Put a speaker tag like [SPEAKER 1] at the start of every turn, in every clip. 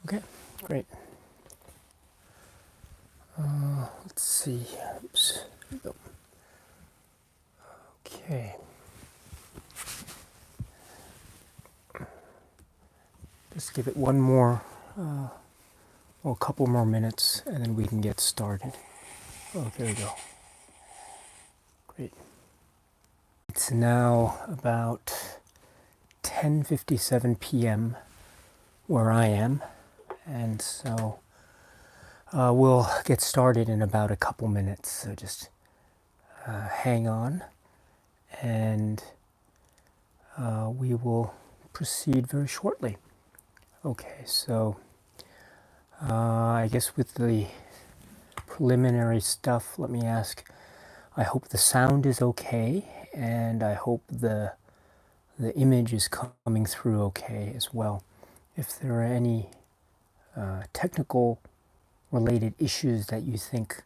[SPEAKER 1] Okay, great. Let's see. Oops. Okay. Just give it one more, well, a couple more minutes, and then we can get started. Oh, there we go. Great. It's now about 10:57 p.m. where I am, and so we'll get started in about a couple minutes. So just hang on, and we will proceed very shortly. Okay, so I guess with the preliminary stuff, let me ask. I hope the sound is okay, and I hope the image is coming through okay as well. If there are any technical related issues that you think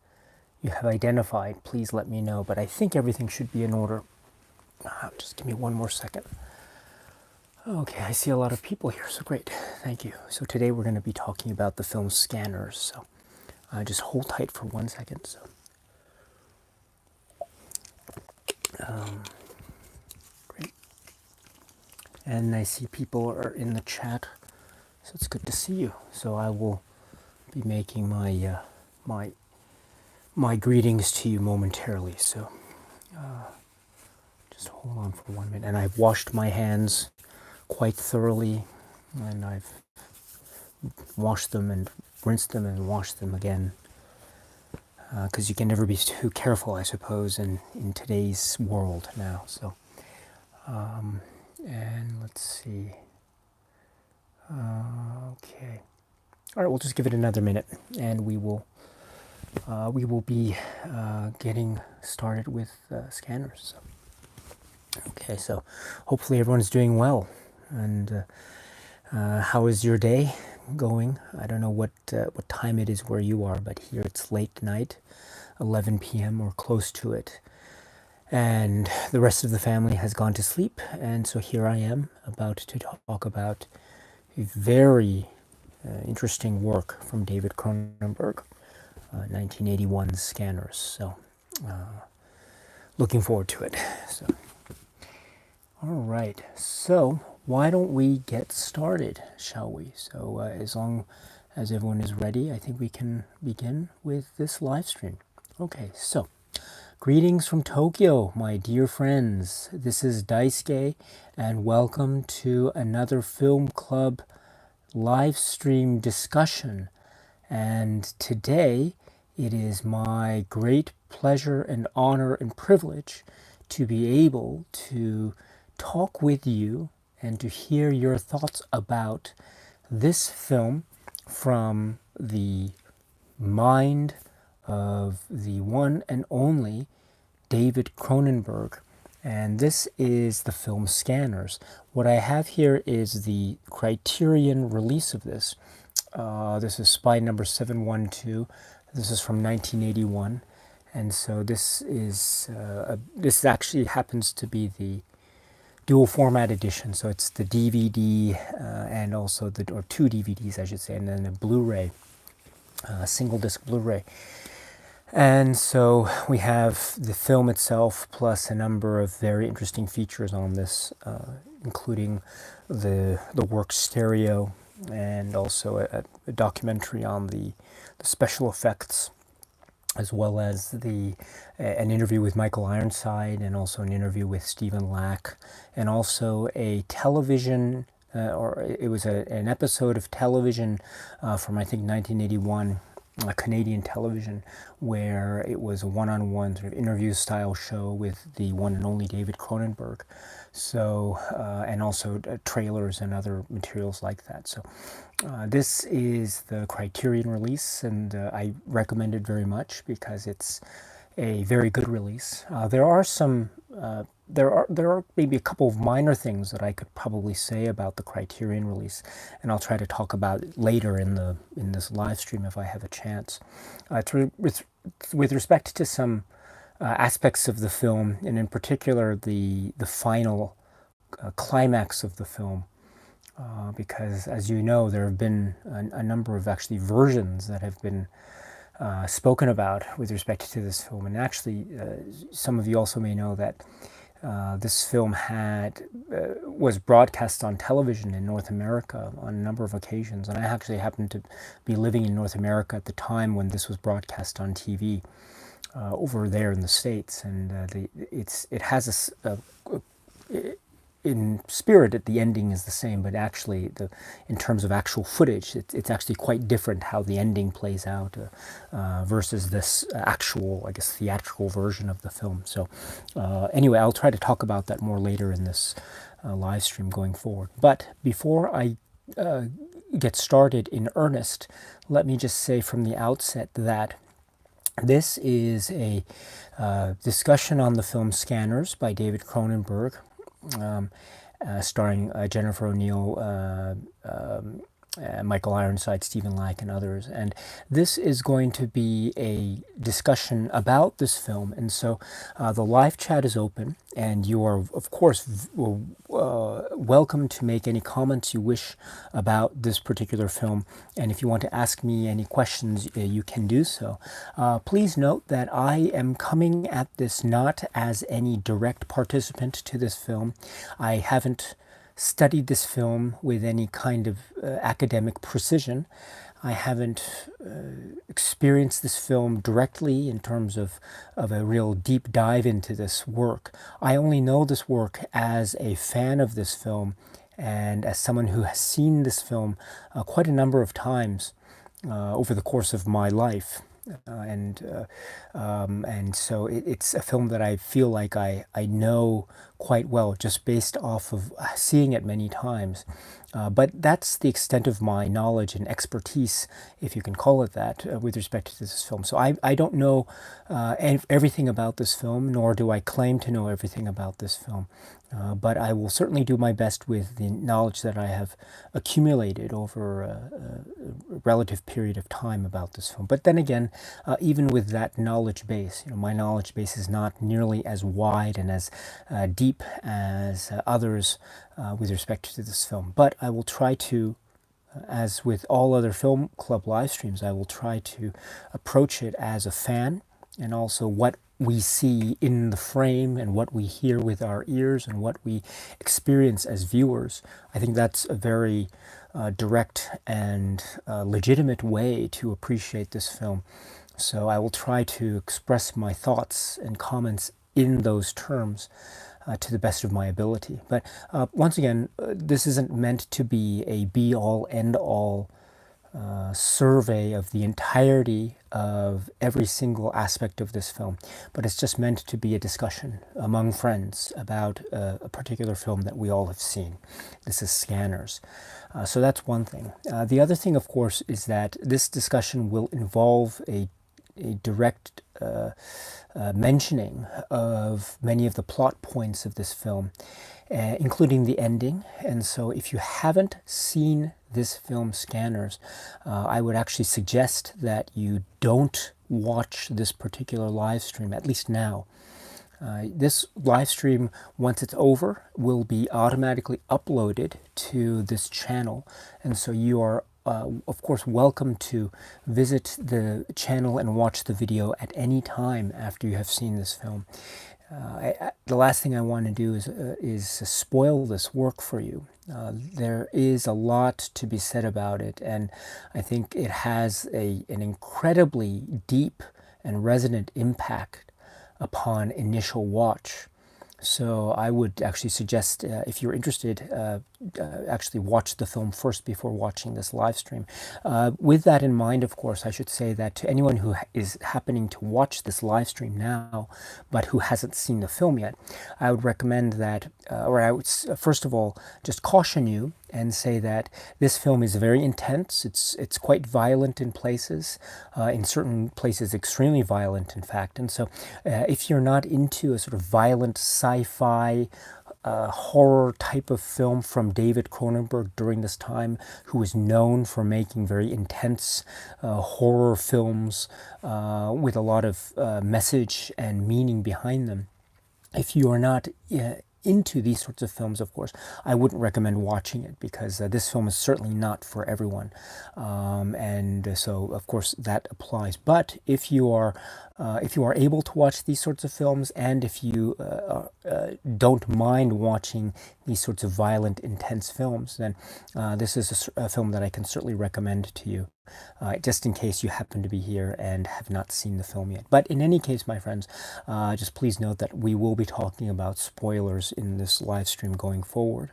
[SPEAKER 1] you have identified, please let me know. But I think everything should be in order. Just give me one more second. Okay, I see a lot of people here, so great. Thank you. So today we're going to be talking about the film Scanners. So just hold tight for 1 second. So. Great. And I see people are in the chat, so it's good to see you. So I will be making my my greetings to you momentarily. So just hold on for 1 minute. And I've washed my hands quite thoroughly, and I've washed them and rinsed them and washed them again. Because you can never be too careful, I suppose, in today's world now. So, and let's see. Okay. All right, we'll just give it another minute, and we will be getting started with Scanners. So. Okay, so hopefully everyone's doing well. And how is your day going? I don't know what time it is where you are, but here it's late night, 11 p.m. or close to it. And the rest of the family has gone to sleep, and so here I am about to talk about a very interesting work from David Cronenberg, 1981's Scanners. So looking forward to it. So, all right, so why don't we get started, shall we? So as long as everyone is ready, I think we can begin with this live stream. Okay, so greetings from Tokyo, my dear friends. This is Daisuke, and welcome to another Film Club live stream discussion. And today it is my great pleasure and honor and privilege to be able to talk with you and to hear your thoughts about this film from the mind of the one and only David Cronenberg. And this is the film Scanners. What I have here is the criterion release of this. This is Spy number 712. This is from 1981. And so this is this actually happens to be the dual format edition. So it's the DVD and also or two DVDs, I should say, and then a Blu-ray, single disc Blu-ray. And so we have the film itself plus a number of very interesting features on this, including the work stereo, and also a documentary on the special effects, as well as an interview with Michael Ironside, and also an interview with Stephen Lack, and also a television, or it was an episode of television from, I think, 1981, Canadian television, where it was a one-on-one sort of interview-style show with the one and only David Cronenberg. So, and also trailers and other materials like that. So, this is the Criterion release, and I recommend it very much because it's a very good release. There are some, there are maybe a couple of minor things that I could probably say about the Criterion release, and I'll try to talk about it later in this live stream if I have a chance. With respect to some aspects of the film, and in particular the final climax of the film, because, as you know, there have been a number of actually versions that have been spoken about with respect to this film. And actually, some of you also may know that this film was broadcast on television in North America on a number of occasions. And I actually happened to be living in North America at the time when this was broadcast on TV over there in the States. And it has in spirit, the ending is the same, but actually, in terms of actual footage, it's actually quite different how the ending plays out versus this actual, I guess, theatrical version of the film. So anyway, I'll try to talk about that more later in this live stream going forward. But before I get started in earnest, let me just say from the outset that this is a discussion on the film Scanners by David Cronenberg, starring Jennifer O'Neill, Michael Ironside, Stephen Lack, and others. And this is going to be a discussion about this film. And so the live chat is open, and you are, of course, welcome to make any comments you wish about this particular film. And if you want to ask me any questions, you can do so. Please note that I am coming at this not as any direct participant to this film. I haven't studied this film with any kind of academic precision. I haven't experienced this film directly in terms of a real deep dive into this work. I only know this work as a fan of this film and as someone who has seen this film quite a number of times over the course of my life. And so it's a film that I feel like I know quite well just based off of seeing it many times. But that's the extent of my knowledge and expertise, if you can call it that, with respect to this film. So I don't know everything about this film, nor do I claim to know everything about this film. But I will certainly do my best with the knowledge that I have accumulated over a relative period of time about this film. But then again, even with that knowledge base, my knowledge base is not nearly as wide and as deep as others with respect to this film. But I will try to, as with all other film club live streams, I will try to approach it as a fan, and also what we see in the frame and what we hear with our ears and what we experience as viewers. I think that's a very direct and legitimate way to appreciate this film. So I will try to express my thoughts and comments in those terms to the best of my ability. But once again, this isn't meant to be a be-all, end-all survey of the entirety of every single aspect of this film, but it's just meant to be a discussion among friends about a particular film that we all have seen. This is Scanners. So that's one thing. The other thing, of course, is that this discussion will involve a direct mentioning of many of the plot points of this film, including the ending. And so if you haven't seen this film, Scanners, I would actually suggest that you don't watch this particular live stream, at least now. This live stream, once it's over, will be automatically uploaded to this channel. And so you are of course, welcome to visit the channel and watch the video at any time after you have seen this film. The last thing I want to do is spoil this work for you. There is a lot to be said about it, and I think it has an incredibly deep and resonant impact upon initial watch. So I would actually suggest, if you're interested, actually watch the film first before watching this live stream. With that in mind, of course, I should say that to anyone who is happening to watch this live stream now, but who hasn't seen the film yet, I would recommend that, or I would first of all just caution you and say that this film is very intense. It's quite violent in places, in certain places extremely violent, in fact. And so if you're not into a sort of violent sci-fi horror type of film from David Cronenberg during this time, who is known for making very intense horror films with a lot of message and meaning behind them. If you are not into these sorts of films, of course, I wouldn't recommend watching it, because this film is certainly not for everyone. And so, of course, that applies. But if you are able to watch these sorts of films, and if you don't mind watching these sorts of violent, intense films, then this is a film that I can certainly recommend to you, just in case you happen to be here and have not seen the film yet. But in any case, my friends, just please note that we will be talking about spoilers in this live stream going forward.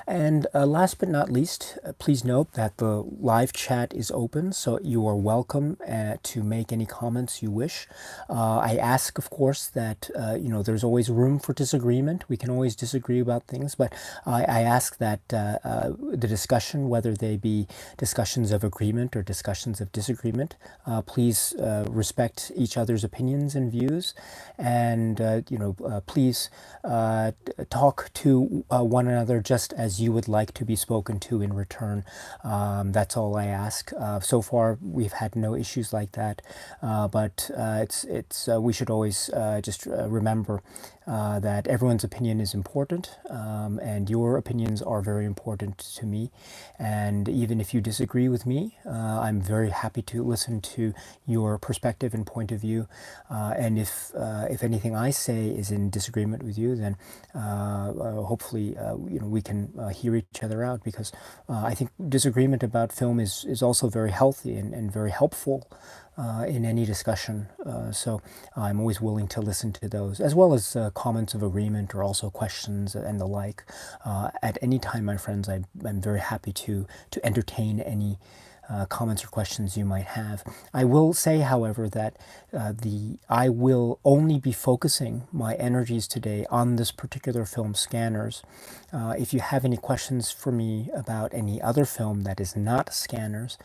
[SPEAKER 1] And last but not least, please note that the live chat is open, so you are welcome to make any comments you wish. I ask, of course, that there's always room for disagreement. We can always disagree about things, but I ask that the discussion, whether they be discussions of agreement or discussions of disagreement, please respect each other's opinions and views, and please talk to one another just as you would like to be spoken to in return. That's all I ask. So far, we've had no issues like that, but we should always just remember that everyone's opinion is important, and your opinions are very important to me. And even if you disagree with me, I'm very happy to listen to your perspective and point of view. And if anything I say is in disagreement with you, then hopefully we can hear each other out, because I think disagreement about film is also very healthy and very helpful in any discussion. So I'm always willing to listen to those, as well as comments of agreement, or also questions and the like. At any time, my friends, I'm very happy to entertain any comments or questions you might have. I will say, however, that I will only be focusing my energies today on this particular film, Scanners. If you have any questions for me about any other film that is not Scanners,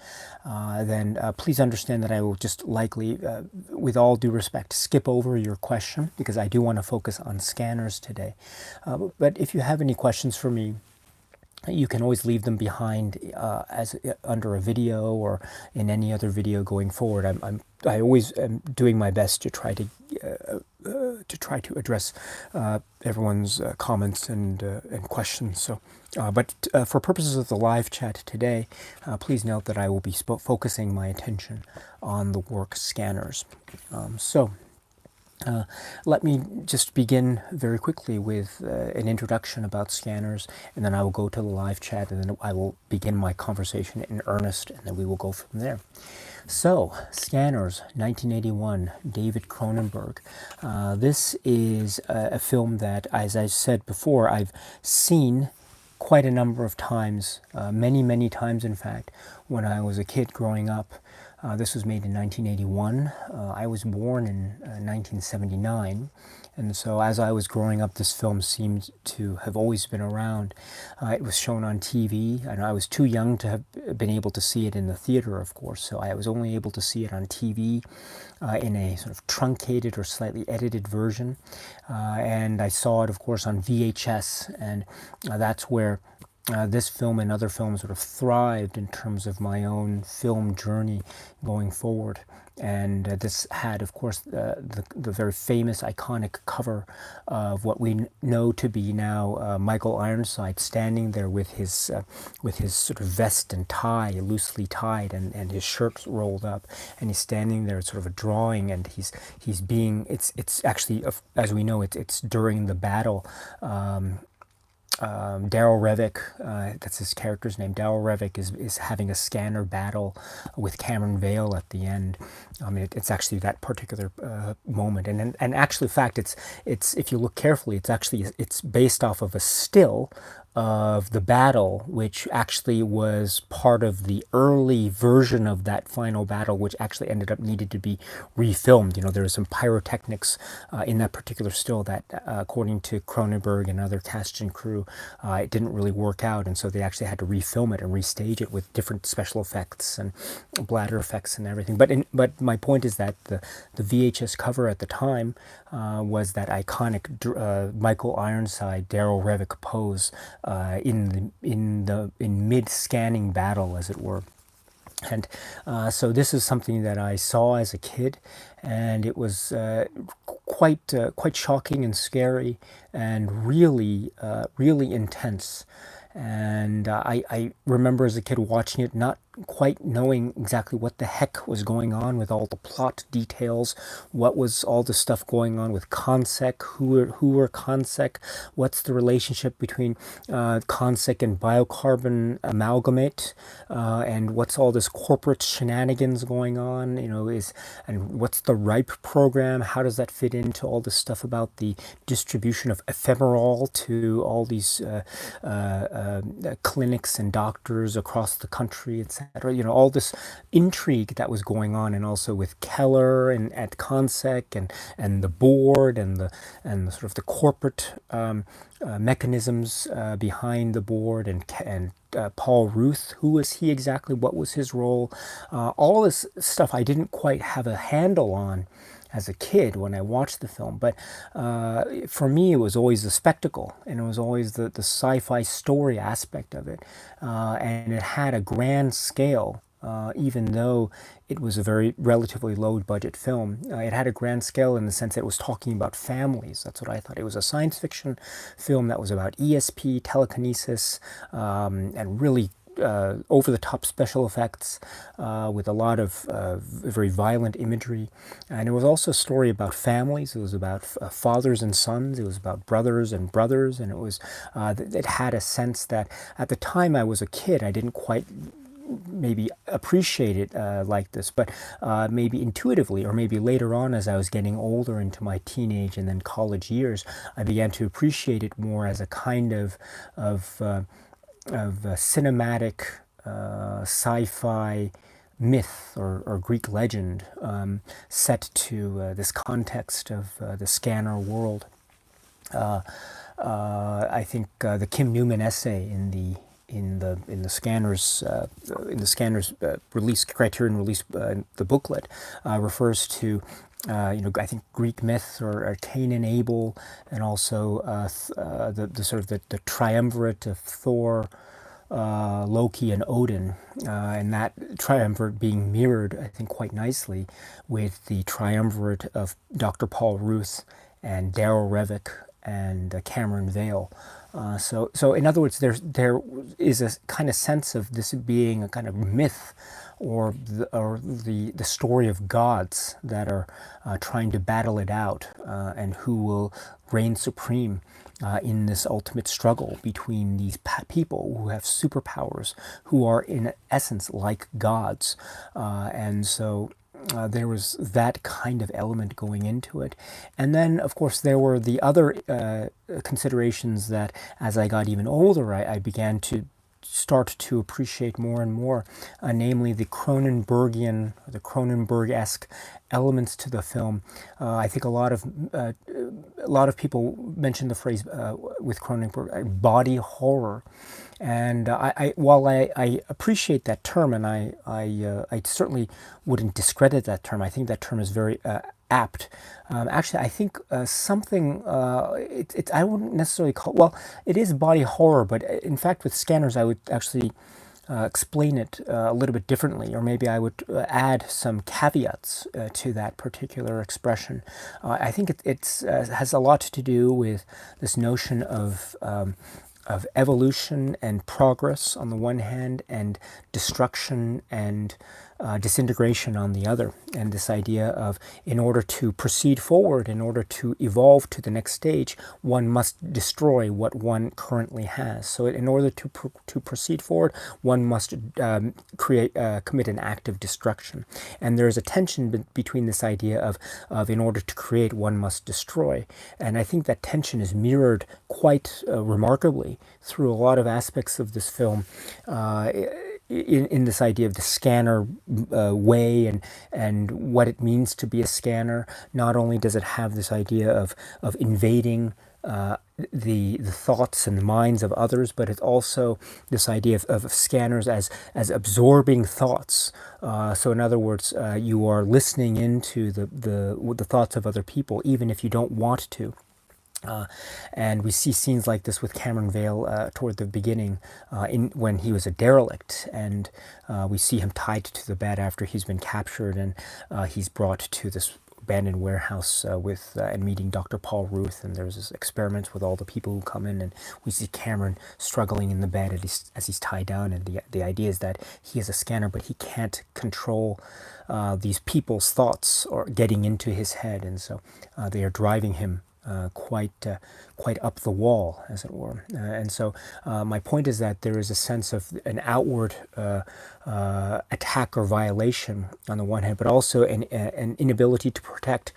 [SPEAKER 1] then please understand that I will just likely, with all due respect, skip over your question, because I do want to focus on Scanners today. But if you have any questions for me, you can always leave them behind as under a video or in any other video going forward. I always am doing my best to try to address everyone's comments and questions. So, but for purposes of the live chat today, please note that I will be focusing my attention on the work Scanners. Let me just begin very quickly with an introduction about Scanners, and then I will go to the live chat, and then I will begin my conversation in earnest, and then we will go from there. So, Scanners, 1981, David Cronenberg. This is a film that, as I said before, I've seen quite a number of times, many times in fact, when I was a kid growing up. This was made in 1981. I was born in 1979, and so as I was growing up, this film seemed to have always been around. It was shown on TV, and I was too young to have been able to see it in the theater, of course, so I was only able to see it on TV in a sort of truncated or slightly edited version. And I saw it, of course, on VHS, and that's where this film and other films sort of thrived in terms of my own film journey going forward. And this had, of course, the very famous, iconic cover of what we know to be now Michael Ironside standing there with his sort of vest and tie loosely tied, and his shirt rolled up, and he's standing there, sort of a drawing, and he's being. It's actually, as we know, it's during the battle. Daryl Revick, that's his character's name. Daryl Revick is having a scanner battle with Cameron Vale at the end. It's actually that particular moment, and actually, in fact, it's if you look carefully, it's based off of a still of the battle, which actually was part of the early version of that final battle, which actually ended up needed to be refilmed. There was some pyrotechnics in that particular still that, according to Cronenberg and other cast and crew, it didn't really work out, and so they actually had to refilm it and restage it with different special effects and bladder effects and everything. But my point is that the VHS cover at the time was that iconic Michael Ironside, Daryl Revick pose in mid scanning battle, as it were. And so this is something that I saw as a kid, and it was quite shocking and scary, and really intense. And I remember as a kid watching it, not quite knowing exactly what the heck was going on with all the plot details. What was all the stuff going on with Consec? Who were Consec? What's the relationship between Consec and biocarbon amalgamate? And what's all this corporate shenanigans going on? And what's the RIPE program? How does that fit into all this stuff about the distribution of ephemeral to all these clinics and doctors across the country, etc.? All this intrigue that was going on, and also with Keller and at Consec, and the board, and the sort of the corporate mechanisms behind the board, and Paul Ruth, who was he exactly? What was his role? All this stuff I didn't quite have a handle on as a kid when I watched the film, but for me it was always the spectacle, and it was always the sci-fi story aspect of it, and it had a grand scale. Even though it was a very relatively low budget film, it had a grand scale in the sense that it was talking about families. That's what I thought. It was a science fiction film that was about ESP, telekinesis, and really over-the-top special effects with a lot of very violent imagery. And it was also a story about families. It was about fathers and sons. It was about brothers and brothers. And it had a sense that at the time I was a kid, I didn't quite maybe appreciate it like this, but maybe intuitively, or maybe later on as I was getting older into my teenage and then college years, I began to appreciate it more as a kind of cinematic sci-fi myth or Greek legend set to this context of the scanner world. I think the Kim Newman essay in the Scanners release, Criterion release, the booklet, refers to I think Greek myth, or Cain and Abel, and also the sort of the triumvirate of Thor, Loki, and Odin, and that triumvirate being mirrored, I think, quite nicely with the triumvirate of Dr. Paul Ruth and Darryl Revick and Cameron Vale. So in other words, there is a kind of sense of this being a kind of myth, or the story of gods that are trying to battle it out, and who will reign supreme in this ultimate struggle between these people who have superpowers, who are in essence like gods. And so there was that kind of element going into it. And then, of course, there were the other considerations that, as I got even older, I began to start to appreciate more and more, namely the Cronenbergian, or the Cronenberg-esque elements to the film. I think a lot of people mention the phrase with Cronenberg, body horror. And while I appreciate that term, and I certainly wouldn't discredit that term, I think that term is very apt. Actually, I think something, I wouldn't necessarily call, well, it is body horror, but in fact with Scanners I would actually explain it a little bit differently, or maybe I would add some caveats to that particular expression. I think it has a lot to do with this notion of evolution and progress on the one hand, and destruction and disintegration on the other. And this idea of, in order to proceed forward, in order to evolve to the next stage, one must destroy what one currently has. So in order to proceed forward, one must commit an act of destruction. And there is a tension between this idea of in order to create, one must destroy. And I think that tension is mirrored quite remarkably through a lot of aspects of this film, in this idea of the scanner way, and what it means to be a scanner. Not only does it have this idea of invading the thoughts and the minds of others, but it's also this idea of scanners as absorbing thoughts. So in other words, you are listening into the thoughts of other people, even if you don't want to. And we see scenes like this with Cameron Vale toward the beginning, when he was a derelict, and we see him tied to the bed after he's been captured, and he's brought to this abandoned warehouse and meeting Dr. Paul Ruth, and there's this experiment with all the people who come in, and we see Cameron struggling in the bed as he's tied down, and the idea is that he is a scanner, but he can't control these people's thoughts or getting into his head, and so they are driving him quite up the wall, as it were. And so my point is that there is a sense of an outward attack or violation on the one hand, but also an inability to protect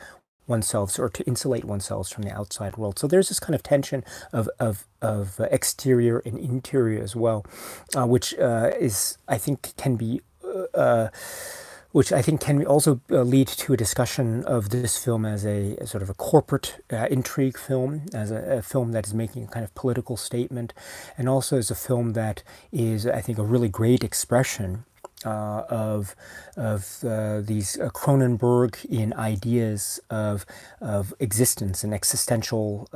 [SPEAKER 1] oneself or to insulate oneself from the outside world. So there's this kind of tension of exterior and interior as well, which is, I think, can be which I think can also lead to a discussion of this film as a sort of a corporate intrigue film, as a film that is making a kind of political statement, and also as a film that is, I think, a really great expression of these Cronenbergian ideas of existence and existential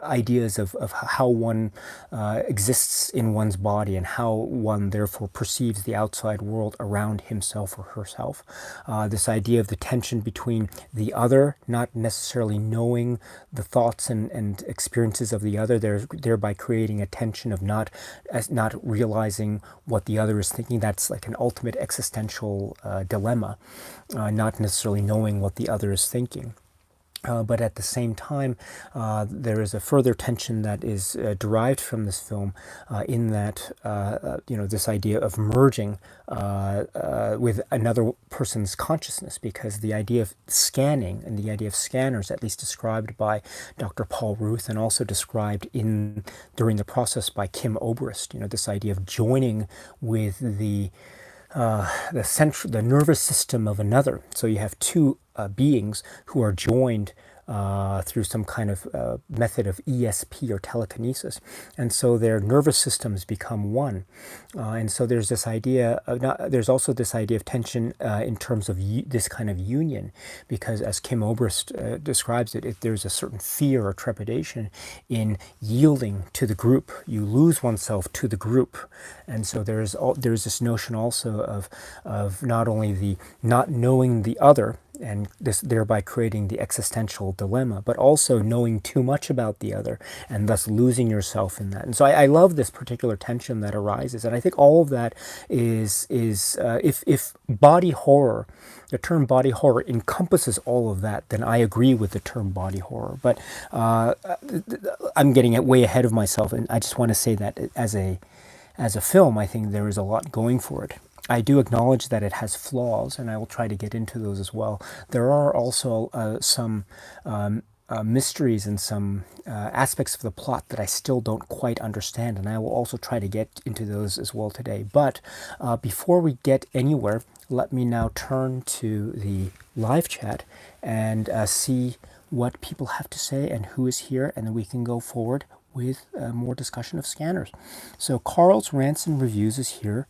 [SPEAKER 1] ideas of how one exists in one's body and how one therefore perceives the outside world around himself or herself. This idea of the tension between the other, not necessarily knowing the thoughts and experiences of the other, thereby creating a tension of not realizing what the other is thinking. That's like an ultimate existential dilemma, not necessarily knowing what the other is thinking. But at the same time, there is a further tension that is derived from this film in that, this idea of merging with another person's consciousness, because the idea of scanning and the idea of scanners, at least described by Dr. Paul Ruth and also described during the process by Kim Obrist, this idea of joining with the nervous system of another. So you have two beings who are joined through some kind of method of ESP or telekinesis, and so their nervous systems become one. And so there's this idea there's also this idea of tension in terms of this kind of union, because as Kim Obrist describes it, if there's a certain fear or trepidation in yielding to the group, you lose oneself to the group. And so there's this notion also of not only the not knowing the other, and this thereby creating the existential dilemma, but also knowing too much about the other and thus losing yourself in that. And so I love this particular tension that arises, and I think all of that is if body horror, the term body horror encompasses all of that, then I agree with the term body horror. But I'm getting way ahead of myself, and I just want to say that as a film, I think there is a lot going for it. I do acknowledge that it has flaws, and I will try to get into those as well. There are also some mysteries and some aspects of the plot that I still don't quite understand, and I will also try to get into those as well today. But before we get anywhere, let me now turn to the live chat and see what people have to say and who is here, and then we can go forward with more discussion of scanners. So Carl's Rants and Reviews is here.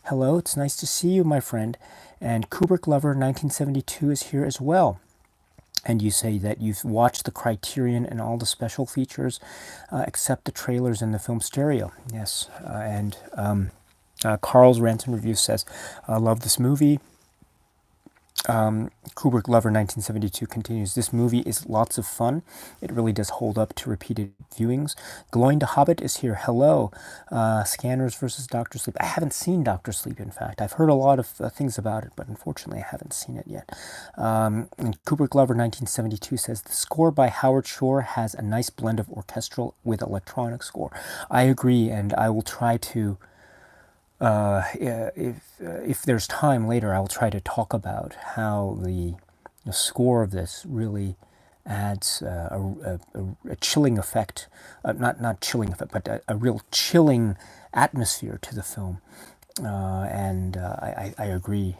[SPEAKER 1] Hello, it's nice to see you, my friend. And Kubrick Lover 1972 is here as well. And you say that you've watched the Criterion and all the special features except the trailers and the film stereo. Yes, and Carl's Rants and Reviews says, I love this movie. Kubrick Lover 1972 continues, this movie is lots of fun. It really does hold up to repeated viewings. Glowing to Hobbit is here. Hello. Scanners versus Dr. Sleep. I haven't seen Dr. Sleep, in fact. I've heard a lot of things about it, but unfortunately I haven't seen it yet. And Kubrick Lover 1972 says, the score by Howard Shore has a nice blend of orchestral with electronic score. I agree, and I will try to if there's time later, I will try to talk about how the score of this really adds a chilling effect, not chilling effect, but a real chilling atmosphere to the film. And I agree.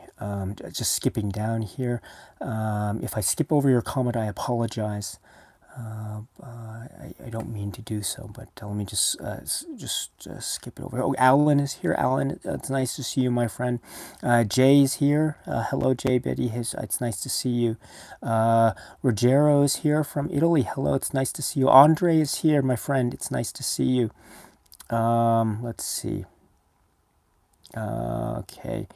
[SPEAKER 1] Just skipping down here, if I skip over your comment, I apologize. I don't mean to do so, but let me just skip it over. Oh, Alan is here. Alan, it's nice to see you, my friend. Jay's here. Hello, Jay, Betty. It's nice to see you. Rogero is here from Italy. Hello, it's nice to see you. Andre is here, my friend. It's nice to see you. Let's see. Okay.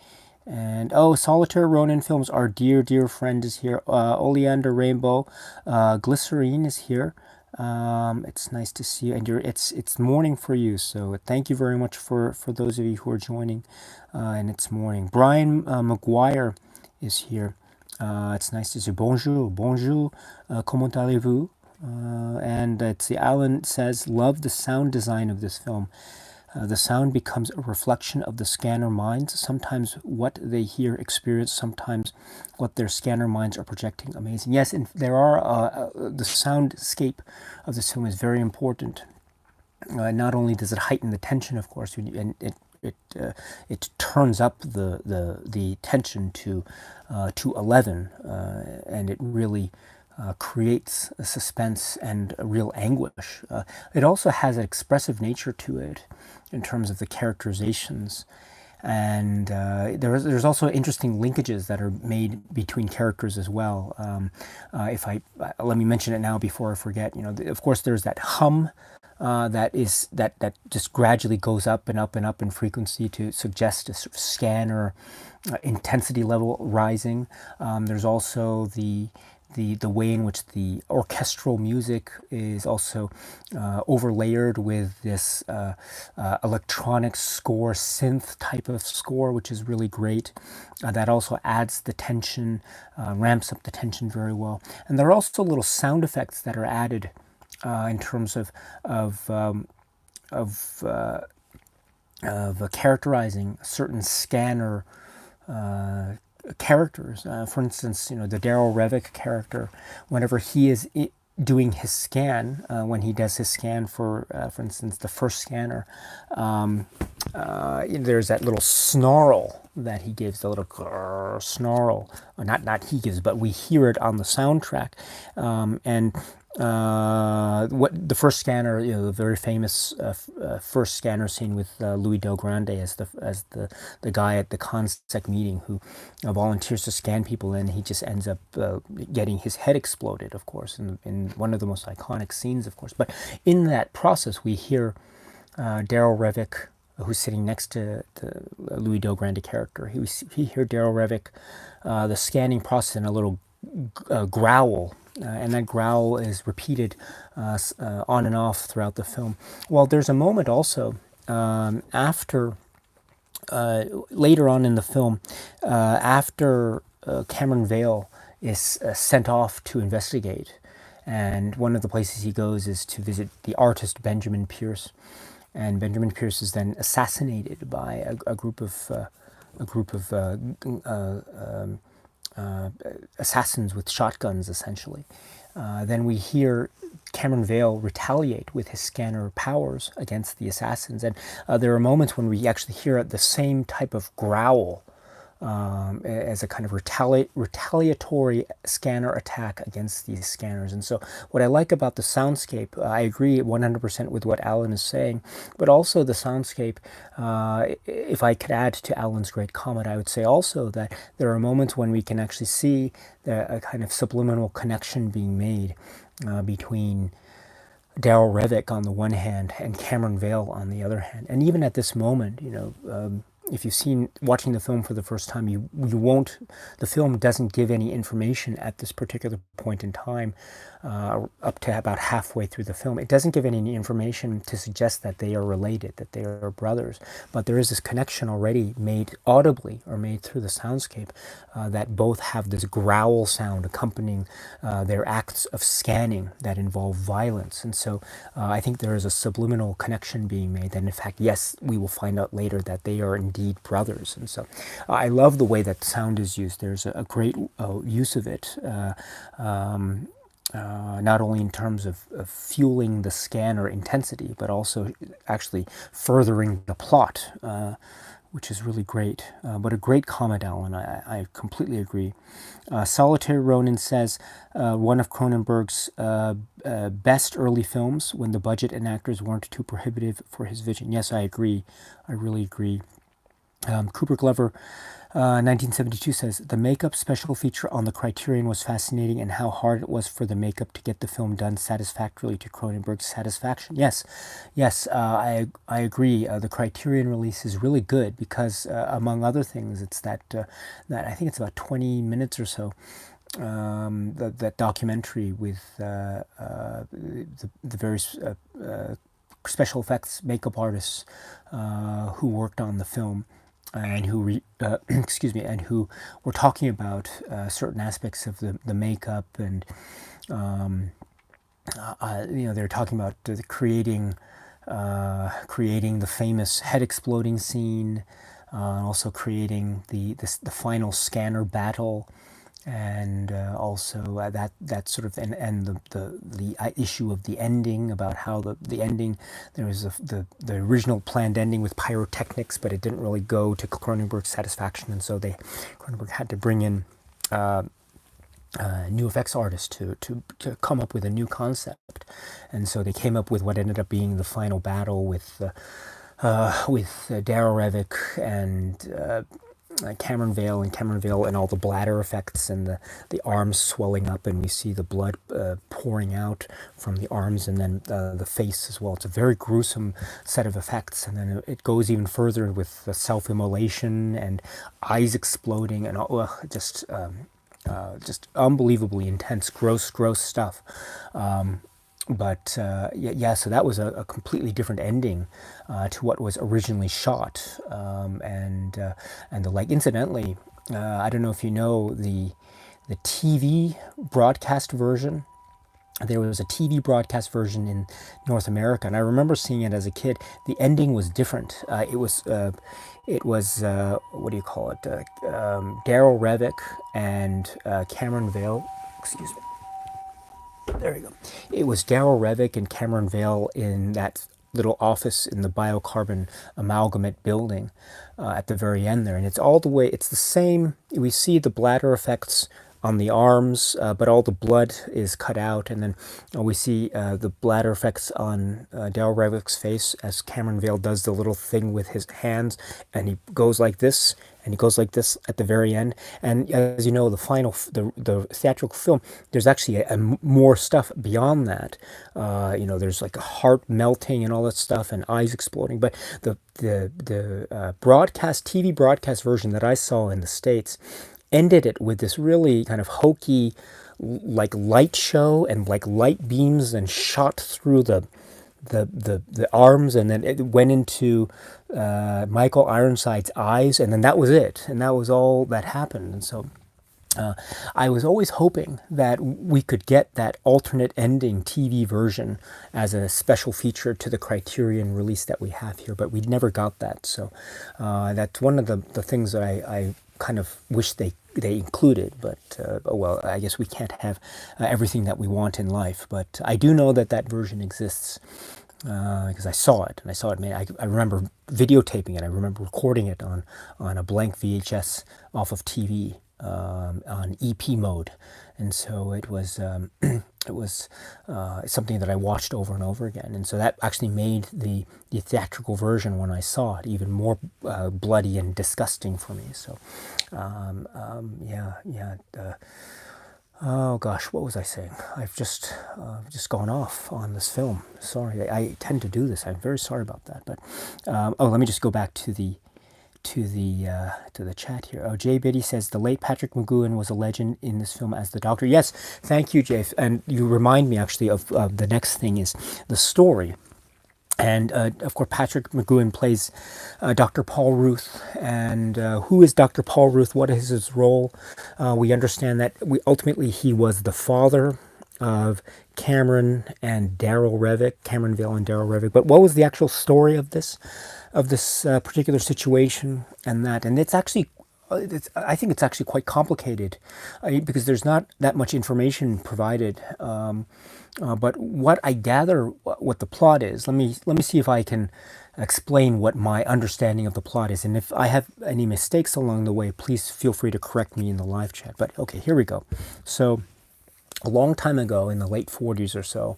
[SPEAKER 1] And oh, Solitaire Ronin Films, our dear friend is here. Oleander Rainbow, Glycerine is here. It's nice to see you, and it's morning for you. So thank you very much for those of you who are joining, and it's morning. Brian McGuire is here. It's nice to see you. Bonjour, comment allez-vous? And it's the Alan says, love the sound design of this film. The sound becomes a reflection of the scanner minds. Sometimes what they hear, experience, sometimes what their scanner minds are projecting. Amazing. Yes, and there are the soundscape of this film is very important. Not only does it heighten the tension, of course, and it turns up the tension to 11, and it really creates a suspense and a real anguish. It also has an expressive nature to it in terms of the characterizations, and there's also interesting linkages that are made between characters as well. If I let me mention it now before I forget. Of course, there's that hum. That just gradually goes up and up and up in frequency to suggest a sort of scanner intensity level rising. There's also the way in which the orchestral music is also overlayered with this electronic score, synth type of score, which is really great. That also adds the tension, ramps up the tension very well. And there are also little sound effects that are added in terms of characterizing certain scanner characters. For instance, the Daryl Revick character, whenever he is doing his scan, when he does his scan for instance, the first scanner, there's that little snarl that he gives, the little grrr snarl. Or not he gives, but we hear it on the soundtrack. And what the first scanner, the very famous first scanner scene with Louis Del Grande as the guy at the CONSEC meeting who volunteers to scan people, and he just ends up getting his head exploded, of course, in one of the most iconic scenes, of course. But in that process, we hear Daryl Revick, who's sitting next to the Louis Del Grande character. He hear Daryl Revick, the scanning process in a little growl. And that growl is repeated on and off throughout the film. Well, there's a moment also after, later on in the film, after Cameron Vale is sent off to investigate, and one of the places he goes is to visit the artist Benjamin Pierce, and Benjamin Pierce is then assassinated by a group of assassins with shotguns, essentially. Then we hear Cameron Vale retaliate with his scanner powers against the assassins, and there are moments when we actually hear the same type of growl as a kind of retaliatory scanner attack against these scanners. And so what I like about the soundscape, I agree 100% with what Alan is saying, but also the soundscape, if I could add to Alan's great comment, I would say also that there are moments when we can actually see a kind of subliminal connection being made between Daryl Revick on the one hand and Cameron Vale on the other hand. And even at this moment, if you've seen watching the film for the first time, you won't. The film doesn't give any information at this particular point in time, up to about halfway through the film. It doesn't give any information to suggest that they are related, that they are brothers. But there is this connection already made audibly or made through the soundscape that both have this growl sound accompanying their acts of scanning that involve violence. And so I think there is a subliminal connection being made that, in fact, yes, we will find out later that they are indeed brothers. And so I love the way that sound is used. There's a great use of it, not only in terms of fueling the scanner intensity, but also actually furthering the plot, which is really great. But a great comment, Alan. I completely agree. Solitaire Ronin says, one of Cronenberg's best early films when the budget and actors weren't too prohibitive for his vision. Yes, I agree. I really agree. Cooper Glover, 1972 says, the makeup special feature on the Criterion was fascinating, and how hard it was for the makeup to get the film done satisfactorily to Cronenberg's satisfaction. Yes, I agree. The Criterion release is really good because, among other things, it's that I think it's about 20 minutes or so. That documentary with the various special effects makeup artists who worked on the film, and who excuse me, and who were talking about certain aspects of the makeup, and they're talking about creating the famous head exploding scene, also creating the final scanner battle, and also that sort of and the issue of the ending, about how the ending, there was the original planned ending with pyrotechnics, but it didn't really go to Cronenberg's satisfaction, and so Cronenberg had to bring in new effects artists to come up with a new concept, and so they came up with what ended up being the final battle with Darrow Revick and Cameron Vale and all the bladder effects, and the arms swelling up, and we see the blood pouring out from the arms, and then the face as well. It's a very gruesome set of effects, and then it goes even further with the self-immolation and eyes exploding, and just unbelievably intense, gross stuff. But so that was a completely different ending to what was originally shot, and the like. Incidentally, I don't know if you know the TV broadcast version. There was a TV broadcast version in North America, and I remember seeing it as a kid. The ending was different. It was what do you call it? Darrow Revick and Cameron Vale. Excuse me. There you go. It was Darrow Revick and Cameron Vale in that little office in the biocarbon amalgamate building at the very end there. And it's all the way, it's the same. We see the bladder effects on the arms, but all the blood is cut out. And then we see the bladder effects on Darrow Revick's face as Cameron Vale does the little thing with his hands, and he goes like this, and he goes like this at the very end. And as you know, the theatrical film, there's actually more stuff beyond that. There's like a heart melting and all that stuff, and eyes exploding. But the TV broadcast version that I saw in the States ended it with this really kind of hokey, like light show, and like light beams and shot through the arms, and then it went into Michael Ironside's eyes, and then that was it, and that was all that happened. And so I was always hoping that we could get that alternate ending TV version as a special feature to the Criterion release that we have here, but we never got that. So that's one of the things that I kind of wish they included, but well, I guess we can't have everything that we want in life. But I do know that version exists because I saw it, Man, I remember videotaping it. I remember recording it on a blank VHS off of TV on EP mode, and so it was something that I watched over and over again, and so that actually made the theatrical version, when I saw it, even more bloody and disgusting for me. So oh gosh, what was I saying? I've just gone off on this film. Sorry, I tend to do this. I'm very sorry about that. But let me just go back to the chat here. Oh, Jay Biddy says the late Patrick McGoohan was a legend in this film as the Doctor. Yes, thank you, Jay. And you remind me actually of the next thing is the story. And of course, Patrick McGoohan plays Dr. Paul Ruth. And who is Dr. Paul Ruth? What is his role? We understand that ultimately he was the father of Cameron and Darrow Revick, Cameron Vale and Darrow Revick. But what was the actual story of this particular situation? And it's actually, I think it's actually quite complicated because there's not that much information provided. But what I gather, what the plot is, let me see if I can explain what my understanding of the plot is. And if I have any mistakes along the way, please feel free to correct me in the live chat. But okay, here we go. So a long time ago, in the late 40s or so,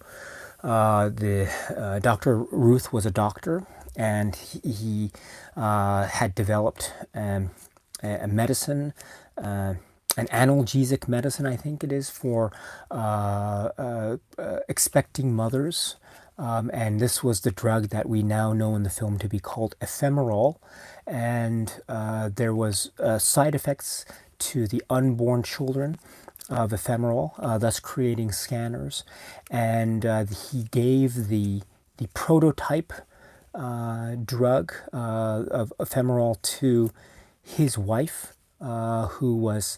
[SPEAKER 1] the Dr. Ruth was a doctor, and he had developed a medicine, an analgesic medicine, I think it is, for expecting mothers. And this was the drug that we now know in the film to be called ephemeral. And there was side effects to the unborn children of ephemeral, thus creating scanners. And he gave the prototype drug of ephemeral to his wife, who was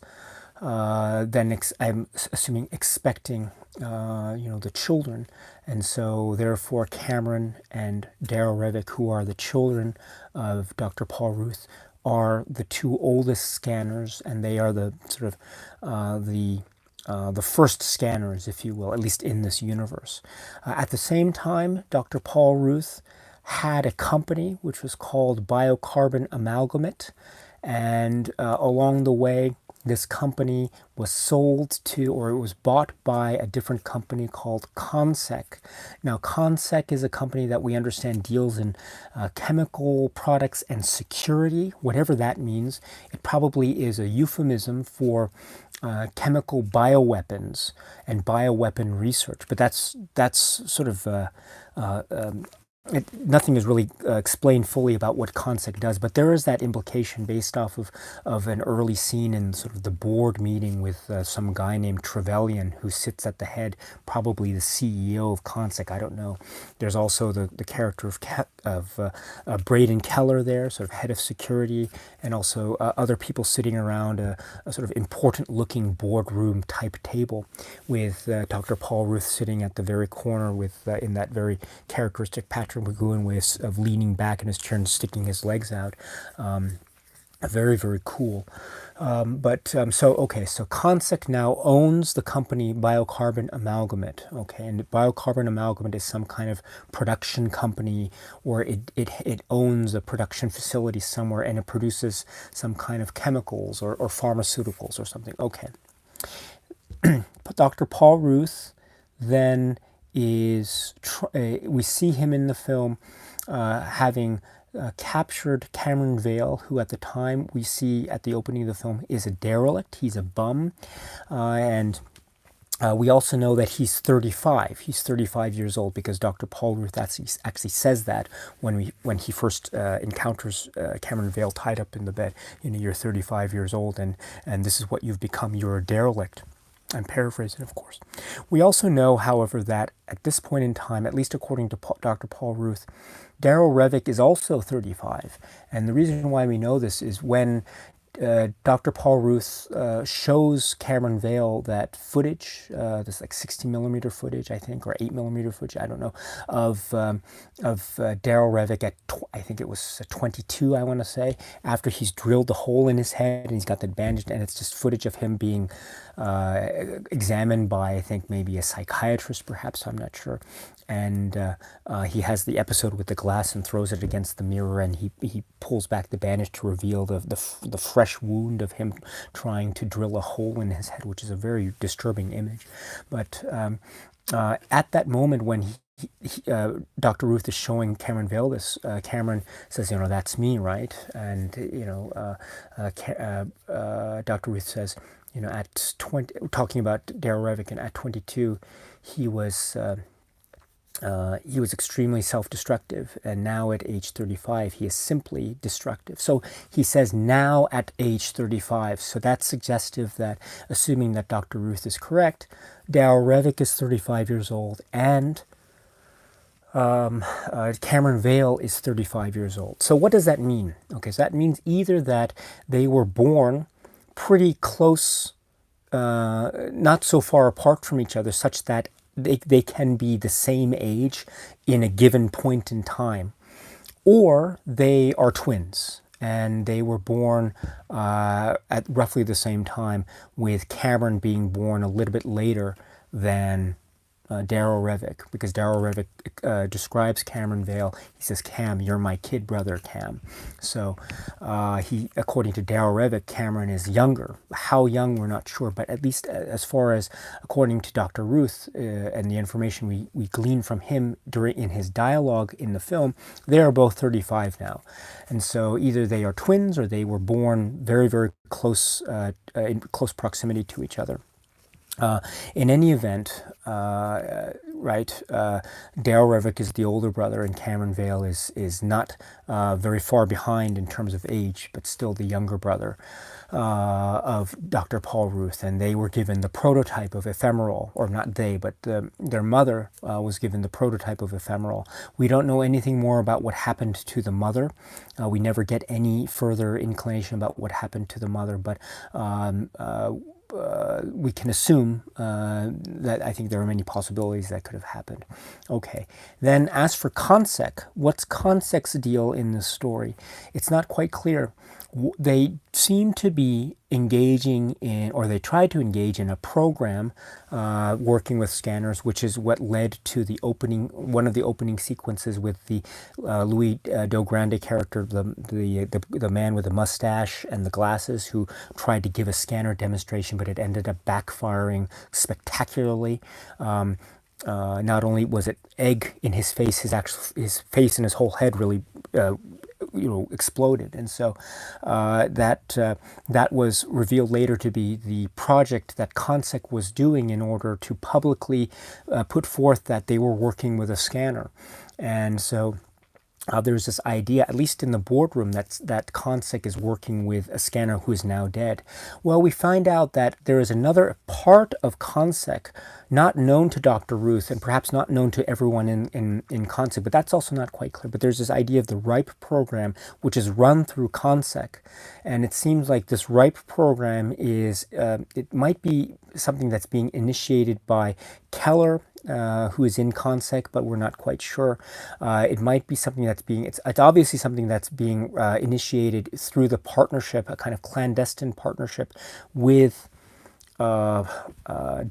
[SPEAKER 1] then, I'm assuming, expecting, the children. And so therefore Cameron and Darryl Revick, who are the children of Dr. Paul Ruth, are the two oldest scanners, and they are the sort of the first scanners, if you will, at least in this universe. At the same time, Dr. Paul Ruth had a company which was called Biocarbon Amalgamate, and along the way, this company was sold to, or it was bought by, a different company called Consec. Now, Consec is a company that we understand deals in chemical products and security, whatever that means. It probably is a euphemism for chemical bioweapons and bioweapon research, but that's sort of nothing is really explained fully about what Consec does, but there is that implication based off of an early scene in sort of the board meeting with some guy named Trevelyan, who sits at the head, probably the CEO of Consec, I don't know. There's also the character of Braden Keller there, sort of head of security, and also other people sitting around a sort of important looking boardroom type table, with Dr. Paul Ruth sitting at the very corner with in that very characteristic Patrick McGowan way of leaning back in his chair and sticking his legs out. Very, very cool. So Consec now owns the company Biocarbon Amalgamate. Okay, and Biocarbon Amalgamate is some kind of production company, or it owns a production facility somewhere, and it produces some kind of chemicals or pharmaceuticals or something. Okay. Dr. Paul Ruth then we see him in the film having captured Cameron Vale, who at the time we see at the opening of the film is a derelict. He's a bum, and we also know that he's 35. He's 35 years old, because Dr. Paul Ruth actually says that when he first encounters Cameron Vale tied up in the bed. You're 35 years old, and this is what you've become. You're a derelict. I'm paraphrasing, of course. We also know, however, that at this point in time, at least according to Dr. Paul Ruth, Darryl Revick is also 35. And the reason why we know this is when Dr. Paul Ruth shows Cameron Vale that footage, this like 60mm footage, I think, or 8mm footage, I don't know, of Darryl Revick at, I think it was 22, I want to say, after he's drilled the hole in his head and he's got that bandaged, and it's just footage of him being examined by, I think, maybe a psychiatrist, perhaps, I'm not sure. And he has the episode with the glass and throws it against the mirror, and he pulls back the bandage to reveal the fresh wound of him trying to drill a hole in his head, which is a very disturbing image. But at that moment when Dr. Ruth is showing Cameron Vale this, Cameron says, that's me, right? And Dr. Ruth says, at 20, talking about Darryl Revick, and at 22, he was extremely self-destructive, and now at age 35, he is simply destructive. So he says now at age 35, so that's suggestive that, assuming that Dr. Ruth is correct, Darryl Revick is 35 years old, and Cameron Vale is 35 years old. So what does that mean? Okay, so that means either that they were born pretty close, not so far apart from each other, such that they can be the same age in a given point in time, or they are twins and they were born at roughly the same time, with Cameron being born a little bit later than Darryl Revick, because Darryl Revick describes Cameron Vale. He says, "Cam, you're my kid brother, Cam." So according to Darryl Revick, Cameron is younger. How young, we're not sure, but at least as far as according to Dr. Ruth and the information we glean from him in his dialogue in the film, they are both 35 now. And so either they are twins or they were born very, very close, in close proximity to each other. In any event, Darryl Revick is the older brother, and Cameron Vale is not very far behind in terms of age, but still the younger brother of Dr. Paul Ruth. And they were given the prototype of Ephemeral, or not they, but their mother was given the prototype of Ephemeral. We don't know anything more about what happened to the mother. We never get any further inclination about what happened to the mother, but we can assume that I think there are many possibilities that could have happened. Okay, then as for Consec, what's Consec's deal in this story? It's not quite clear. They seem to be engaging in, or they tried to engage in, a program working with scanners, which is what led to the opening, one of the opening sequences with the Louis Grande character, the man with the mustache and the glasses, who tried to give a scanner demonstration, but it ended up backfiring spectacularly. Not only was it egg in his face, his face and his whole head really exploded. And so that was revealed later to be the project that Consec was doing in order to publicly put forth that they were working with a scanner. And so there's this idea, at least in the boardroom, that Consec is working with a scanner who is now dead. Well, we find out that there is another part of Consec not known to Dr. Ruth, and perhaps not known to everyone in Consec, but that's also not quite clear. But there's this idea of the RIPE program, which is run through Consec. And it seems like this RIPE program is, it might be something that's being initiated by Keller, who is in Consec, but we're not quite sure. It might be something that's being, it's obviously something that's being initiated through the partnership, a kind of clandestine partnership with Darryl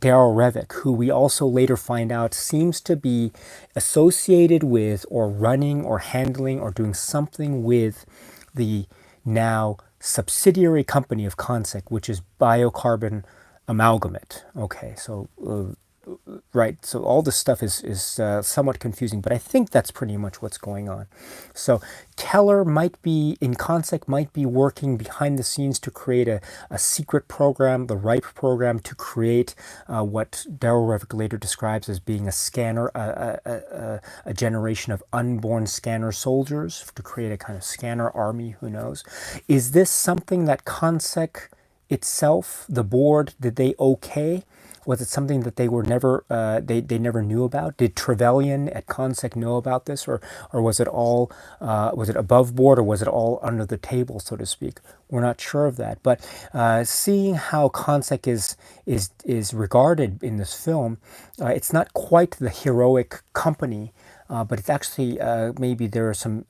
[SPEAKER 1] Revick, who we also later find out seems to be associated with, or running, or handling, or doing something with the now subsidiary company of Consec, which is Biocarbon Amalgamate. Okay, so right, so all this stuff is somewhat confusing, but I think that's pretty much what's going on. So Keller might be, in Consec, might be working behind the scenes to create a secret program, the RIPE program, to create what Darryl Revick later describes as being a scanner, a generation of unborn scanner soldiers, to create a kind of scanner army, who knows. Is this something that Consec itself, the board, did they okay? Was it something that they were never, they never knew about? Did Trevelyan at Consec know about this, or was it all, was it above board, or was it all under the table, so to speak? We're not sure of that. But seeing how Consec is regarded in this film, it's not quite the heroic company. But it's actually, maybe there are some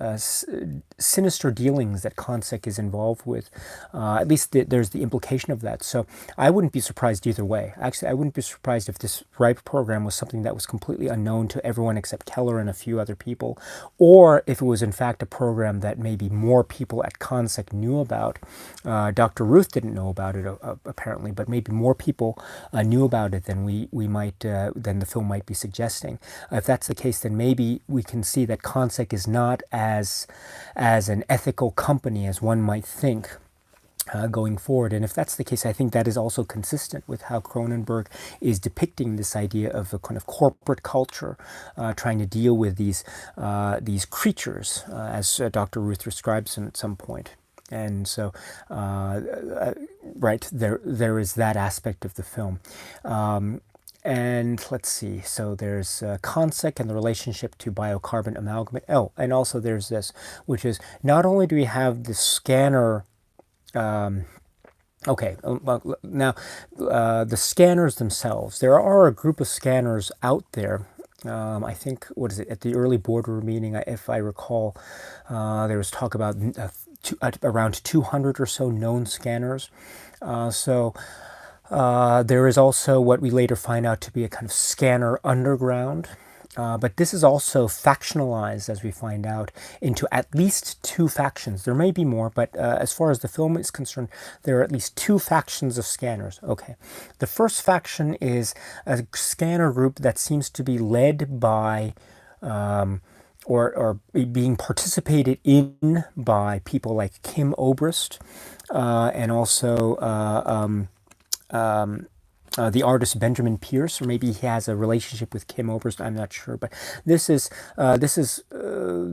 [SPEAKER 1] sinister dealings that Consec is involved with. At least there's the implication of that. So I wouldn't be surprised either way. Actually, I wouldn't be surprised if this RIPE program was something that was completely unknown to everyone except Keller and a few other people, or if it was in fact a program that maybe more people at Consec knew about. Dr. Ruth didn't know about it, apparently, but maybe more people knew about it than we might, than the film might be suggesting. If that's the case, then maybe we can see that Consec is not as an ethical company as one might think going forward. And if that's the case, I think that is also consistent with how Cronenberg is depicting this idea of a kind of corporate culture trying to deal with these creatures, as Dr. Ruth describes them at some point. And so, right, there is that aspect of the film. And let's see, so there's Consec and the relationship to Biocarbon Amalgamate. Oh, and also there's this, which is, not only do we have the scanner, okay, now the scanners themselves, there are a group of scanners out there. I think, what is it, at the early boardroom meeting, if I recall, there was talk about around 200 or so known scanners. There is also what we later find out to be a kind of scanner underground. But this is also factionalized, as we find out, into at least two factions. There may be more, but as far as the film is concerned, there are at least two factions of scanners. Okay. The first faction is a scanner group that seems to be led by or being participated in by people like Kim Obrist and also the artist Benjamin Pierce, or maybe he has a relationship with Kim Obrist. I'm not sure, but this is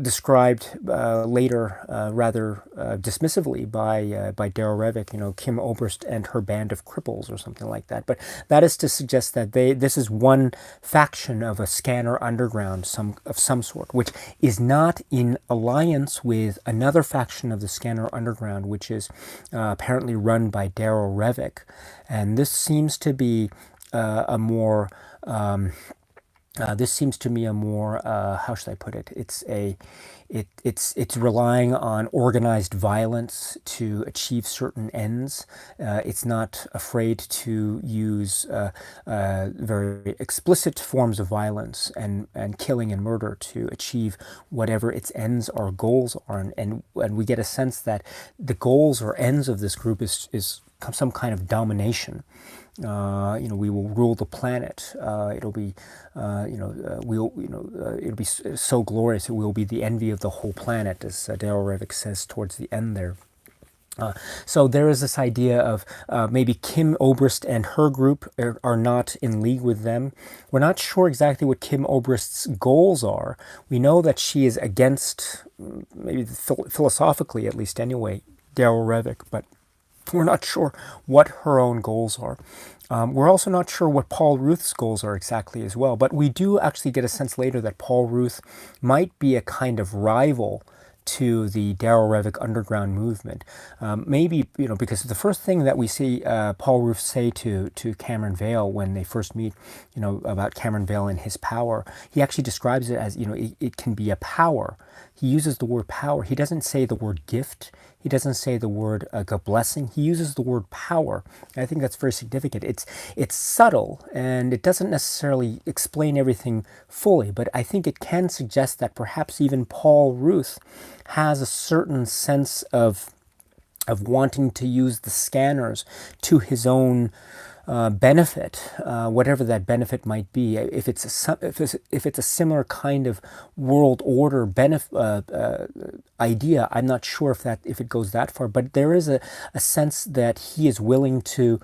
[SPEAKER 1] described later rather dismissively by Darryl Revick. You know, Kim Obrist and her band of cripples, or something like that. But that is to suggest that this is one faction of a scanner underground, of some sort, which is not in alliance with another faction of the scanner underground, which is apparently run by Darryl Revick. And this seems to be a more how should I put it? It's relying on organized violence to achieve certain ends. It's not afraid to use very explicit forms of violence and killing and murder to achieve whatever its ends or goals are. And we get a sense that the goals or ends of this group is some kind of domination. We will rule the planet. It'll be, it'll be so glorious. It will be the envy of the whole planet, as Darryl Revick says towards the end there. So there is this idea of maybe Kim Obrist and her group are not in league with them. We're not sure exactly what Kim Obrist's goals are. We know that she is against, maybe philosophically at least anyway, Darryl Revick, but we're not sure what her own goals are. We're also not sure what Paul Ruth's goals are exactly as well, but we do actually get a sense later that Paul Ruth might be a kind of rival to the Darryl Revick underground movement. Maybe, because the first thing that we see Paul Ruth say to Cameron Vale when they first meet, about Cameron Vale and his power, he actually describes it as, it can be a power. He uses the word power. He doesn't say the word gift. He doesn't say the word a blessing. He uses the word power. And I think that's very significant. It's subtle, and it doesn't necessarily explain everything fully, but I think it can suggest that perhaps even Paul Ruth has a certain sense of wanting to use the scanners to his own benefit, whatever that benefit might be. If it's a similar kind of world order idea, I'm not sure if it goes that far. But there is a sense that he is willing to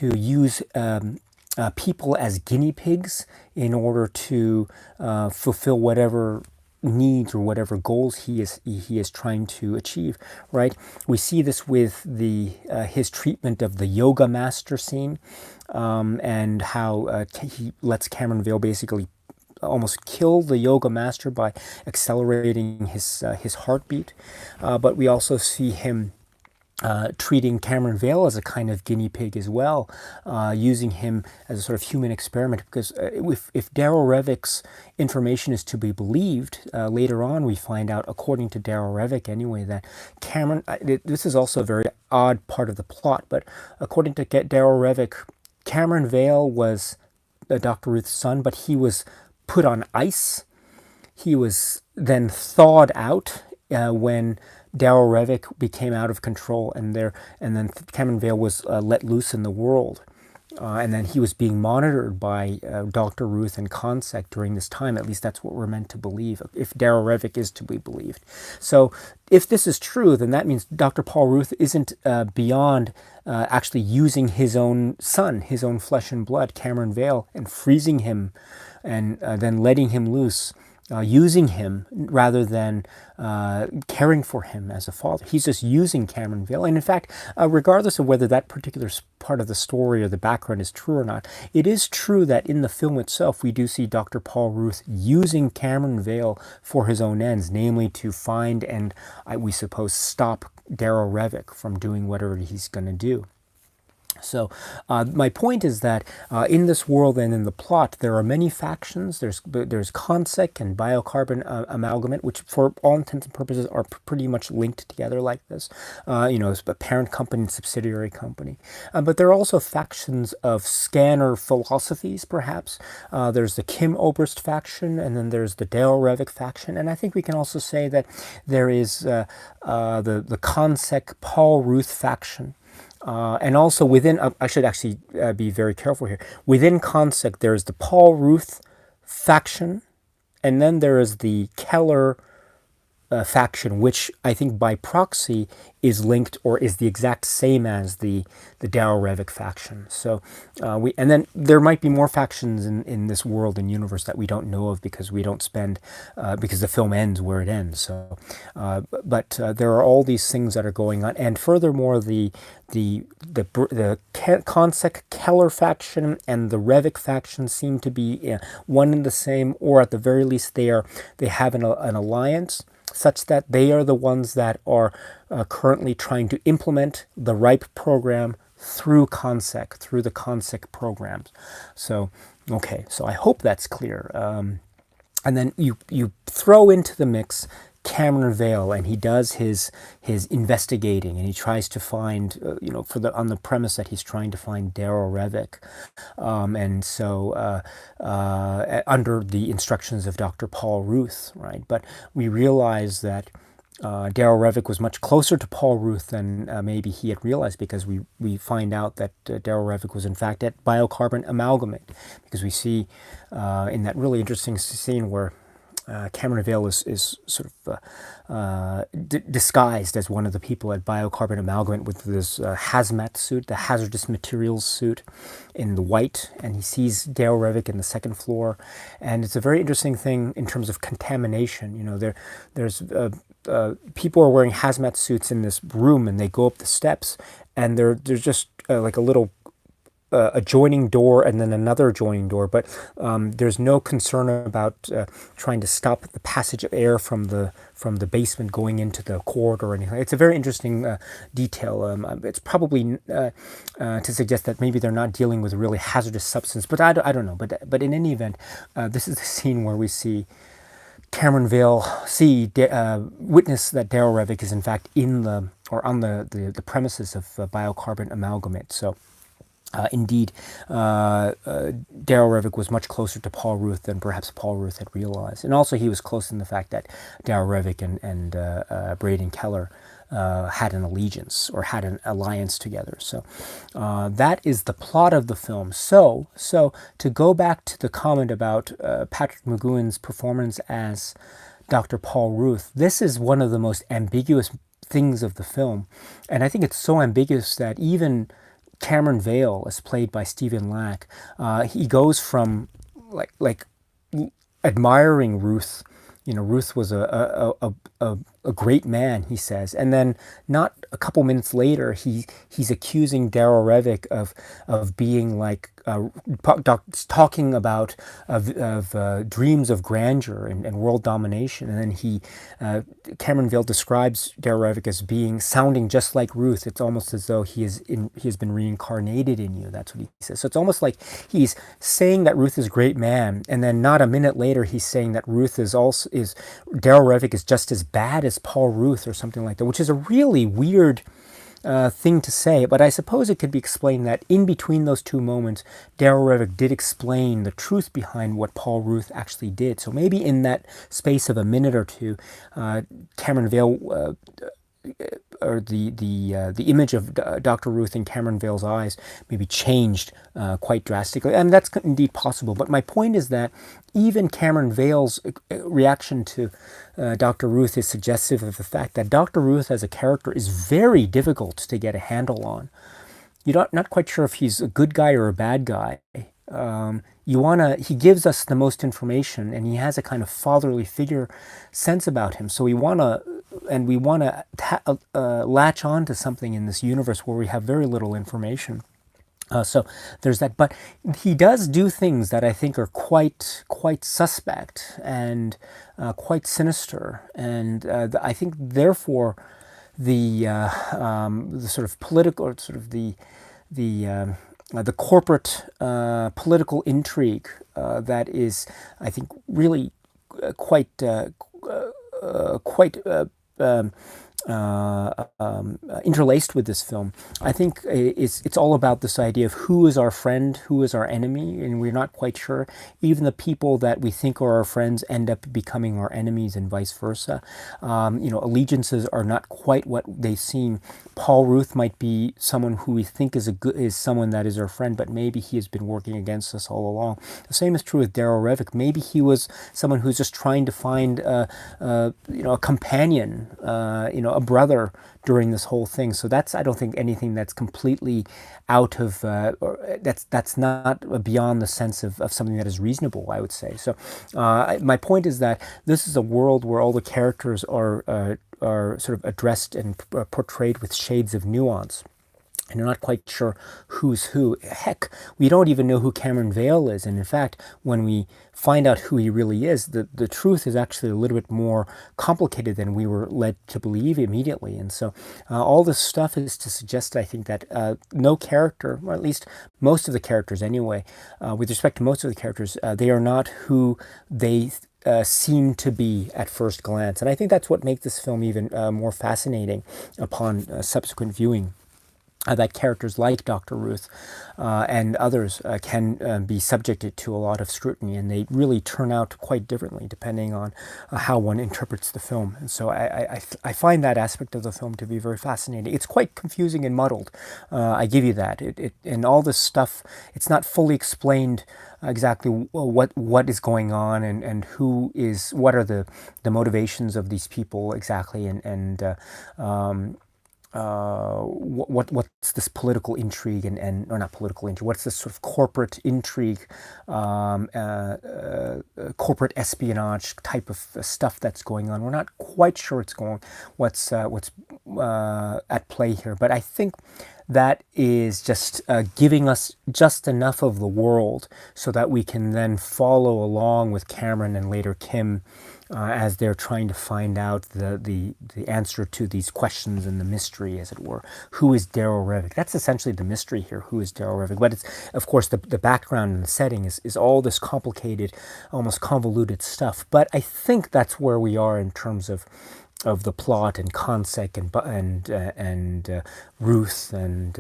[SPEAKER 1] use people as guinea pigs in order to fulfill whatever needs or whatever goals he is trying to achieve, right? We see this with his treatment of the yoga master scene, and how he lets Cameron Vale basically almost kill the yoga master by accelerating his heartbeat. But we also see him treating Cameron Vale as a kind of guinea pig as well, using him as a sort of human experiment. Because if Darryl Revick's information is to be believed, later on we find out, according to Darryl Revick anyway, that Cameron, this is also a very odd part of the plot, but according to Darryl Revick, Cameron Vale was Dr. Ruth's son, but he was put on ice. He was then thawed out when Darryl Revick became out of control, and then Cameron Vale was let loose in the world, and then he was being monitored by Dr. Ruth and Consec during this time. At least that's what we're meant to believe, if Darryl Revick is to be believed. So, if this is true, then that means Dr. Paul Ruth isn't beyond actually using his own son, his own flesh and blood, Cameron Vale, and freezing him, and then letting him loose. Using him rather than caring for him as a father. He's just using Cameron Vale. And in fact, regardless of whether that particular part of the story or the background is true or not, it is true that in the film itself, we do see Dr. Paul Ruth using Cameron Vale for his own ends, namely to find and, we suppose, stop Darryl Revick from doing whatever he's going to do. So my point is that in this world and in the plot, there are many factions. There's consec and biocarbon amalgamate, which for all intents and purposes are pretty much linked together like this. It's a parent company and subsidiary company. But there are also factions of scanner philosophies, perhaps. There's the Kim Oberst faction, and then there's the Dale Revik faction. And I think we can also say that there is the consec Paul Ruth faction. And also within, I should actually be very careful here. Within consec, there is the Paul Ruth faction, and then there is the Keller faction, which I think by proxy is linked or is the exact same as the Darrow Revik faction. So and then there might be more factions in this world and universe that we don't know of because we don't spend because the film ends where it ends. So, but there are all these things that are going on, and furthermore, the consec Keller faction and the Revik faction seem to be one and the same, or at the very least they have an alliance, such that they are the ones that are currently trying to implement the RIPE program through the consec programs. So, okay, so I hope that's clear. And then you throw into the mix Cameron Vale, and he does his investigating, and he tries to find, on the premise that he's trying to find Darrow Revik, and so under the instructions of Dr. Paul Ruth, right? But we realize that Darrow Revik was much closer to Paul Ruth than maybe he had realized, because we find out that Darrow Revik was in fact at biocarbon amalgamate, because we see in that really interesting scene where Cameron Vale is sort of disguised as one of the people at biocarbon amalgamate with this hazmat suit, the hazardous materials suit in the white, and he sees Darrow Revik in the second floor, and it's a very interesting thing in terms of contamination. There's people are wearing hazmat suits in this room, and they go up the steps, and there's just like a little adjoining door and then another adjoining door, but there's no concern about trying to stop the passage of air from the basement going into the corridor or anything. It's a very interesting detail. It's probably to suggest that maybe they're not dealing with a really hazardous substance, but I don't know. But in any event, this is the scene where we see Cameron Vale witness that Darrow Revik is in fact on the premises of biocarbon amalgamate. So. Indeed, Darrow Revik was much closer to Paul Ruth than perhaps Paul Ruth had realized. And also he was close in the fact that Darrow Revik and Braden Keller had an allegiance or had an alliance together. So that is the plot of the film. So to go back to the comment about Patrick McGowan's performance as Dr. Paul Ruth, this is one of the most ambiguous things of the film. And I think it's so ambiguous that even Cameron Vale, as played by Stephen Lack, he goes from like admiring Ruth. Ruth was a great man, he says, and then not a couple minutes later, he's accusing Darrow Revik of being like talking about dreams of grandeur and world domination, and then Cameron Vale describes Darrow Revik as sounding just like Ruth. It's almost as though he has been reincarnated in you. That's what he says. So it's almost like he's saying that Ruth is a great man, and then not a minute later he's saying that Ruth is Darrow Revik is just as bad as Paul Ruth or something like that, which is a really weird thing to say, but I suppose it could be explained that in between those two moments, Darrow Revik did explain the truth behind what Paul Ruth actually did. So maybe in that space of a minute or two, Cameron Vale, or the image of Dr. Ruth in Cameron Vale's eyes maybe changed quite drastically, and that's indeed possible. But my point is that even Cameron Vale's reaction to Dr. Ruth is suggestive of the fact that Dr. Ruth as a character is very difficult to get a handle on. You're not quite sure if he's a good guy or a bad guy. He gives us the most information, and he has a kind of fatherly figure sense about him. So we want to latch on to something in this universe where we have very little information. So there's that, but he does do things that I think are quite suspect and quite sinister, and I think therefore the sort of political, or sort of the the corporate political intrigue that is, I think, really quite interlaced with this film. I think it's all about this idea of who is our friend, who is our enemy, and we're not quite sure. Even the people that we think are our friends end up becoming our enemies, and vice versa. Allegiances are not quite what they seem. Paul Ruth might be someone who we think is someone that is our friend, but maybe he has been working against us all along. The same is true with Darryl Revick. Maybe he was someone who's just trying to find a companion, a brother during this whole thing. So I don't think anything that's completely out of, that's not beyond the sense of something that is reasonable, I would say. So my point is that this is a world where all the characters are sort of addressed and portrayed with shades of nuance. And you're not quite sure who's who. Heck, we don't even know who Cameron Vale is. And in fact, when we find out who he really is, the truth is actually a little bit more complicated than we were led to believe immediately. And so all this stuff is to suggest, I think, that no character, or at least most of the characters anyway, with respect to most of the characters, they are not who they seem to be at first glance. And I think that's what makes this film even more fascinating upon subsequent viewing. That characters like Dr. Ruth and others can be subjected to a lot of scrutiny, and they really turn out quite differently depending on how one interprets the film. And so I find that aspect of the film to be very fascinating. It's quite confusing and muddled, I give you that. And all this stuff, it's not fully explained exactly what is going on and what are the motivations of these people exactly, and what's this political intrigue or not political intrigue, what's this sort of corporate intrigue, corporate espionage type of stuff that's going on. We're not quite sure what's at play here, but I think that is just giving us just enough of the world so that we can then follow along with Cameron and later Kim as they're trying to find out the answer to these questions and the mystery, as it were. Who is Darryl Revick? That's essentially the mystery here. Who is Darryl Revick? But it's, of course, the background and the setting is all this complicated, almost convoluted stuff. But I think that's where we are in terms of the plot and Consec and Ruth and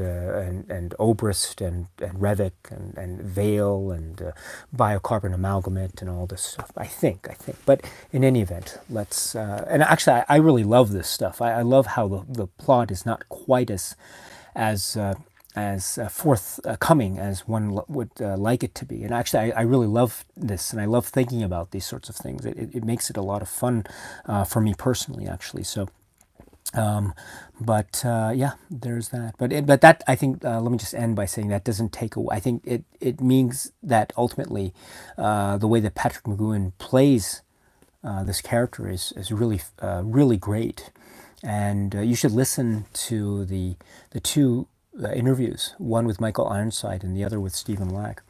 [SPEAKER 1] Obrist and Revick and Vale and biocarbon amalgamate and all this stuff. I think. But in any event, let's. And actually, I really love this stuff. I love how the plot is not quite as forthcoming as one would like it to be. And actually, I really love this, and I love thinking about these sorts of things. It makes it a lot of fun for me personally, actually. So, yeah, there's that. But that, I think, let me just end by saying that doesn't take away. I think it means that ultimately, the way that Patrick McGoohan plays this character is really really great, and you should listen to the two interviews, one with Michael Ironside and the other with Stephen Lack.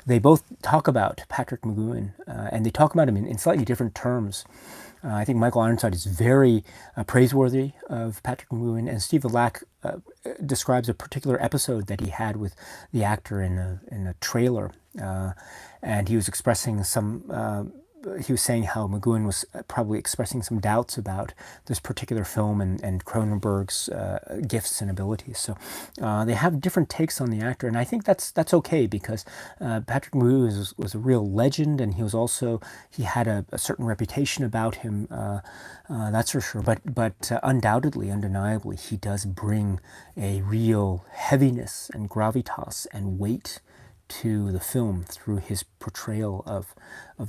[SPEAKER 1] They both talk about Patrick McGoohan, and they talk about him in slightly different terms. I think Michael Ironside is very praiseworthy of Patrick McGoohan, and Stephen Lack describes a particular episode that he had with the actor in a trailer, and he was expressing he was saying how McGoohan was probably expressing some doubts about this particular film and Cronenberg's gifts and abilities. So they have different takes on the actor, and I think that's okay, because Patrick McGoohan was a real legend, and he had a certain reputation about him. That's for sure. But undoubtedly, undeniably, he does bring a real heaviness and gravitas and weight to the film through his portrayal of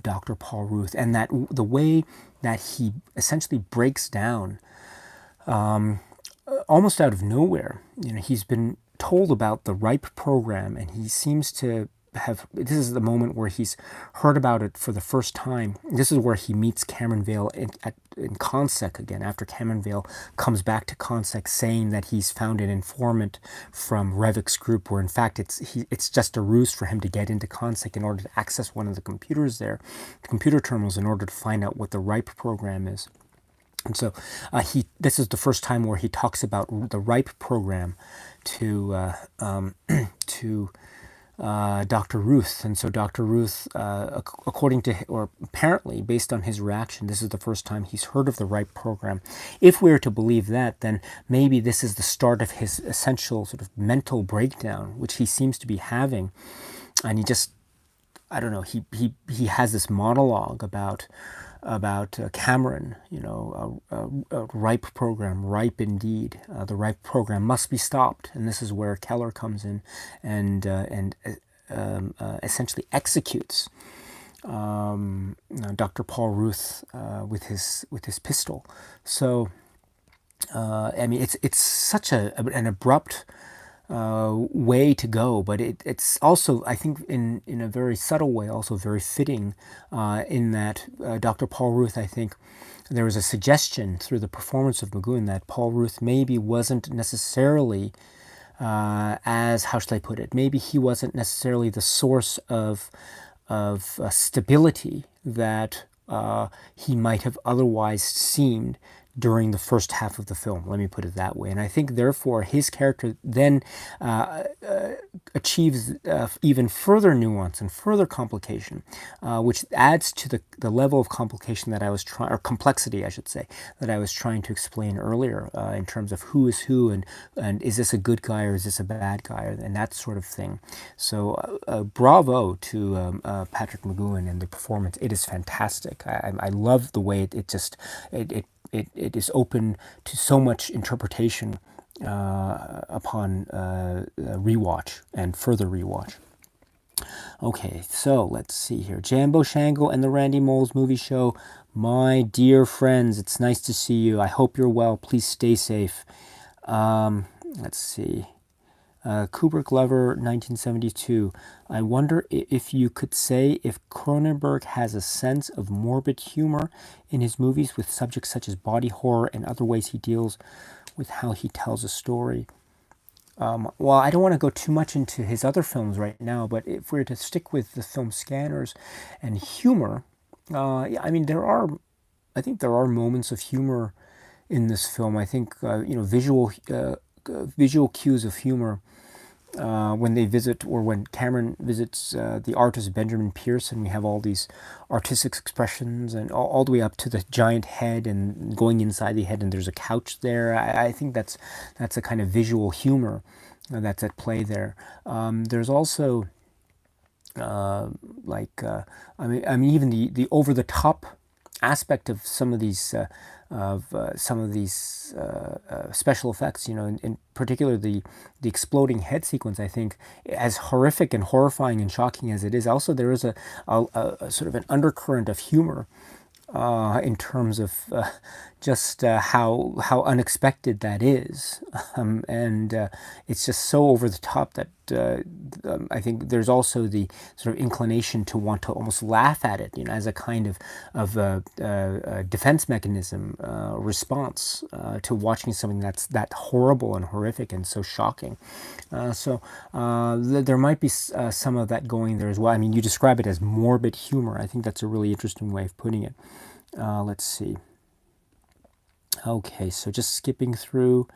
[SPEAKER 1] Dr. Paul Ruth, and that the way that he essentially breaks down almost out of nowhere. He's been told about the RIPE program, and he seems to this is the moment where he's heard about it for the first time. This is where he meets Cameron Vale in Consec again, after Cameron Vale comes back to Consec saying that he's found an informant from Revick's group, where in fact it's just a ruse for him to get into Consec in order to access one of the computers there, the computer terminals, in order to find out what the RIPE program is. And so this is the first time where he talks about the RIPE program to to Dr. Ruth. And so Dr. Ruth, according to, or apparently based on his reaction, this is the first time he's heard of the RIPE program. If we are to believe that, then maybe this is the start of his essential sort of mental breakdown, which he seems to be having. And he just, I don't know, he has this monologue about Cameron, a RIPE program, ripe indeed. The RIPE program must be stopped, and this is where Keller comes in and essentially executes Dr. Paul Ruth with his pistol. So I mean, it's such an abrupt way to go, but it's also, I think, in a very subtle way, also very fitting in that Dr. Paul Ruth, I think, there was a suggestion through the performance of McGowan that Paul Ruth maybe wasn't necessarily, how should I put it, maybe he wasn't necessarily the source of stability that he might have otherwise seemed during the first half of the film. Let me put it that way. And I think, therefore, his character then achieves even further nuance and further complication, which adds to the level of complication that I was trying, or complexity, I should say, that I was trying to explain earlier in terms of who is who, and is this a good guy or is this a bad guy, and that sort of thing. So bravo to Patrick McGowan and the performance. It is fantastic. I love the way it is open to so much interpretation upon rewatch and further rewatch. Okay, so let's see here. Jambo Shango and the Randy Moles Movie Show. My dear friends, it's nice to see you. I hope you're well. Please stay safe. Let's see. Kubrick Lover, 1972. I wonder if you could say if Cronenberg has a sense of morbid humor in his movies with subjects such as body horror and other ways he deals with how he tells a story. Well, I don't want to go too much into his other films right now, but if we're to stick with the film Scanners and humor, I mean, I think there are moments of humor in this film. I think, visual cues of humor when they visit, or when Cameron visits the artist Benjamin Pierce, and we have all these artistic expressions, and all the way up to the giant head and going inside the head, and there's a couch there. I think that's a kind of visual humor that's at play there. There's also I mean, even the over the top aspect of some of these special effects, in particular the exploding head sequence. I think, as horrific and horrifying and shocking as it is, also there is a sort of an undercurrent of humor in terms of just how unexpected that is, and it's just so over the top that I think there's also the sort of inclination to want to almost laugh at it, as a kind of defense mechanism, response to watching something that's that horrible and horrific and so shocking. So there might be some of that going there as well. I mean, you describe it as morbid humor. I think that's a really interesting way of putting it. Let's see. Okay, so just skipping through.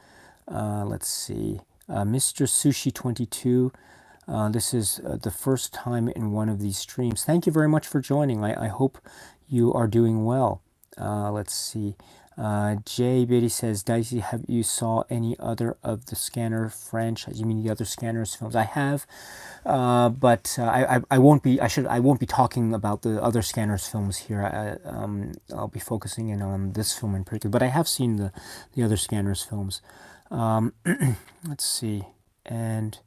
[SPEAKER 1] Let's see. Mr. Sushi 22. This is the first time in one of these streams. Thank you very much for joining. I hope you are doing well. Let's see. Jay Biddy says, Dicey, have you saw any other of the Scanner franchise? You mean the other Scanners films? I have, but I won't be. I won't be talking about the other Scanners films here. I'll be focusing in on this film in particular. But I have seen the other Scanners films. Let's see. And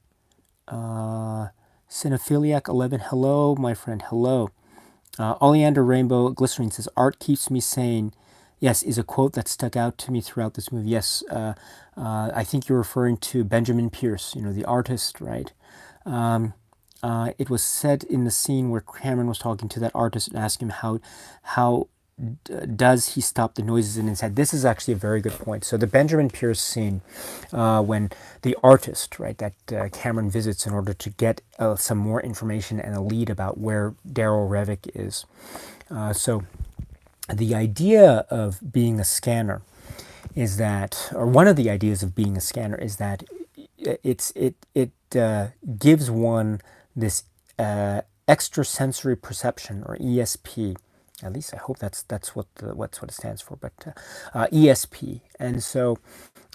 [SPEAKER 1] Cinephiliac 11. Hello, my friend. Hello. Oleander Rainbow Glycerine says, art keeps me sane. Yes, is a quote that stuck out to me throughout this movie. Yes, I think you're referring to Benjamin Pierce, the artist, right? It was said in the scene where Cameron was talking to that artist and asked him how does he stop the noises in his head. This is actually a very good point. So the Benjamin Pierce scene, when the artist, right, that Cameron visits in order to get some more information and a lead about where Darryl Revick is. So the idea of being a scanner is that, or one of the ideas of being a scanner is that it gives one this extrasensory perception, or ESP. At least I hope that's what it stands for. But ESP, and so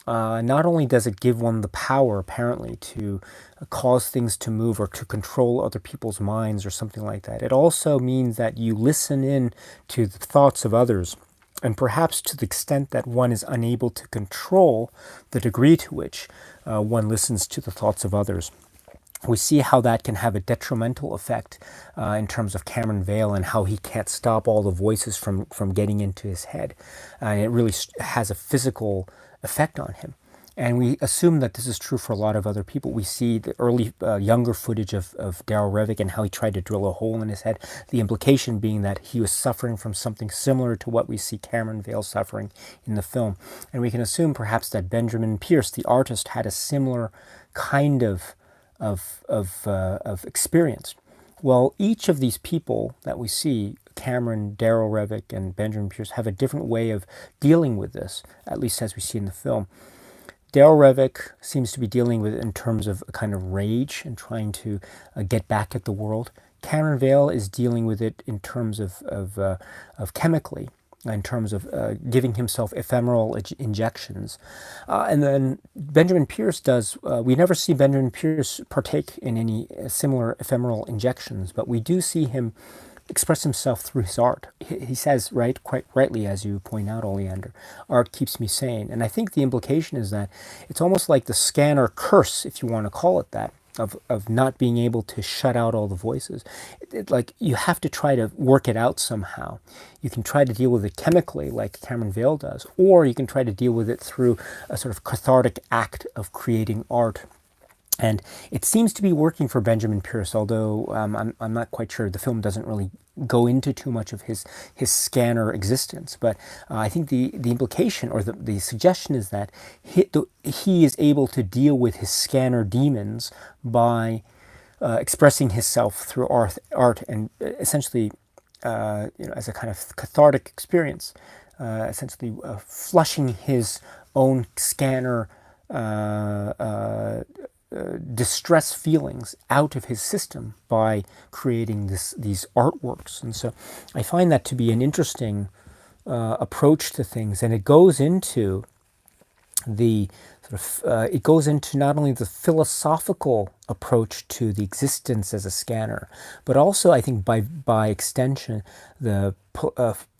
[SPEAKER 1] not only does it give one the power, apparently, to cause things to move or to control other people's minds or something like that, it also means that you listen in to the thoughts of others. And perhaps to the extent that one is unable to control the degree to which one listens to the thoughts of others. We see how that can have a detrimental effect in terms of Cameron Vale and how he can't stop all the voices from getting into his head. And it really has a physical effect on him. And we assume that this is true for a lot of other people. We see the early, younger footage of Darryl Revick and how he tried to drill a hole in his head. The implication being that he was suffering from something similar to what we see Cameron Vale suffering in the film. And we can assume perhaps that Benjamin Pierce, the artist, had a similar kind of experience. Well, each of these people that we see, Cameron, Darryl Revick, and Benjamin Pierce, have a different way of dealing with this, at least as we see in the film. Darryl Revick seems to be dealing with it in terms of a kind of rage and trying to get back at the world. Cameron Vale is dealing with it in terms of chemically, in terms of giving himself ephemeral injections. And then Benjamin Pierce does, we never see Benjamin Pierce partake in any similar ephemeral injections, but we do see him express himself through his art. He says, right, quite rightly, as you point out, Oleander, art keeps me sane. And I think the implication is that it's almost like the scanner curse, if you want to call it that, of not being able to shut out all the voices. Like, you have to try to work it out somehow. You can try to deal with it chemically, like Cameron Vale does, or you can try to deal with it through a sort of cathartic act of creating art. And it seems to be working for Benjamin Pierce, although I'm not quite sure. The film doesn't really go into too much of his scanner existence. But I think the implication, or the suggestion, is that he is able to deal with his scanner demons by expressing himself through art and essentially, as a kind of cathartic experience, essentially flushing his own scanner distress feelings out of his system by creating these artworks. And so I find that to be an interesting approach to things, and it goes into the it goes into not only the philosophical approach to the existence as a scanner, but also, I think, by extension, the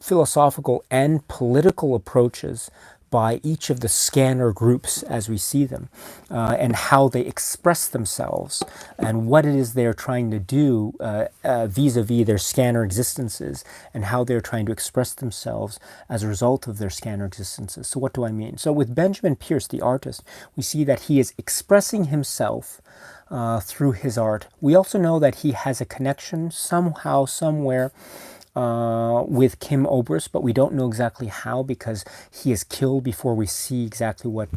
[SPEAKER 1] philosophical and political approaches by each of the scanner groups as we see them, and how they express themselves, and what it is they're trying to do vis-a-vis their scanner existences, and how they're trying to express themselves as a result of their scanner existences. So what do I mean? So with Benjamin Pierce, the artist, we see that he is expressing himself through his art. We also know that he has a connection somehow, somewhere, with Kim Obrist, but we don't know exactly how, because he is killed before we see exactly what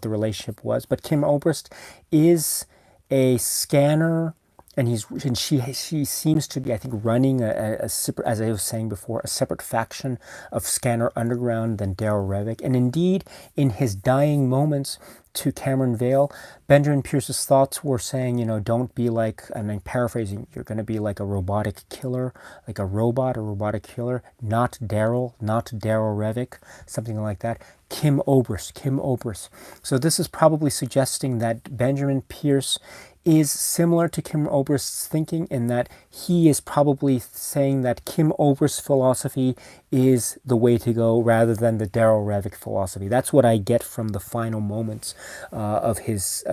[SPEAKER 1] the relationship was. But Kim Obrist is a scanner, and she seems to be, I think, running a separate, as I was saying before, a separate faction of Scanner Underground than Darryl Revick. And indeed, in his dying moments to Cameron Vale, Benjamin Pierce's thoughts were saying, don't be like, I'm paraphrasing, you're going to be like a robotic killer, like a robotic killer, not Darryl Revick, something like that. Kim Obrist. So this is probably suggesting that Benjamin Pierce is similar to Kim Obrist's thinking, in that he is probably saying that Kim Obrist's philosophy is the way to go rather than the Darryl Revick philosophy. That's what I get from the final moments of his,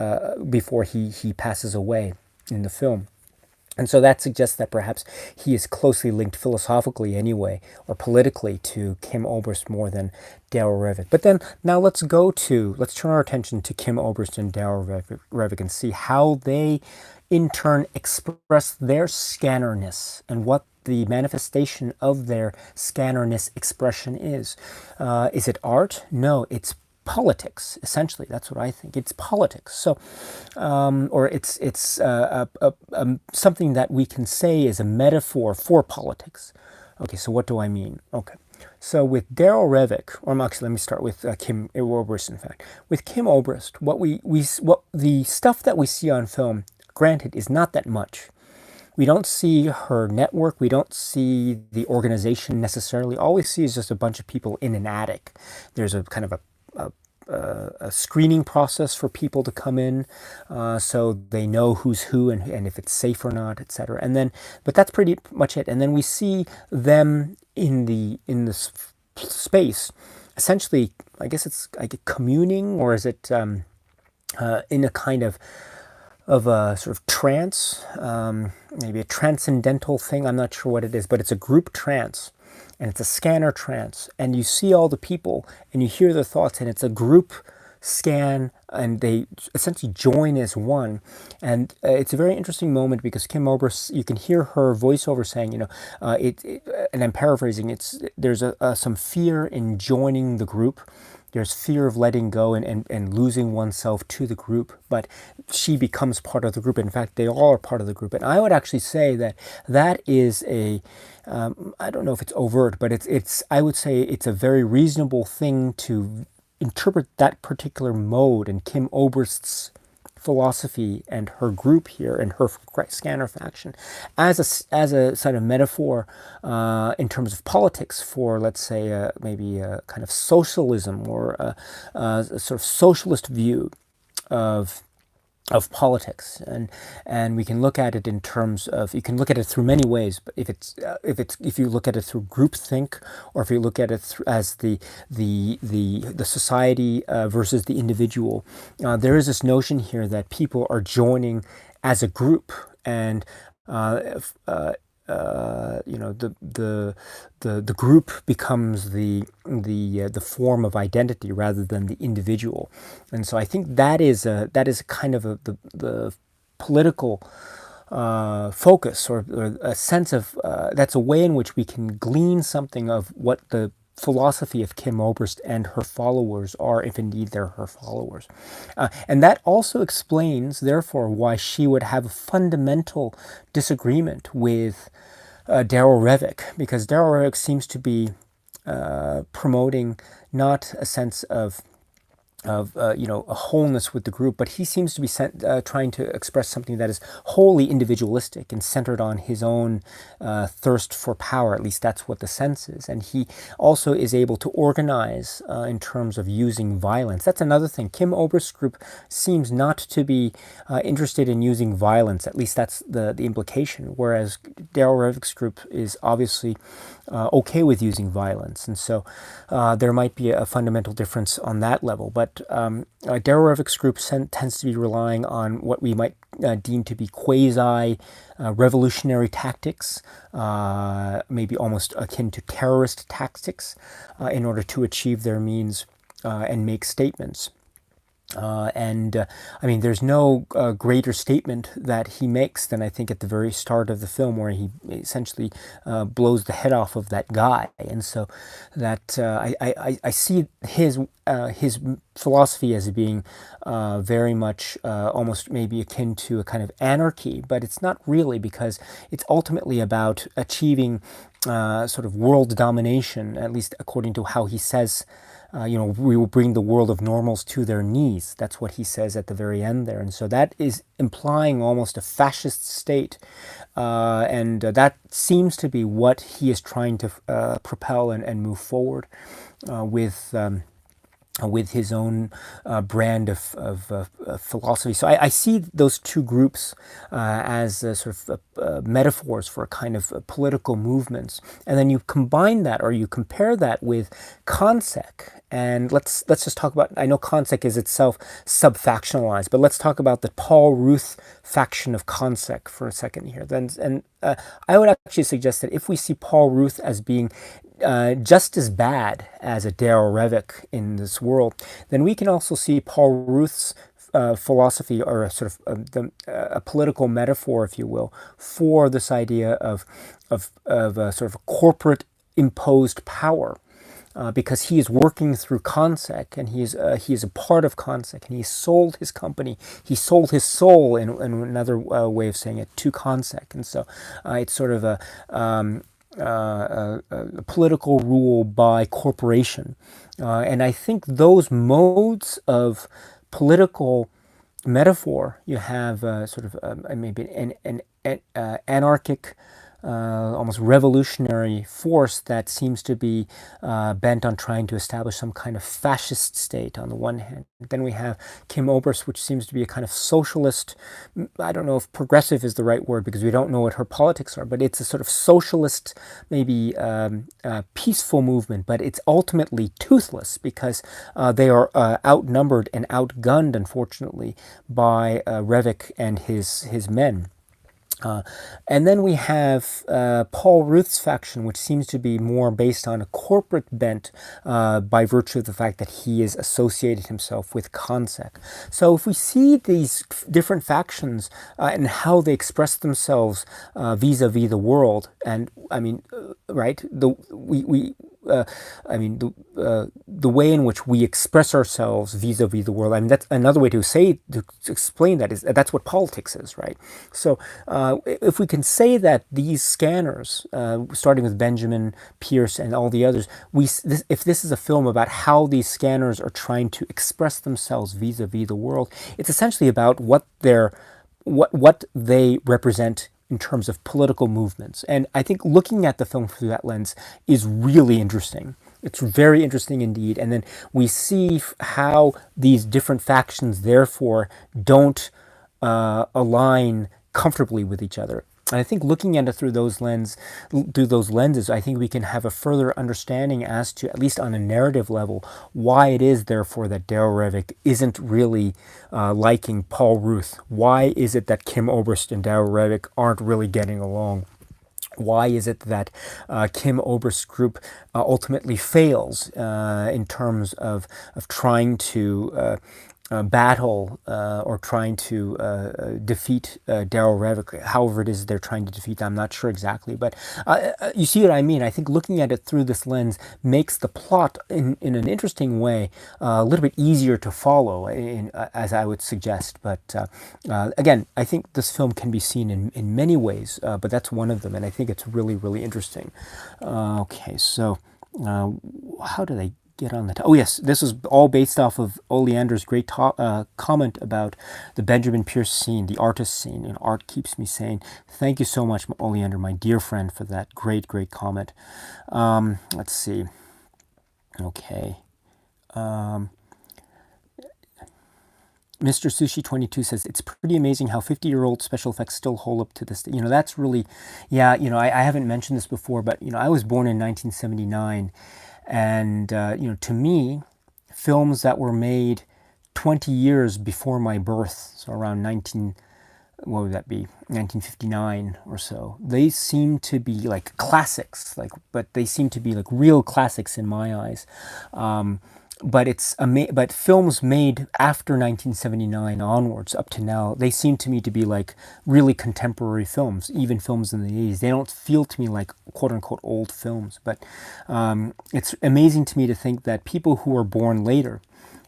[SPEAKER 1] before he passes away in the film. And so that suggests that perhaps he is closely linked philosophically anyway, or politically, to Kim Obrist more than Darryl Revick. But then now let's turn our attention to Kim Obrist and Darryl Revick and see how they in turn express their scannerness and what the manifestation of their scannerness expression is. Is it art? No, it's politics, essentially. That's what I think. It's politics. So, or it's something that we can say is a metaphor for politics. Okay, so what do I mean? Okay, So with Daryl Revick, or actually let me start with Kim Obrist. In fact, with Kim Obrist, what the stuff that we see on film, granted, is not that much. We don't see her network. We don't see the organization necessarily. All we see is just a bunch of people in an attic. There's a kind of a screening process for people to come in, so they know who's who and if it's safe or not, etc. And then, but that's pretty much it. And then we see them in the space, essentially. I guess it's like communing, or is it in a kind of a sort of trance, maybe a transcendental thing. I'm not sure what it is, but it's a group trance, and it's a scanner trance, and you see all the people and you hear their thoughts, and it's a group scan, and they essentially join as one. And it's a very interesting moment because Kim Obrist, you can hear her voiceover saying, and I'm paraphrasing, there's some fear in joining the group. There's fear of letting go and losing oneself to the group, but she becomes part of the group. In fact, they all are part of the group. And I would actually say that is I don't know if it's overt, but I would say it's a very reasonable thing to interpret that particular mode in Kim Obrist's philosophy and her group here and her scanner faction as a sort of metaphor in terms of politics for, let's say, maybe a kind of socialism or a sort of socialist view of politics, and we can look at it in terms of, you can look at it through many ways, but if you look at it through groupthink, or if you look at it as the society versus the individual, there is this notion here that people are joining as a group, and the group becomes the form of identity rather than the individual. And so I think that is kind of the political focus, or a sense of that's a way in which we can glean something of what the philosophy of Kim Obrist and her followers are, if indeed they're her followers. And that also explains, therefore, why she would have a fundamental disagreement with Daryl Revick, because Daryl Revick seems to be promoting not a sense of a wholeness with the group, but he seems to be trying to express something that is wholly individualistic and centered on his own thirst for power. At least that's what the sense is. And he also is able to organize in terms of using violence. That's another thing. Kim Obrist's group seems not to be interested in using violence. At least that's the implication. Whereas Daryl Revick's group is obviously okay with using violence. And so there might be a fundamental difference on that level. But Daryl Revick's group tends to be relying on what we might deem to be quasi-revolutionary tactics, maybe almost akin to terrorist tactics, in order to achieve their means and make statements. I mean, there's no greater statement that he makes than, I think, at the very start of the film, where he essentially blows the head off of that guy. And so that I see his philosophy as being very much almost maybe akin to a kind of anarchy, but it's not really, because it's ultimately about achieving sort of world domination, at least according to how he says. We will bring the world of normals to their knees. That's what he says at the very end there. And so that is implying almost a fascist state. And that seems to be what he is trying to propel and move forward with his own brand of philosophy. So I see those two groups as sort of metaphors for a kind of political movements. And then you combine that, or you compare that with Consec. And let's just talk about, I know Consec is itself sub-factionalized, but let's talk about the Paul Ruth faction of Consec for a second here. And I would actually suggest that if we see Paul Ruth as being just as bad as a Daryl Revick in this world, then we can also see Paul Ruth's philosophy, or a sort of a political metaphor, if you will, for this idea of a sort of corporate imposed power. Because he is working through Consec, and he is a part of Consec, and he sold his company, he sold his soul, in another way of saying it, to Consec. And so it's sort of political rule by corporation. And I think those modes of political metaphor, you have sort of maybe an anarchic, almost revolutionary force that seems to be bent on trying to establish some kind of fascist state on the one hand. Then we have Kim Oberst, which seems to be a kind of socialist. I don't know if progressive is the right word because we don't know what her politics are, but it's a sort of socialist, maybe peaceful movement, but it's ultimately toothless because they are outnumbered and outgunned, unfortunately, by Revik and his men. And then we have Paul Ruth's faction, which seems to be more based on a corporate bent by virtue of the fact that he has associated himself with Consec. So if we see these different factions and how they express themselves vis-a-vis the world, and I mean, right, the way in which we express ourselves vis-a-vis the world. I mean, that's another way to explain that is that's what politics is, right? So if we can say that these scanners, starting with Benjamin, Pierce, and all the others, if this is a film about how these scanners are trying to express themselves vis-a-vis the world, it's essentially about what they represent in terms of political movements. And I think looking at the film through that lens is really interesting. It's very interesting indeed. And then we see how these different factions therefore don't align comfortably with each other. And I think looking at it through those lenses, I think we can have a further understanding as to, at least on a narrative level, why it is, therefore, that Darryl Revik isn't really liking Paul Ruth. Why is it that Kim Oberst and Darryl Revik aren't really getting along? Why is it that Kim Oberst's group ultimately fails in terms of trying to battle or trying to defeat Darryl Revik, however it is they're trying to defeat them? I'm not sure exactly, but you see what I mean. I think looking at it through this lens makes the plot in an interesting way a little bit easier to follow, as I would suggest. But again, I think this film can be seen in many ways, but that's one of them, and I think it's really, really interesting. Okay, so how did I get on that? Oh yes, this is all based off of Oleander's great comment about the Benjamin Pierce scene, the artist scene, and art keeps me sane. Thank you so much, Oleander, my dear friend, for that great comment. Let's see. Okay. Mr. Sushi 22 says, it's pretty amazing how 50-year-old special effects still hold up to this day. That's really, yeah, I haven't mentioned this before, but, I was born in 1979. And, to me, films that were made 20 years before my birth, so around 1959 or so, they seem to be like classics, but they seem to be like real classics in my eyes. But films made after 1979 onwards up to now, they seem to me to be like really contemporary films, even films in the 80s. They don't feel to me like quote unquote old films, but it's amazing to me to think that people who are born later,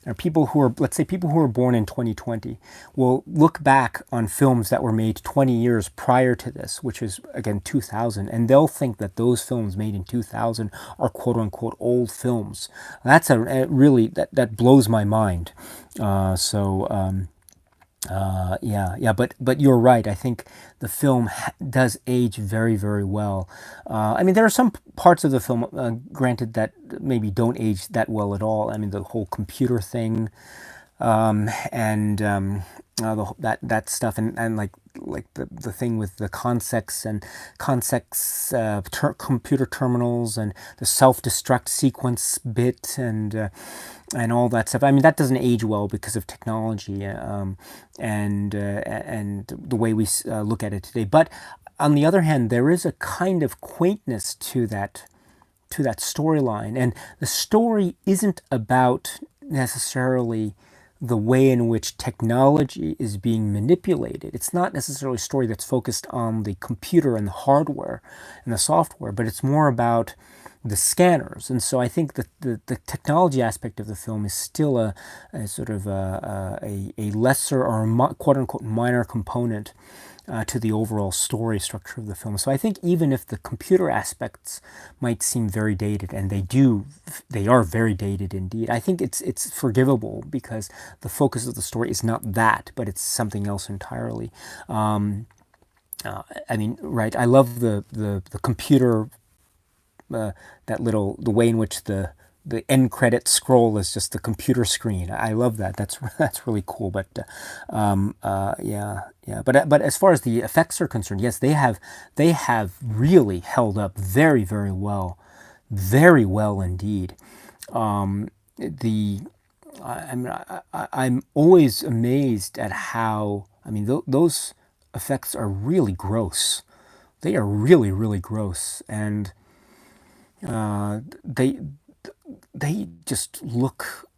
[SPEAKER 1] or people who are, let's say people who are born in 2020, will look back on films that were made 20 years prior to this, which is, again, 2000, and they'll think that those films made in 2000 are quote-unquote old films. That's really, that blows my mind. But you're right. I think the film does age very, very well. I mean, there are some parts of the film, granted, that maybe don't age that well at all. I mean, the whole computer thing, and that stuff, and like the thing with the concex computer terminals, and the self-destruct sequence bit, and all that stuff. I mean, that doesn't age well because of technology and the way we look at it today. But on the other hand, there is a kind of quaintness to that storyline, and the story isn't about necessarily the way in which technology is being manipulated. It's not necessarily a story that's focused on the computer and the hardware and the software, but it's more about the scanners. And so I think that the technology aspect of the film is still a sort of a lesser or a quote-unquote minor component to the overall story structure of the film. So I think even if the computer aspects might seem very dated, and they are very dated indeed, I think it's forgivable because the focus of the story is not that, but it's something else entirely. I mean, right? I love the computer, the way in which the end credit scroll is just the computer screen. I love that. That's really cool. But yeah. But as far as the effects are concerned, yes, they have really held up very, very well indeed. I'm always amazed at how, I mean, those effects are really gross. They are really, really gross, and they just look,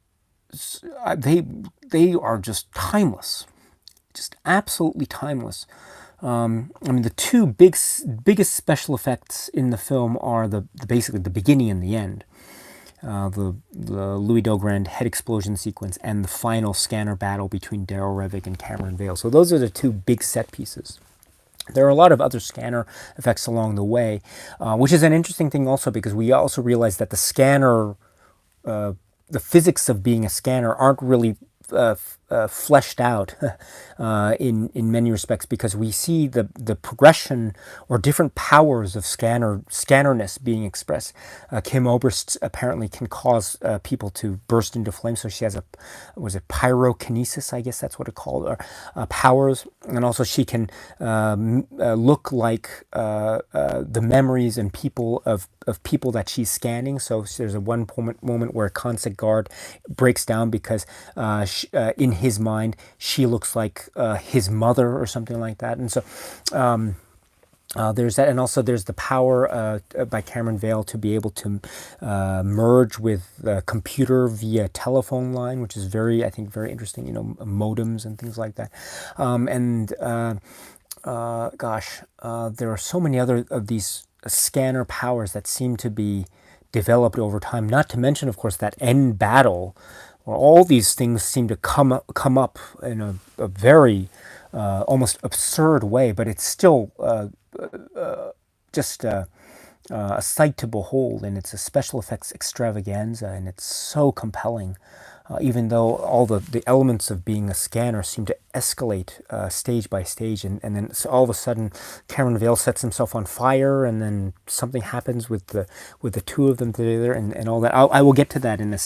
[SPEAKER 1] they are just timeless, just absolutely timeless. I mean, the two biggest special effects in the film are basically the beginning and the end. The Louis Dogrand head explosion sequence and the final scanner battle between Daryl Revig and Cameron Vale. So those are the two big set pieces. There are a lot of other scanner effects along the way, which is an interesting thing also because we also realize that the scanner, the physics of being a scanner aren't really fleshed out in many respects, because we see the progression or different powers of scannerness being expressed. Kim Oberst apparently can cause people to burst into flames, so she has pyrokinesis, I guess that's what it called, or powers, and also she can look like the memories and people of people that she's scanning. So there's a one moment where a consec guard breaks down because in his mind she looks like his mother or something like that. And so there's that, and also there's the power by Cameron Vale to be able to merge with the computer via telephone line, which is I think very interesting, you know, modems and things like that. There are so many other of these scanner powers that seem to be developed over time, not to mention, of course, that end battle where all these things seem to come up in a very almost absurd way, but it's still just a sight to behold, and it's a special effects extravaganza, and it's so compelling. Even though all the elements of being a scanner seem to escalate stage by stage, and then so all of a sudden Cameron Vale sets himself on fire, and then something happens with the two of them together, and all that. I will get to that in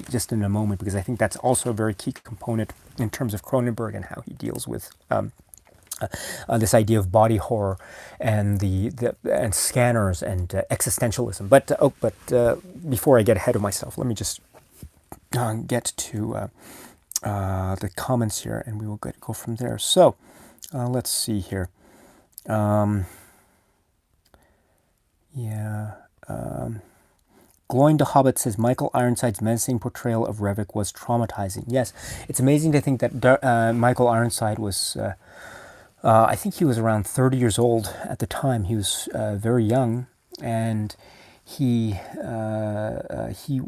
[SPEAKER 1] just in a moment, because I think that's also a very key component in terms of Cronenberg and how he deals with this idea of body horror and and scanners and existentialism. But before I get ahead of myself, let me just get to the comments here, and we will go from there. So let's see here. Gloin the Hobbit says Michael Ironside's menacing portrayal of Revik was traumatizing. Yes, it's amazing to think that Michael Ironside was, I think he was around 30 years old at the time. He was very young, and he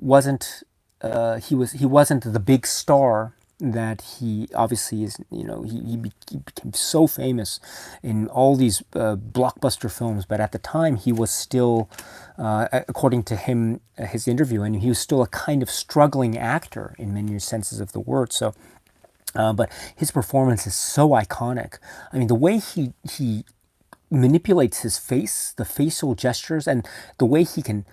[SPEAKER 1] wasn't the big star that he obviously is. You know, he became so famous in all these blockbuster films, but at the time he was still, according to him, his interview, and he was still a kind of struggling actor in many senses of the word. So, but his performance is so iconic. I mean, the way he manipulates his face, the facial gestures, and the way he can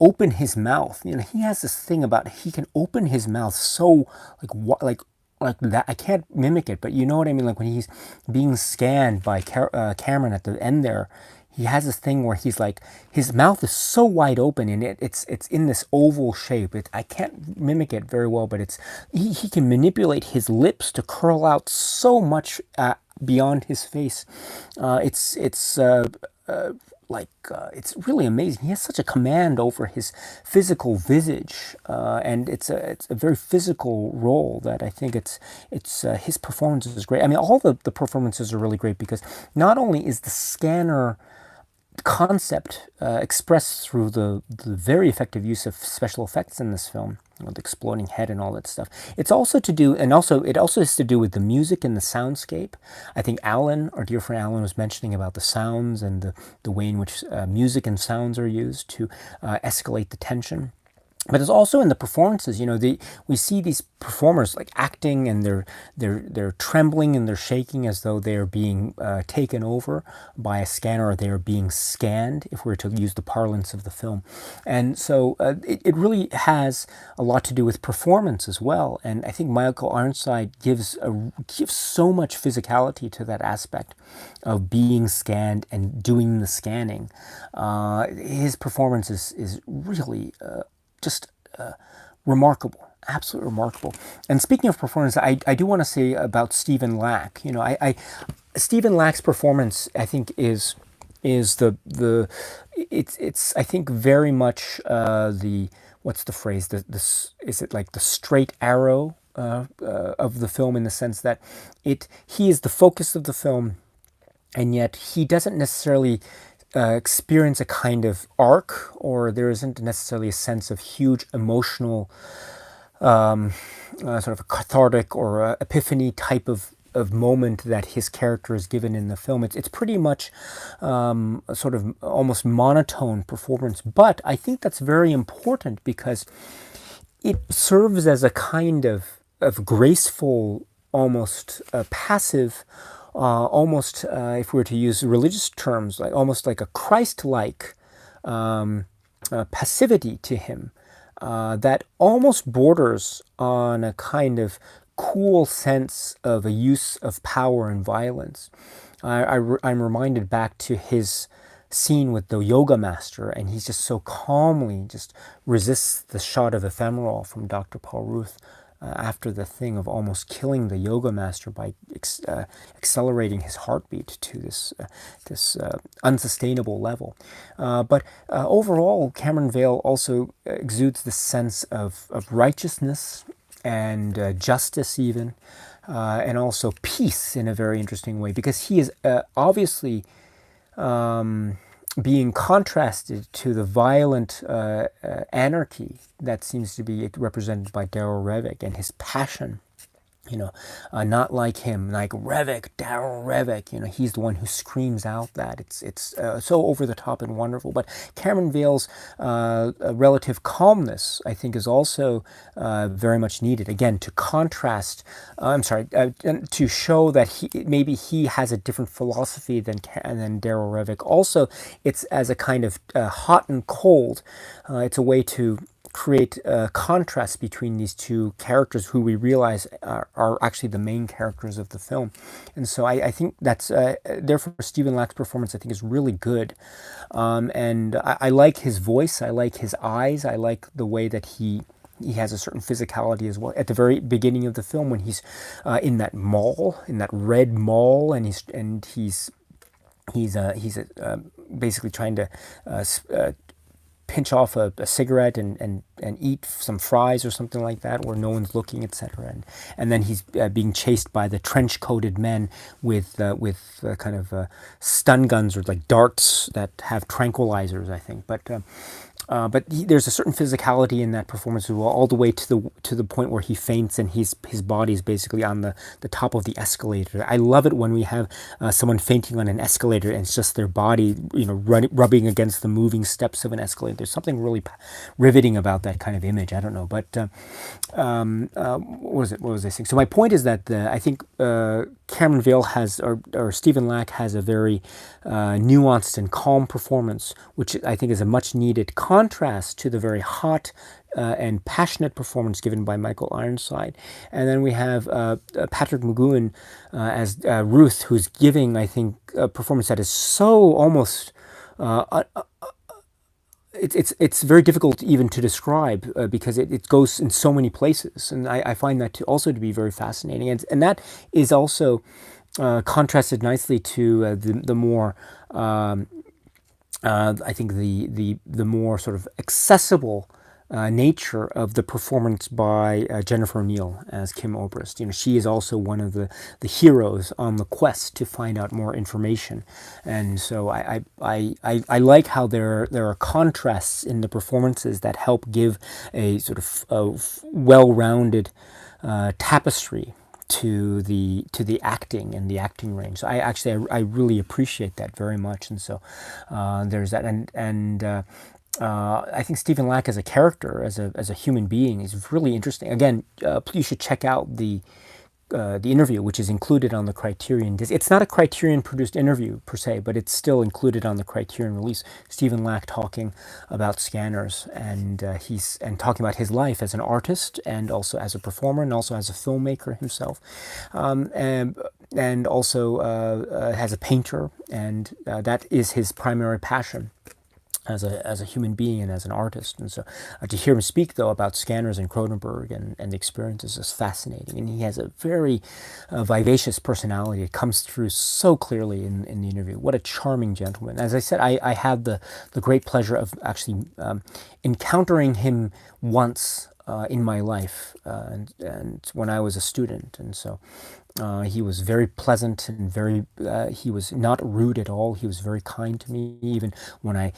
[SPEAKER 1] open his mouth. You know, he has this thing about he can open his mouth so like that. I can't mimic it, but you know what I mean. Like when he's being scanned by Cameron at the end there, he has this thing where he's like, his mouth is so wide open, and it's in this oval shape. I can't mimic it very well, but he can manipulate his lips to curl out so much beyond his face. It's really amazing. He has such a command over his physical visage, and it's a very physical role that I think his performance is great. I mean, all the performances are really great, because not only is the scanner concept expressed through the very effective use of special effects in this film, the exploding head and all that stuff. It's also to do, and also it also has to do with the music and the soundscape. I think Alan, our dear friend Alan, was mentioning about the sounds and the way in which music and sounds are used to escalate the tension. But it's also in the performances. We see these performers like acting, and they're trembling and they're shaking as though they're being taken over by a scanner, or they are being scanned, if we were to use the parlance of the film. And so it really has a lot to do with performance as well. And I think Michael Ironside gives so much physicality to that aspect of being scanned and doing the scanning. His performance is really just remarkable, absolutely remarkable. And speaking of performance, I do want to say about Stephen Lack. Stephen Lack's performance, I think, is it's I think very much what's the phrase? Is it like the straight arrow of the film, in the sense that he is the focus of the film, and yet he doesn't necessarily experience a kind of arc, or there isn't necessarily a sense of huge emotional sort of a cathartic or a epiphany type of moment that his character is given in the film. It's pretty much a sort of almost monotone performance, but I think that's very important because it serves as a kind of graceful, almost passive, almost, if we were to use religious terms, almost like a Christ-like passivity to him that almost borders on a kind of cool sense of a use of power and violence. I'm reminded back to his scene with the yoga master, and he's just so calmly just resists the shot of ephemeral from Dr. Paul Ruth after the thing of almost killing the yoga master by accelerating his heartbeat to this unsustainable level. But overall, Cameron Vale also exudes this sense of righteousness and justice even, and also peace in a very interesting way, because he is obviously being contrasted to the violent anarchy that seems to be represented by Darryl Revick and his passion. Not like him, like Revick, Darryl Revick. He's the one who screams out that. It's so over the top and wonderful. But Cameron Vale's relative calmness, I think, is also very much needed. Again, to contrast, to show that maybe he has a different philosophy than Darryl Revick. Also, it's as a kind of hot and cold. It's a way to create a contrast between these two characters who we realize are actually the main characters of the film. And so I think that's, therefore, Stephen Lack's performance, I think, is really good. And I like his voice, I like his eyes, I like the way that he has a certain physicality as well. At the very beginning of the film, when he's in that mall, in that red mall, and he's basically trying to pinch off a cigarette and eat some fries or something like that, where no one's looking, etc. And then he's being chased by the trench-coated men with kind of stun guns, or like darts that have tranquilizers, I think. But there's a certain physicality in that performance as well, all the way to the point where he faints and his body is basically on the top of the escalator. I love it when we have someone fainting on an escalator and it's just their body, rubbing against the moving steps of an escalator. There's something really riveting about that kind of image. I don't know, but what was I saying? So my point is that I think Cameron Vale has, or Stephen Lack has, a very nuanced and calm performance, which I think is a much needed contrast to the very hot and passionate performance given by Michael Ironside. And then we have Patrick McGoohan as Ruth, who's giving, I think, a performance that is so almost it's very difficult even to describe because it goes in so many places, and I find that also to be very fascinating, and that is also contrasted nicely to the more I think the more sort of accessible nature of the performance by Jennifer O'Neill as Kim Obrist. She is also one of the heroes on the quest to find out more information, and so I like how there are contrasts in the performances that help give a sort of well-rounded tapestry to the acting and the acting range. So I really appreciate that very much, and so there's that, and I think Stephen Lack as a character, as a human being, is really interesting. Again, you should check out the interview, which is included on the Criterion disc. It's not a Criterion-produced interview per se, but it's still included on the Criterion release. Stephen Lack talking about Scanners, and talking about his life as an artist, and also as a performer, and also as a filmmaker himself, and also as a painter, and that is his primary passion as a human being and as an artist. And so to hear him speak, though, about Scanners and Cronenberg and the experiences is fascinating. And he has a very vivacious personality. It comes through so clearly in the interview. What a charming gentleman. As I said, I had the great pleasure of actually encountering him once in my life, and when I was a student. And so he was very pleasant and he was not rude at all. He was very kind to me, even when I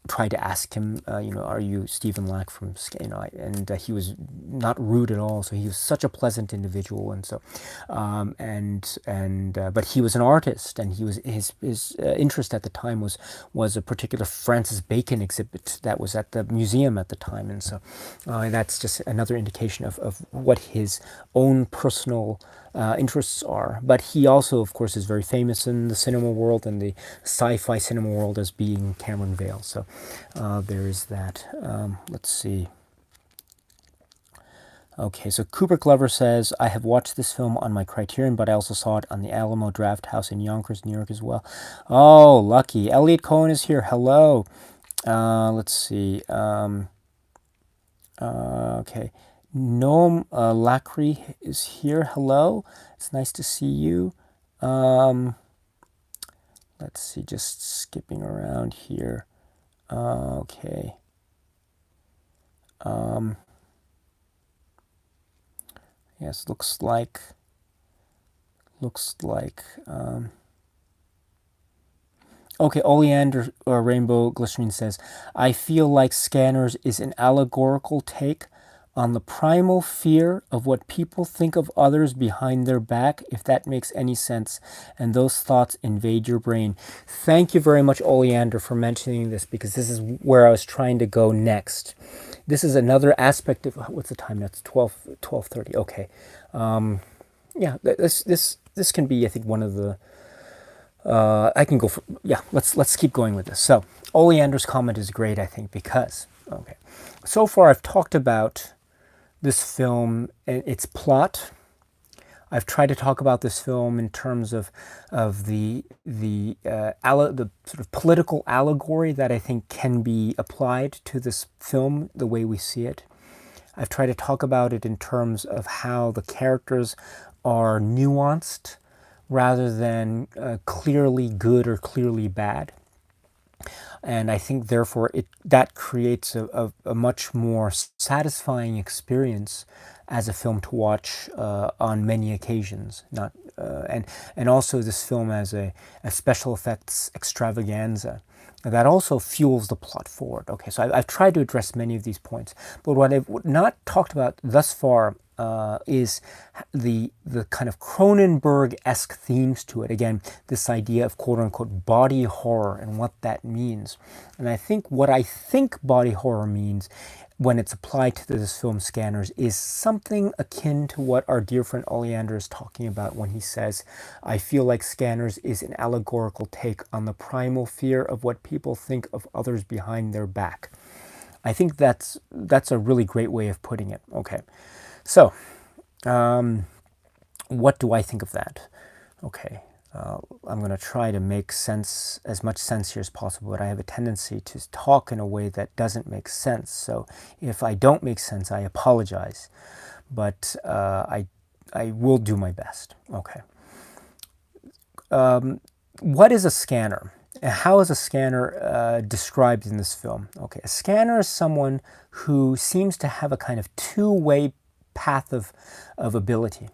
[SPEAKER 1] tried to ask him, are you Stephen Lack from and he was not rude at all. So he was such a pleasant individual, and so but he was an artist, and he was his interest at the time was a particular Francis Bacon exhibit that was at the museum at the time, and so that's just another indication of what his own personal interests are. But he also, of course, is very famous in the cinema world and the sci-fi cinema world as being Cameron Vale. So there is that. Let's see. Okay, so Kubrick Lover says, I have watched this film on my Criterion, but I also saw it on the Alamo Draft House in Yonkers, New York as well. Oh, lucky. Elliot Cohen is here. Hello. Let's see. Okay. Noam Lacry is here. Hello. It's nice to see you. Let's see, just skipping around here. Okay. Yes, looks like okay, Oleander Rainbow Glycerine says, I feel like Scanners is an allegorical take on the primal fear of what people think of others behind their back, if that makes any sense, and those thoughts invade your brain. Thank you very much, Oleander, for mentioning this, because this is where I was trying to go next. This is another aspect of, what's the time now? It's 12:30. Okay. Yeah, this can be, I think, one of the, I can go for, yeah, let's keep going with this. So, Oleander's comment is great, I think, because, okay, so far I've talked about this film, its plot. I've tried to talk about this film in terms of the sort of political allegory that I think can be applied to this film the way we see it. I've tried to talk about it in terms of how the characters are nuanced rather than clearly good or clearly bad. And I think, therefore, that creates a much more satisfying experience as a film to watch on many occasions. And also this film as a special effects extravaganza that also fuels the plot forward. Okay, so I've tried to address many of these points, but what I've not talked about thus far is the kind of Cronenberg-esque themes to it. Again, this idea of quote-unquote body horror and what that means. And I think what body horror means when it's applied to this film Scanners is something akin to what our dear friend Oleander is talking about when he says, I feel like Scanners is an allegorical take on the primal fear of what people think of others behind their back. I think that's a really great way of putting it. Okay. So, what do I think of that? Okay, I'm going to try to make sense, as much sense here as possible, but I have a tendency to talk in a way that doesn't make sense. So if I don't make sense, I apologize, but I will do my best. Okay. What is a scanner? how is a scanner described in this film? Okay, a scanner is someone who seems to have a kind of two-way path of ability.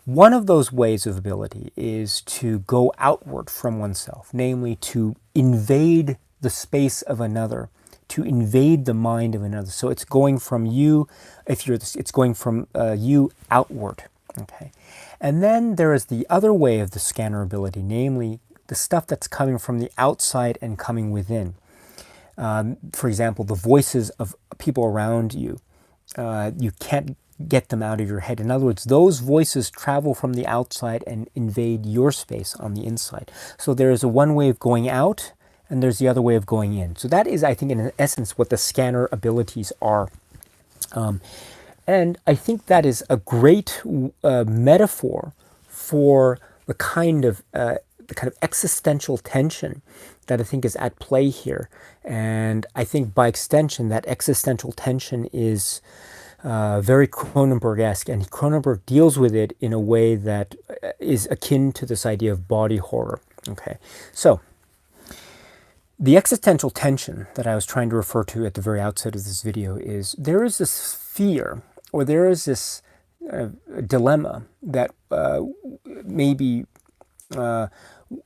[SPEAKER 1] One of those ways of ability is to go outward from oneself, namely to invade the space of another, to invade the mind of another. So it's going from you, it's going from you outward. Okay, and then there is the other way of the scanner ability, namely the stuff that's coming from the outside and coming within. For example, the voices of people around you. You can't get them out of your head. In other words, those voices travel from the outside and invade your space on the inside. So there is a one way of going out, and there's the other way of going in. So that is, I think, in essence, what the scanner abilities are. And I think that is a great metaphor for the kind of existential tension that I think is at play here. And I think by extension, that existential tension is very Cronenberg-esque, and Cronenberg deals with it in a way that is akin to this idea of body horror. Okay, so the existential tension that I was trying to refer to at the very outset of this video is there is this fear, or there is this dilemma that maybe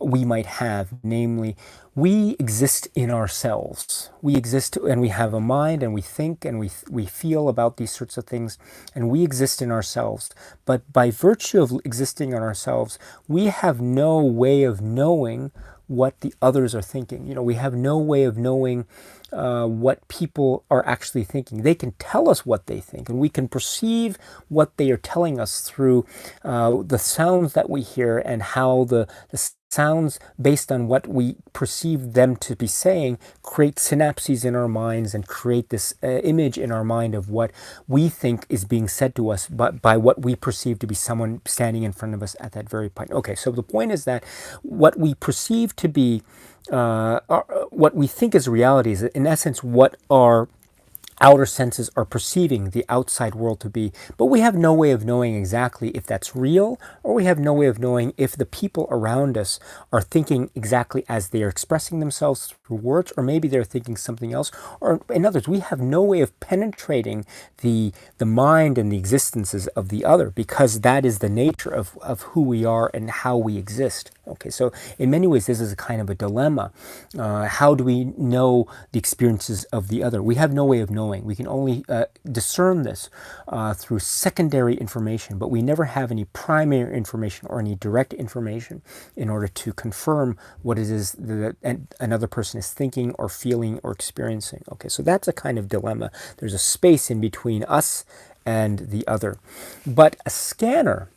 [SPEAKER 1] we might have, namely, we exist in ourselves. We exist and we have a mind, and we think and we feel about these sorts of things, and we exist in ourselves. But by virtue of existing in ourselves, we have no way of knowing what the others are thinking. You know, we have no way of knowing what people are actually thinking. They can tell us what they think, and we can perceive what they are telling us through the sounds that we hear, and how the sounds, based on what we perceive them to be saying, create synapses in our minds and create this image in our mind of what we think is being said to us by what we perceive to be someone standing in front of us at that very point. Okay, so the point is that what we perceive to be, what we think is reality is, in essence, what our outer senses are perceiving the outside world to be, but we have no way of knowing exactly if that's real, or we have no way of knowing if the people around us are thinking exactly as they are expressing themselves through words, or maybe they're thinking something else. Or in other words, we have no way of penetrating the mind and the existences of the other, because that is the nature of who we are and how we exist. Okay, so in many ways, this is a kind of a dilemma. How do we know the experiences of the other? We have no way of knowing. We can only discern this through secondary information, but we never have any primary information or any direct information in order to confirm what it is that another person is thinking or feeling or experiencing. Okay, so that's a kind of dilemma. There's a space in between us and the other. But a scanner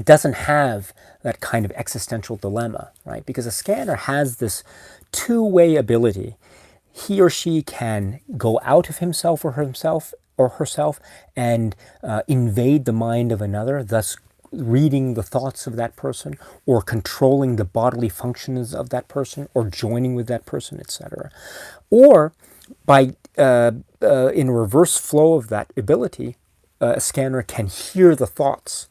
[SPEAKER 1] doesn't have that kind of existential dilemma, right? Because a scanner has this two-way ability. He or she can go out of himself or herself and invade the mind of another, thus reading the thoughts of that person, or controlling the bodily functions of that person, or joining with that person, etc. Or by in reverse flow of that ability, a scanner can hear the thoughts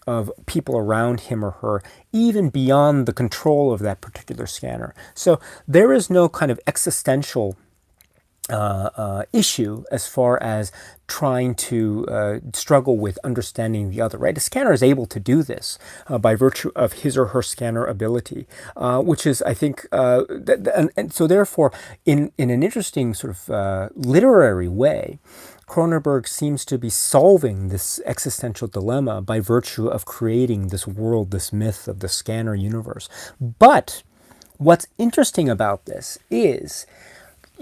[SPEAKER 1] of people around him or her, even beyond the control of that particular scanner. So there is no kind of existential issue as far as trying to struggle with understanding the other, right? A scanner is able to do this by virtue of his or her scanner ability, which is, I think, and so therefore, in an interesting sort of literary way, Cronenberg seems to be solving this existential dilemma by virtue of creating this world, this myth of the scanner universe. But what's interesting about this is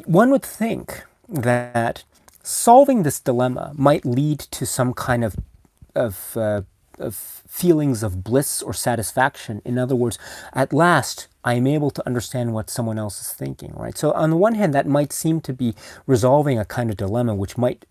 [SPEAKER 1] one would think that solving this dilemma might lead to some kind of feelings of bliss or satisfaction. In other words, at last, I am able to understand what someone else is thinking, right? So on the one hand, that might seem to be resolving a kind of dilemma, which might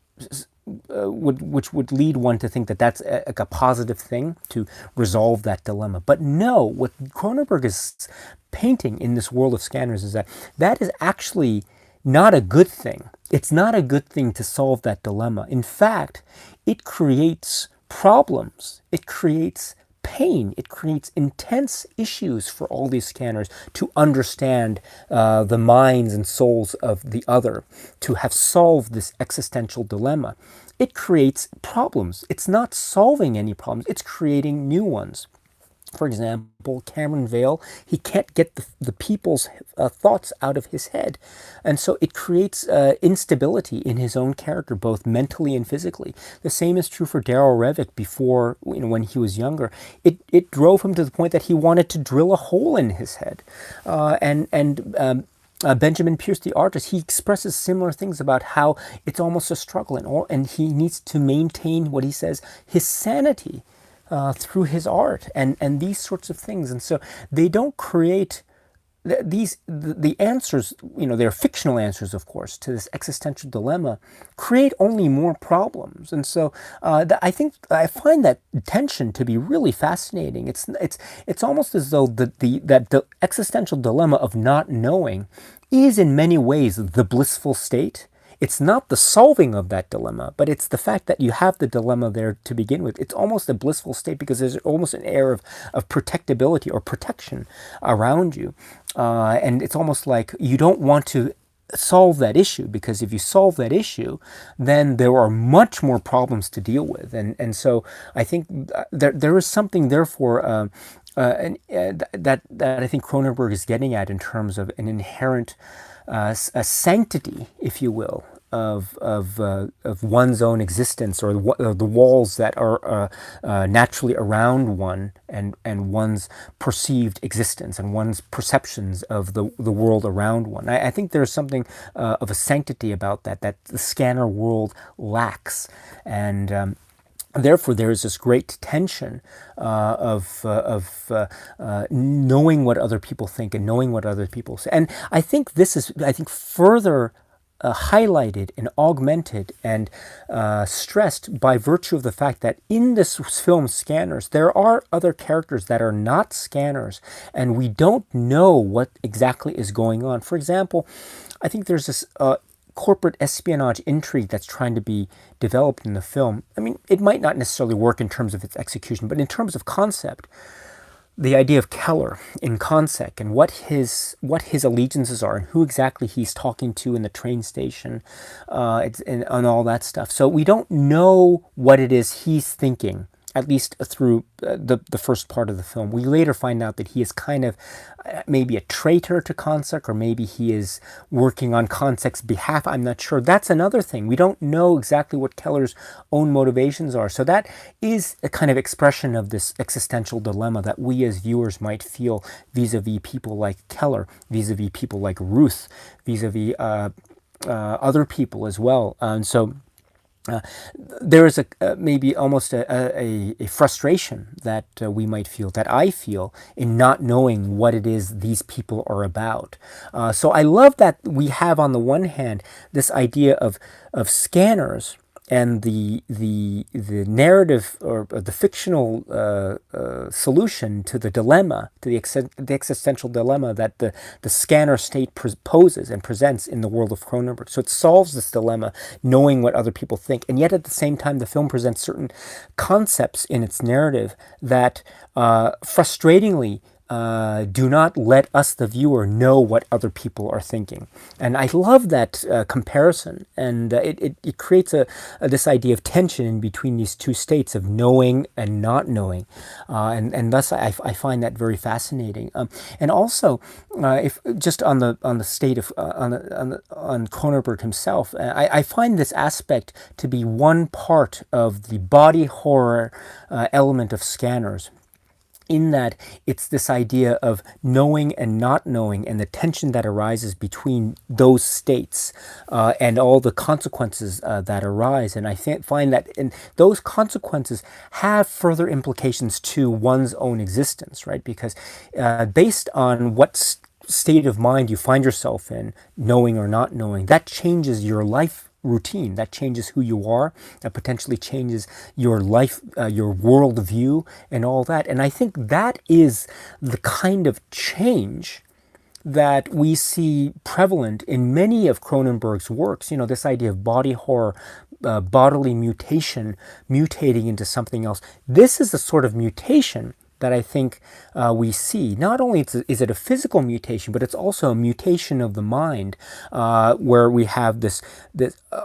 [SPEAKER 1] which would lead one to think that that's a positive thing, to resolve that dilemma. But no, what Cronenberg is painting in this world of scanners is that is actually not a good thing. It's not a good thing to solve that dilemma. In fact, it creates problems. It creates pain. It creates intense issues for all these scanners to understand the minds and souls of the other, to have solved this existential dilemma. It creates problems. It's not solving any problems, it's creating new ones. For example, Cameron Vale, he can't get the people's thoughts out of his head. And so it creates instability in his own character, both mentally and physically. The same is true for Darryl Revick before, when he was younger. It drove him to the point that he wanted to drill a hole in his head. Benjamin Pierce, the artist, he expresses similar things about how it's almost a struggle, and he needs to maintain, what he says, his sanity through his art and these sorts of things. And so they don't create the answers, they're fictional answers, of course, to this existential dilemma, create only more problems. And so I find that tension to be really fascinating. It's almost as though the existential dilemma of not knowing is in many ways the blissful state. It's not the solving of that dilemma, but it's the fact that you have the dilemma there to begin with. It's almost a blissful state because there's almost an air of protectability or protection around you. And it's almost like you don't want to solve that issue, because if you solve that issue, then there are much more problems to deal with. And so I think there is something, therefore, that I think Cronenberg is getting at in terms of an inherent a sanctity, if you will, of one's own existence, or the walls that are naturally around one, and one's perceived existence and one's perceptions of the world around one. I think there's something of a sanctity about that the scanner world lacks, and therefore, there is this great tension of knowing what other people think and knowing what other people say. And I think this is, further highlighted and augmented and stressed by virtue of the fact that in this film, Scanners, there are other characters that are not scanners, and we don't know what exactly is going on. For example, I think there's this corporate espionage intrigue that's trying to be developed in the film. I mean, it might not necessarily work in terms of its execution, but in terms of concept, the idea of Keller in Consec and what his allegiances are and who exactly he's talking to in the train station, and all that stuff. So we don't know what it is he's thinking, at least through the first part of the film. We later find out that he is kind of maybe a traitor to Consec, or maybe he is working on Consec's behalf. I'm not sure. That's another thing. We don't know exactly what Keller's own motivations are. So that is a kind of expression of this existential dilemma that we as viewers might feel vis-a-vis people like Keller, vis-a-vis people like Ruth, vis-a-vis other people as well. And so there is maybe almost a frustration that we might feel, that I feel, in not knowing what it is these people are about. So I love that we have, on the one hand, this idea of scanners and the narrative, or the fictional solution to the dilemma, to the existential dilemma that the scanner state poses and presents in the world of Cronenberg. So it solves this dilemma, knowing what other people think, and yet at the same time the film presents certain concepts in its narrative that frustratingly do not let us, the viewer, know what other people are thinking. And I love that comparison, and it creates this idea of tension in between these two states of knowing and not knowing, and thus I find that very fascinating. And also, if just on the state of on Cronenberg himself, I find this aspect to be one part of the body horror element of Scanners, in that it's this idea of knowing and not knowing, and the tension that arises between those states, and all the consequences that arise. And I find that those consequences have further implications to one's own existence, right? Because based on what state of mind you find yourself in, knowing or not knowing, that changes your life routine, that changes who you are, that potentially changes your life, your worldview, and all that. And I think that is the kind of change that we see prevalent in many of Cronenberg's works. This idea of body horror bodily mutation, mutating into something else. This is the sort of mutation that I think we see. Not only is it a physical mutation, but it's also a mutation of the mind, where we have this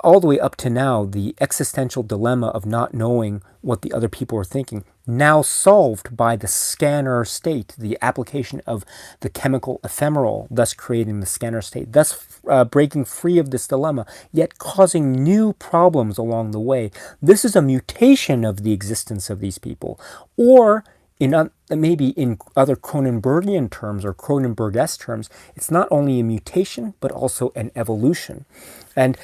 [SPEAKER 1] all the way up to now, the existential dilemma of not knowing what the other people are thinking, now solved by the scanner state, the application of the chemical ephemeral, thus creating the scanner state, thus breaking free of this dilemma, yet causing new problems along the way. This is a mutation of the existence of these people. Or maybe in other Cronenbergian terms or Cronenberg-esque terms, it's not only a mutation, but also an evolution. And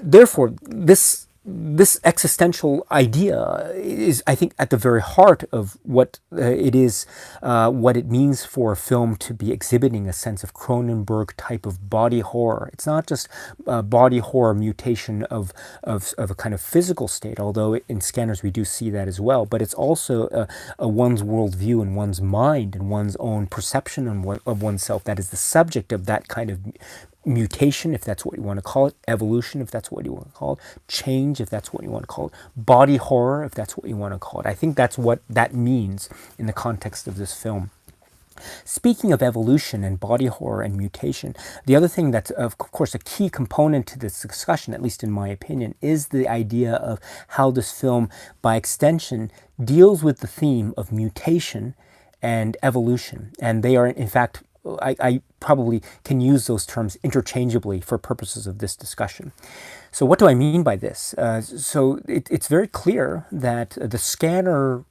[SPEAKER 1] therefore, this existential idea is, I think, at the very heart of what it is, what it means for a film to be exhibiting a sense of Cronenberg type of body horror. It's not just body horror mutation of a kind of physical state, although in Scanners we do see that as well, but it's also a one's worldview and one's mind and one's own perception of oneself that is the subject of that kind of mutation, if that's what you want to call it, evolution, if that's what you want to call it, change, if that's what you want to call it, body horror, if that's what you want to call it. I think that's what that means in the context of this film. Speaking of evolution and body horror and mutation, the other thing that's, of course, a key component to this discussion, at least in my opinion, is the idea of how this film, by extension, deals with the theme of mutation and evolution. And they are, in fact, I probably can use those terms interchangeably for purposes of this discussion. So what do I mean by this? So it's very clear that the scanner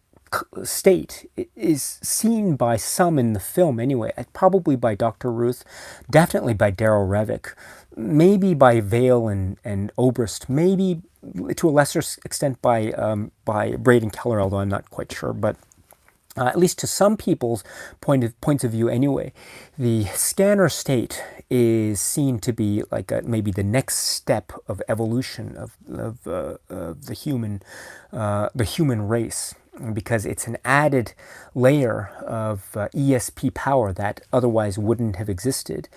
[SPEAKER 1] state is seen by some in the film anyway, probably by Dr. Ruth, definitely by Darryl Revick, maybe by Vale and Obrist, maybe to a lesser extent by Braden Keller, although I'm not quite sure, but at least to some people's points of view anyway, the scanner state is seen to be like maybe the next step of evolution of the human race, because it's an added layer of ESP power that otherwise wouldn't have existed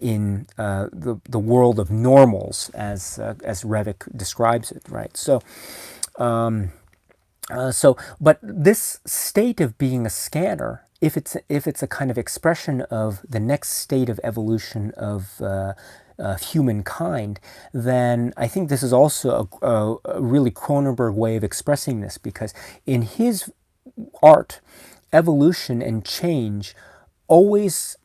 [SPEAKER 1] in the world of normals, as Revick describes it, right? But this state of being a scanner, if it's a kind of expression of the next state of evolution of humankind, then I think this is also a really Cronenberg way of expressing this, because in his art, evolution and change always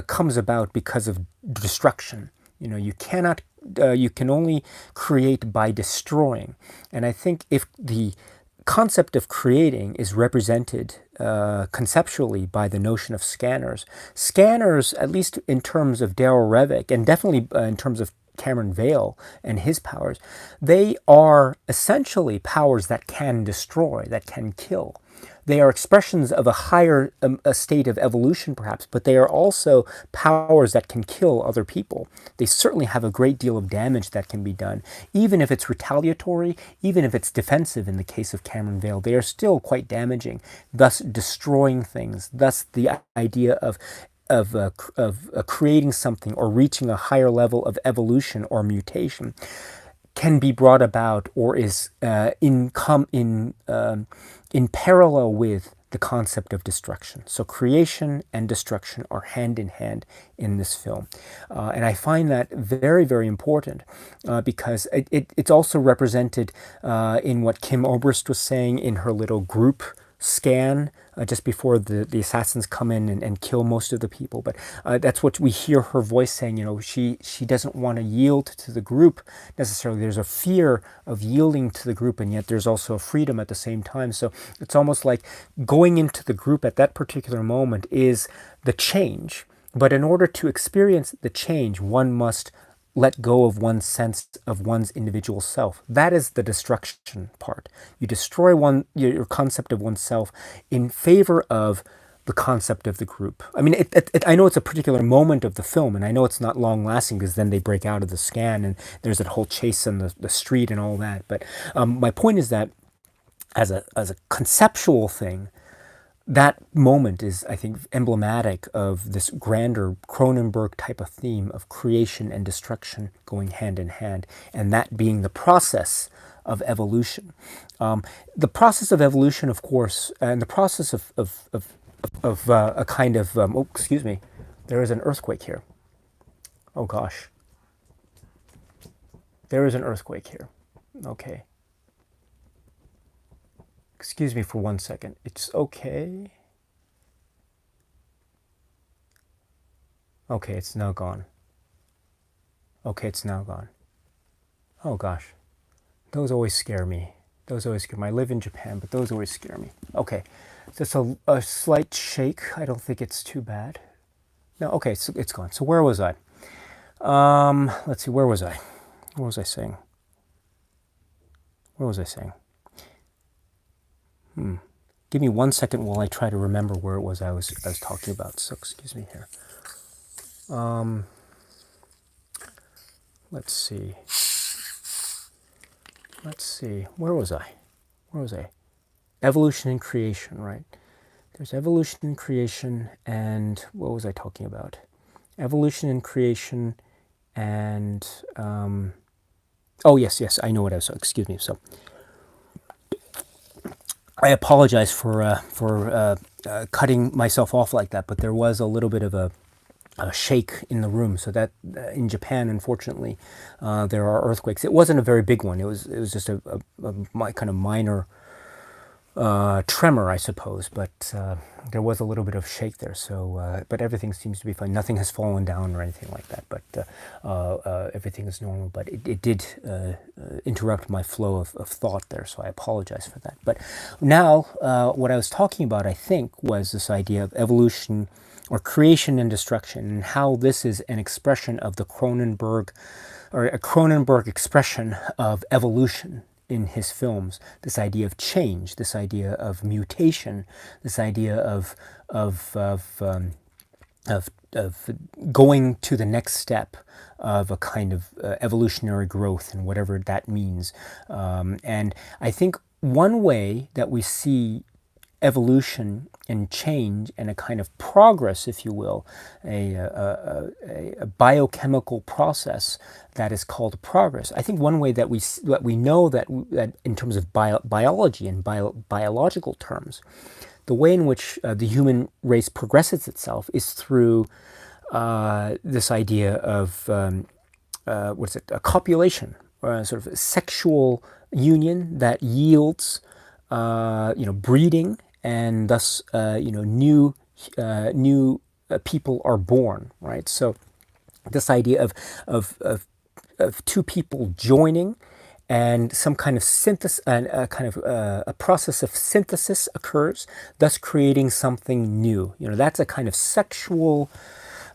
[SPEAKER 1] comes about because of destruction. You cannot, you can only create by destroying. And I think if the concept of creating is represented conceptually by the notion of scanners. Scanners, at least in terms of Darryl Revick, and definitely in terms of Cameron Vale and his powers, they are essentially powers that can destroy, that can kill. They are expressions of a higher a state of evolution, perhaps, but they are also powers that can kill other people. They certainly have a great deal of damage that can be done, even if it's retaliatory, even if it's defensive in the case of Cameron Vale. They are still quite damaging, thus destroying things. Thus, the idea of creating something or reaching a higher level of evolution or mutation can be brought about, or is in parallel with the concept of destruction. So creation and destruction are hand in hand in this film. And I find that very, very important because it's also represented in what Kim Obrist was saying in her little group scan just before the assassins come in and kill most of the people. But that's what we hear her voice saying. She doesn't want to yield to the group necessarily. There's a fear of yielding to the group, and yet there's also a freedom at the same time. So it's almost like going into the group at that particular moment is the change. But in order to experience the change, one must let go of one's sense of one's individual self. That is the destruction part. You destroy your concept of oneself in favor of the concept of the group. I mean, I know it's a particular moment of the film, and I know it's not long lasting because then they break out of the scan and there's that whole chase on the street and all that. But my point is that as a conceptual thing, that moment is, I think, emblematic of this grander Cronenberg type of theme of creation and destruction going hand in hand, and that being the process of evolution. The process of evolution, of course, and the process of a kind of, oh, excuse me, there is an earthquake here. Oh gosh. There is an earthquake here. Okay. Excuse me for 1 second. It's okay. Okay, it's now gone. Okay, it's now gone. Oh gosh. Those always scare me. Those always scare me. I live in Japan, but those always scare me. Okay. Just a slight shake. I don't think it's too bad. No, okay, so it's gone. So where was I? Let's see, where was I? What was I saying? What was I saying? Give me 1 second while I try to remember where it was I was talking about. So excuse me here. Let's see. Let's see. Where was I? Where was I? Evolution and creation, right? There's evolution and creation, and what was I talking about? Evolution and creation, and oh yes, I know what I was. Excuse me. So I apologize for cutting myself off like that, but there was a little bit of a shake in the room. So that in Japan, unfortunately, there are earthquakes. It wasn't a very big one. It was just a kind of minor tremor, I suppose, but there was a little bit of shake there. So, but everything seems to be fine. Nothing has fallen down or anything like that. But everything is normal. But it did interrupt my flow of thought there. So I apologize for that. But now, what I was talking about, I think, was this idea of evolution or creation and destruction, and how this is an expression of the Cronenberg, or a Cronenberg expression of evolution in his films. This idea of change, this idea of mutation, this idea of going to the next step of a kind of evolutionary growth, and whatever that means. And I think one way that we see evolution and change and a kind of progress, if you will, a biochemical process that is called progress. I think one way that we know that in terms of biology and biological terms, the way in which the human race progresses itself is through this idea of a copulation, or a sort of sexual union that yields breeding, and thus new people are born, right? So this idea of two people joining, and some kind of synthesis, and a process of synthesis occurs, thus creating something new. That's a kind of sexual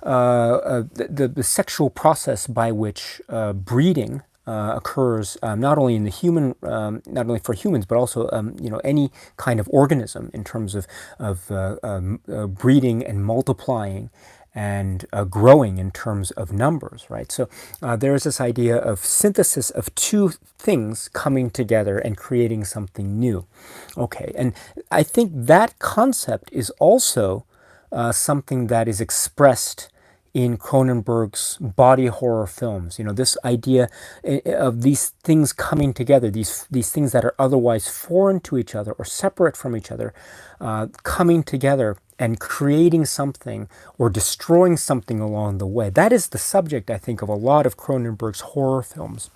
[SPEAKER 1] the sexual process by which breeding occurs, not only in the human, not only for humans, but also any kind of organism, in terms of breeding and multiplying and growing in terms of numbers, right? So there is this idea of synthesis of two things coming together and creating something new. Okay, and I think that concept is also something that is expressed in Cronenberg's body horror films. This idea of these things coming together, these things that are otherwise foreign to each other or separate from each other, coming together and creating something or destroying something along the way. That is the subject, I think, of a lot of Cronenberg's horror films.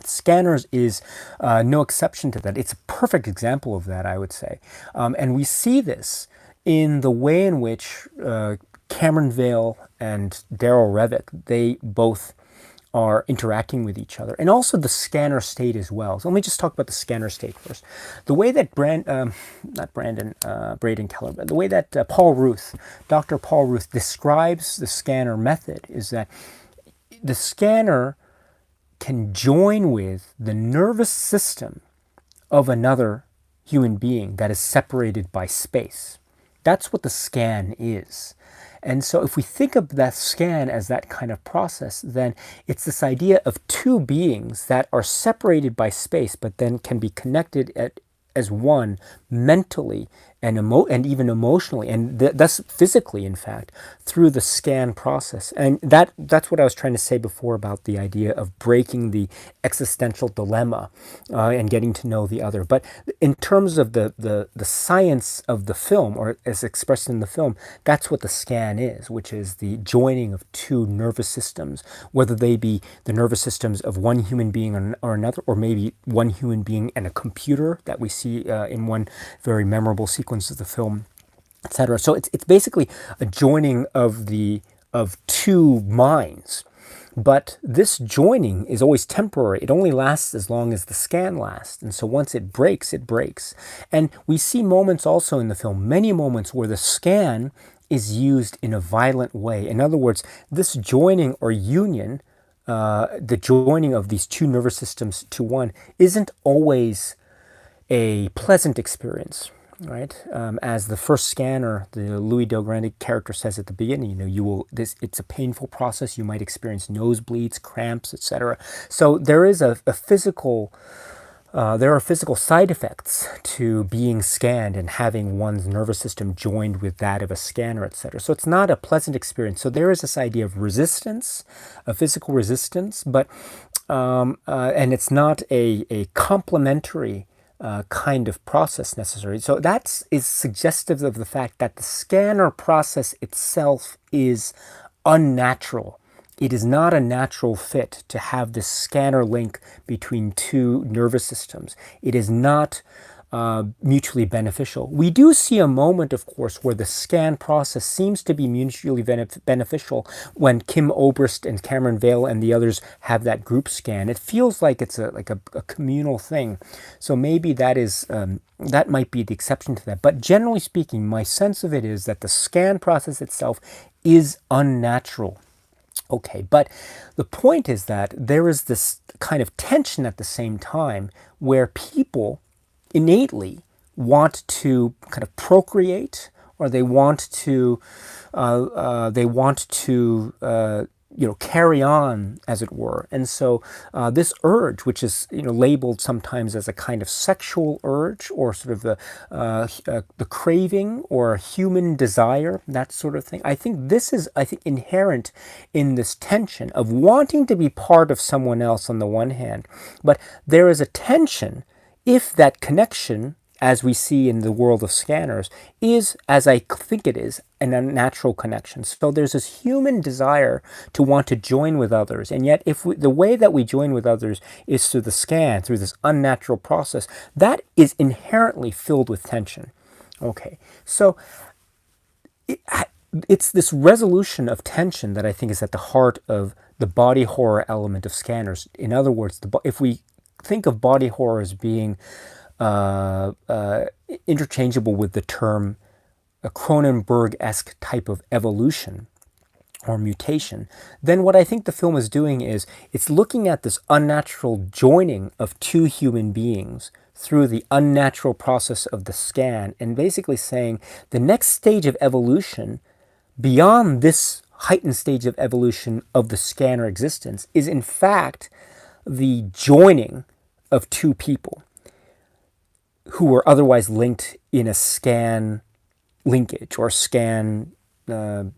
[SPEAKER 1] Scanners is no exception to that. It's a perfect example of that, I would say. And we see this in the way in which Cameron Vale and Daryl Revick, they both are interacting with each other, and also the scanner state as well. So let me just talk about the scanner state first. The way that Braden Keller, but the way that Dr. Paul Ruth describes the scanner method is that the scanner can join with the nervous system of another human being that is separated by space. That's what the scan is. And so if we think of that scan as that kind of process, then it's this idea of two beings that are separated by space, but then can be connected as one mentally and even emotionally, and thus physically, in fact, through the scan process. And that's what I was trying to say before about the idea of breaking the existential dilemma and getting to know the other. But in terms of the science of the film, or as expressed in the film, that's what the scan is, which is the joining of two nervous systems, whether they be the nervous systems of one human being or another, or maybe one human being and a computer that we see in one very memorable sequence of the film, etc. So it's basically a joining of two minds. But this joining is always temporary. It only lasts as long as the scan lasts. And so once it breaks, it breaks. And we see moments also in the film, many moments where the scan is used in a violent way. In other words, this joining or union, the joining of these two nervous systems to one, isn't always a pleasant experience, right? As the first scanner, the Louis Del Grande character says at the beginning, it's a painful process. You might experience nosebleeds, cramps, etc. So there is a physical, there are physical side effects to being scanned and having one's nervous system joined with that of a scanner, etc. So it's not a pleasant experience. So there is this idea of resistance, a physical resistance, but and it's not a complementary kind of process necessary. So that is suggestive of the fact that the scanner process itself is unnatural. It is not a natural fit to have this scanner link between two nervous systems. It is not mutually beneficial. We do see a moment, of course, where the scan process seems to be mutually beneficial when Kim Obrist and Cameron Vale and the others have that group scan. It feels like it's a communal thing. So maybe that might be the exception to that. But generally speaking, my sense of it is that the scan process itself is unnatural. Okay, but the point is that there is this kind of tension at the same time where people innately want to kind of procreate, or they want to carry on, as it were. And so this urge, which is labeled sometimes as a kind of sexual urge, or sort of the craving or human desire, that sort of thing. I think this is inherent in this tension of wanting to be part of someone else on the one hand, but there is a tension if that connection, as we see in the world of scanners, is, as I think it is, an unnatural connection. So there's this human desire to want to join with others, and yet the way that we join with others is through the scan, through this unnatural process, that is inherently filled with tension. Okay, so it's this resolution of tension that I think is at the heart of the body horror element of scanners. In other words, if we think of body horror as being interchangeable with the term a Cronenberg-esque type of evolution or mutation, then what I think the film is doing is it's looking at this unnatural joining of two human beings through the unnatural process of the scan, and basically saying the next stage of evolution beyond this heightened stage of evolution of the scanner existence is in fact the joining of two people who were otherwise linked in a scan linkage or scan duel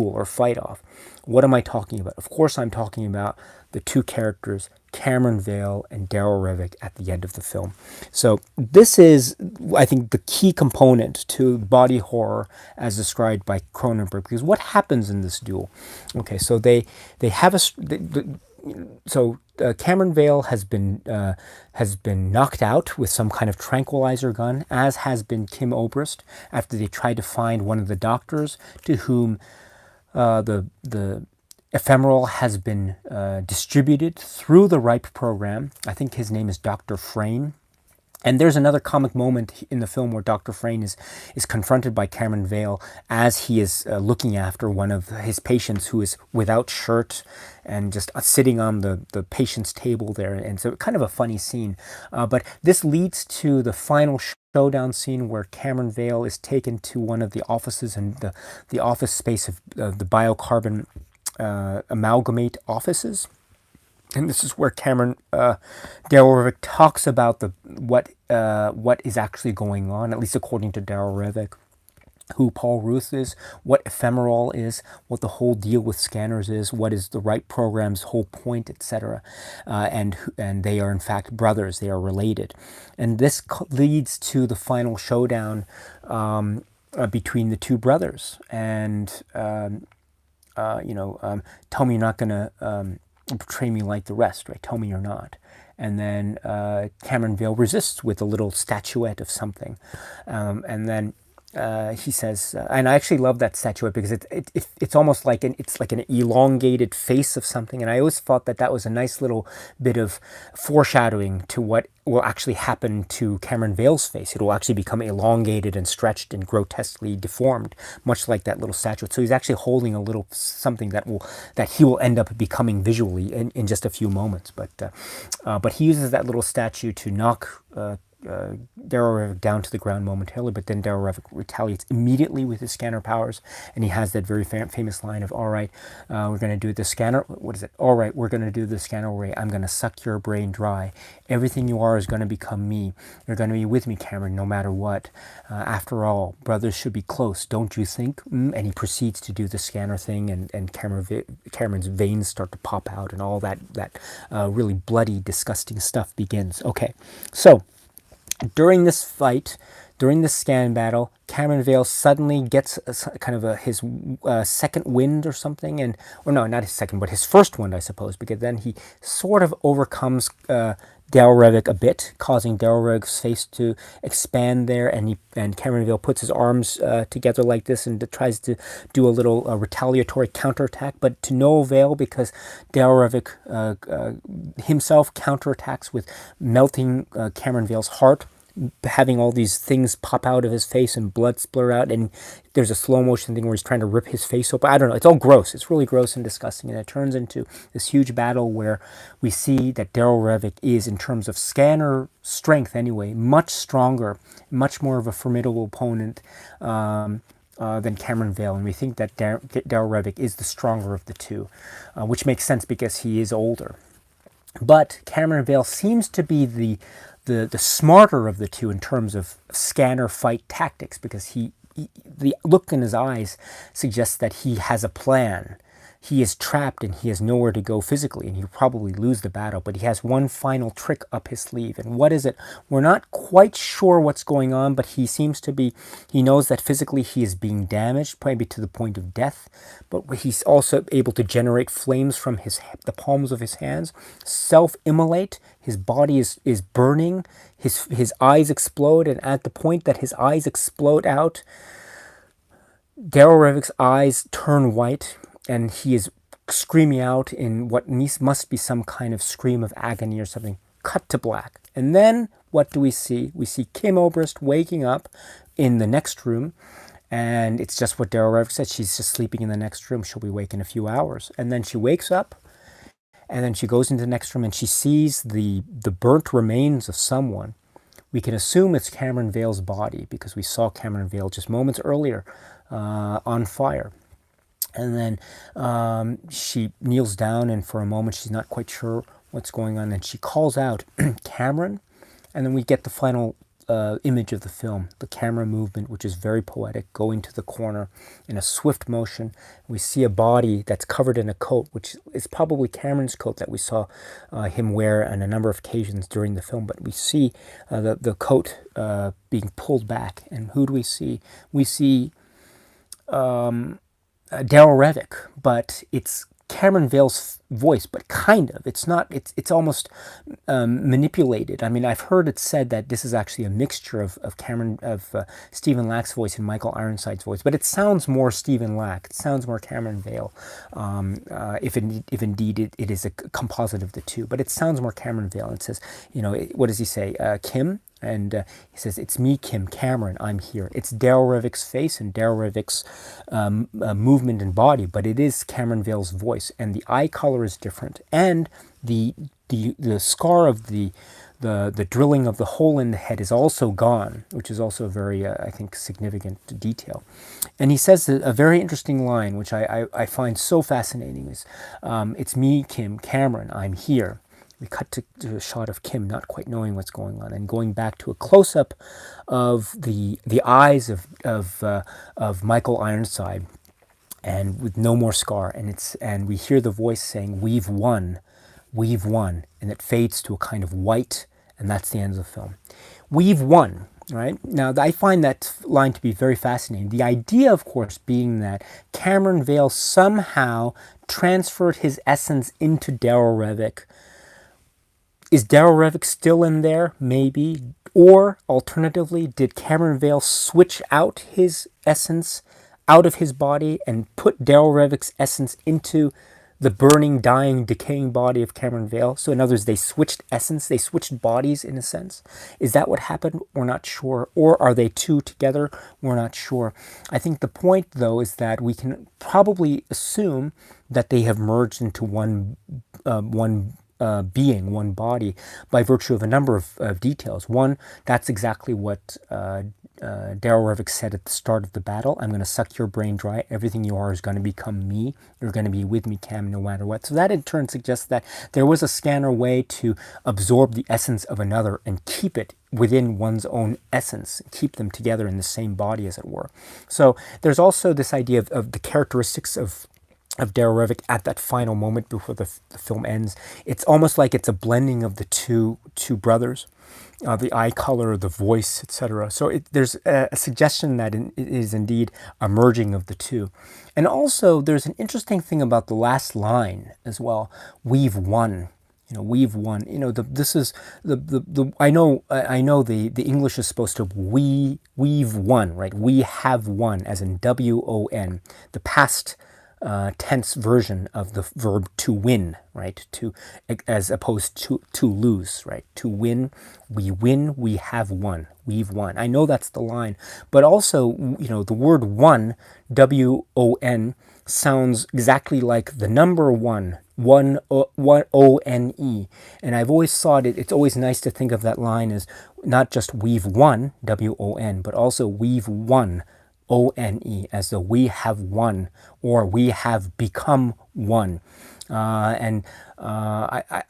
[SPEAKER 1] or fight-off. What am I talking about? Of course I'm talking about the two characters, Cameron Vale and Daryl Revick, at the end of the film. So this is, I think, the key component to body horror as described by Cronenberg, because what happens in this duel? Okay, so they have Cameron Vale has been knocked out with some kind of tranquilizer gun, as has been Kim Obrist, after they tried to find one of the doctors to whom the ephemeral has been distributed through the RIPE program. I think his name is Dr. Frayne. And there's another comic moment in the film where Dr. Frayne is confronted by Cameron Vale as he is looking after one of his patients who is without shirt and just sitting on the patient's table there. And so kind of a funny scene. But this leads to the final showdown scene where Cameron Vale is taken to one of the offices and the office space of the biocarbon amalgamate offices. And this is where Daryl Revok talks about what is actually going on, at least according to Daryl Revok, who Paul Ruth is, what ephemeral is, what the whole deal with scanners is, what is the right program's whole point, etc. And they are in fact brothers, they are related. And this leads to the final showdown between the two brothers. And, tell me you're not going to portray me like the rest, right? Tell me you're not. And then Cameron Vale resists with a little statuette of something. And then he says, and I actually love that statuette because it's almost like an elongated face of something, and I always thought that was a nice little bit of foreshadowing to what will actually happen to Cameron Vale's face. It will actually become elongated and stretched and grotesquely deformed, much like that little statuette. So he's actually holding a little something that he will end up becoming visually in just a few moments. But he uses that little statue to knock Daryl Revok down to the ground momentarily, but then Daryl Revok retaliates immediately with his scanner powers, and he has that very famous line of, all right, we're going to do the scanner, what is it? All right, we're going to do the scanner ray. I'm going to suck your brain dry. Everything you are is going to become me. You're going to be with me, Cameron, no matter what. After all, brothers should be close, don't you think? And he proceeds to do the scanner thing, and Cameron's veins start to pop out, and all that really bloody, disgusting stuff begins. Okay, so during this fight, during this scan battle, Cameron Vale suddenly gets his second wind or something, or no, not his second, but his first wind, I suppose, because then he sort of overcomes Daryl Revok a bit, causing Daryl Revok's face to expand there, and Cameron Vale puts his arms together like this and tries to do a little retaliatory counterattack, but to no avail, because Daryl Revok himself counterattacks with melting Cameron Vale's heart, having all these things pop out of his face and blood splur out, and there's a slow motion thing where he's trying to rip his face open. I don't know, it's all gross. It's really gross and disgusting, and it turns into this huge battle where we see that Daryl Revok is, in terms of scanner strength anyway, much stronger, much more of a formidable opponent than Cameron Vale, and we think that Daryl Revok is the stronger of the two, which makes sense because he is older. But Cameron Vale seems to be the smarter of the two in terms of scanner fight tactics, because the look in his eyes suggests that he has a plan. He is trapped and he has nowhere to go physically, and he'll probably lose the battle, but he has one final trick up his sleeve. And what is it? We're not quite sure what's going on, but he knows that physically he is being damaged, maybe to the point of death, but he's also able to generate flames from the palms of his hands, self-immolate. His body is burning, his eyes explode, and at the point that his eyes explode out, Daryl Revok's eyes turn white, and he is screaming out in what must be some kind of scream of agony or something. Cut to black. And then what do we see? We see Kim Obrist waking up in the next room, and it's just what Daryl Revok said. She's just sleeping in the next room. She'll be awake in a few hours. And then she wakes up, and then she goes into the next room, and she sees the burnt remains of someone. We can assume it's Cameron Vale's body, because we saw Cameron Vale just moments earlier on fire. And then she kneels down, and for a moment she's not quite sure what's going on, and she calls out, Cameron, and then we get the final image of the film, the camera movement, which is very poetic, going to the corner in a swift motion. We see a body that's covered in a coat, which is probably Cameron's coat that we saw him wear on a number of occasions during the film, but we see the coat being pulled back, and who do we see? We see Daryl Revok, but it's Cameron Vale's voice, but kind of. It's not. It's almost manipulated. I mean, I've heard it said that this is actually a mixture of Stephen Lack's voice and Michael Ironside's voice, but it sounds more Stephen Lack. It sounds more Cameron Vale, if indeed it is a composite of the two. But it sounds more Cameron Vale. It says, what does he say? Kim, And he says, it's me, Kim Cameron, I'm here. It's Darryl Revick's face and Darryl Revick's movement and body, but it is Cameron Vale's voice, and the eye color is different, and the scar of the drilling of the hole in the head is also gone, which is also a very, I think, significant detail. And he says a very interesting line, which I find so fascinating, is, it's me, Kim Cameron, I'm here. We cut to a shot of Kim not quite knowing what's going on, and going back to a close-up of the eyes of Michael Ironside, and with no more scar, and we hear the voice saying, we've won, and it fades to a kind of white, and that's the end of the film. We've won, right? Now, I find that line to be very fascinating. The idea, of course, being that Cameron Vale somehow transferred his essence into Darryl Revick. Is Darryl Revick still in there? Maybe. Or, alternatively, did Cameron Vale switch out his essence out of his body and put Darryl Revick's essence into the burning, dying, decaying body of Cameron Vale? So in other words, they switched essence, they switched bodies in a sense. Is that what happened? We're not sure. Or are they two together? We're not sure. I think the point, though, is that we can probably assume that they have merged into one being, one body, by virtue of a number of details. One, that's exactly what Darryl Revick said at the start of the battle. I'm going to suck your brain dry. Everything you are is going to become me. You're going to be with me, Cam, no matter what. So that in turn suggests that there was a scanner way to absorb the essence of another and keep it within one's own essence, keep them together in the same body, as it were. So there's also this idea of the characteristics of Darryl Revick at that final moment before the film ends. It's almost like it's a blending of the two brothers, the eye color, the voice, etc. So there's a suggestion that it is indeed a merging of the two. And also, there's an interesting thing about the last line as well. We've won. We've won. This is the. I know the English is supposed to we've won, right? We have won, as in WON, the past tense version of the verb to win, right? As opposed to lose, right? To win, we have won, we've won. I know that's the line, but also, the word won, WON, sounds exactly like the number one, ONE. And I've always thought it's always nice to think of that line as not just we've won, WON, but also we've won, ONE, as though we have won, or we have become one. I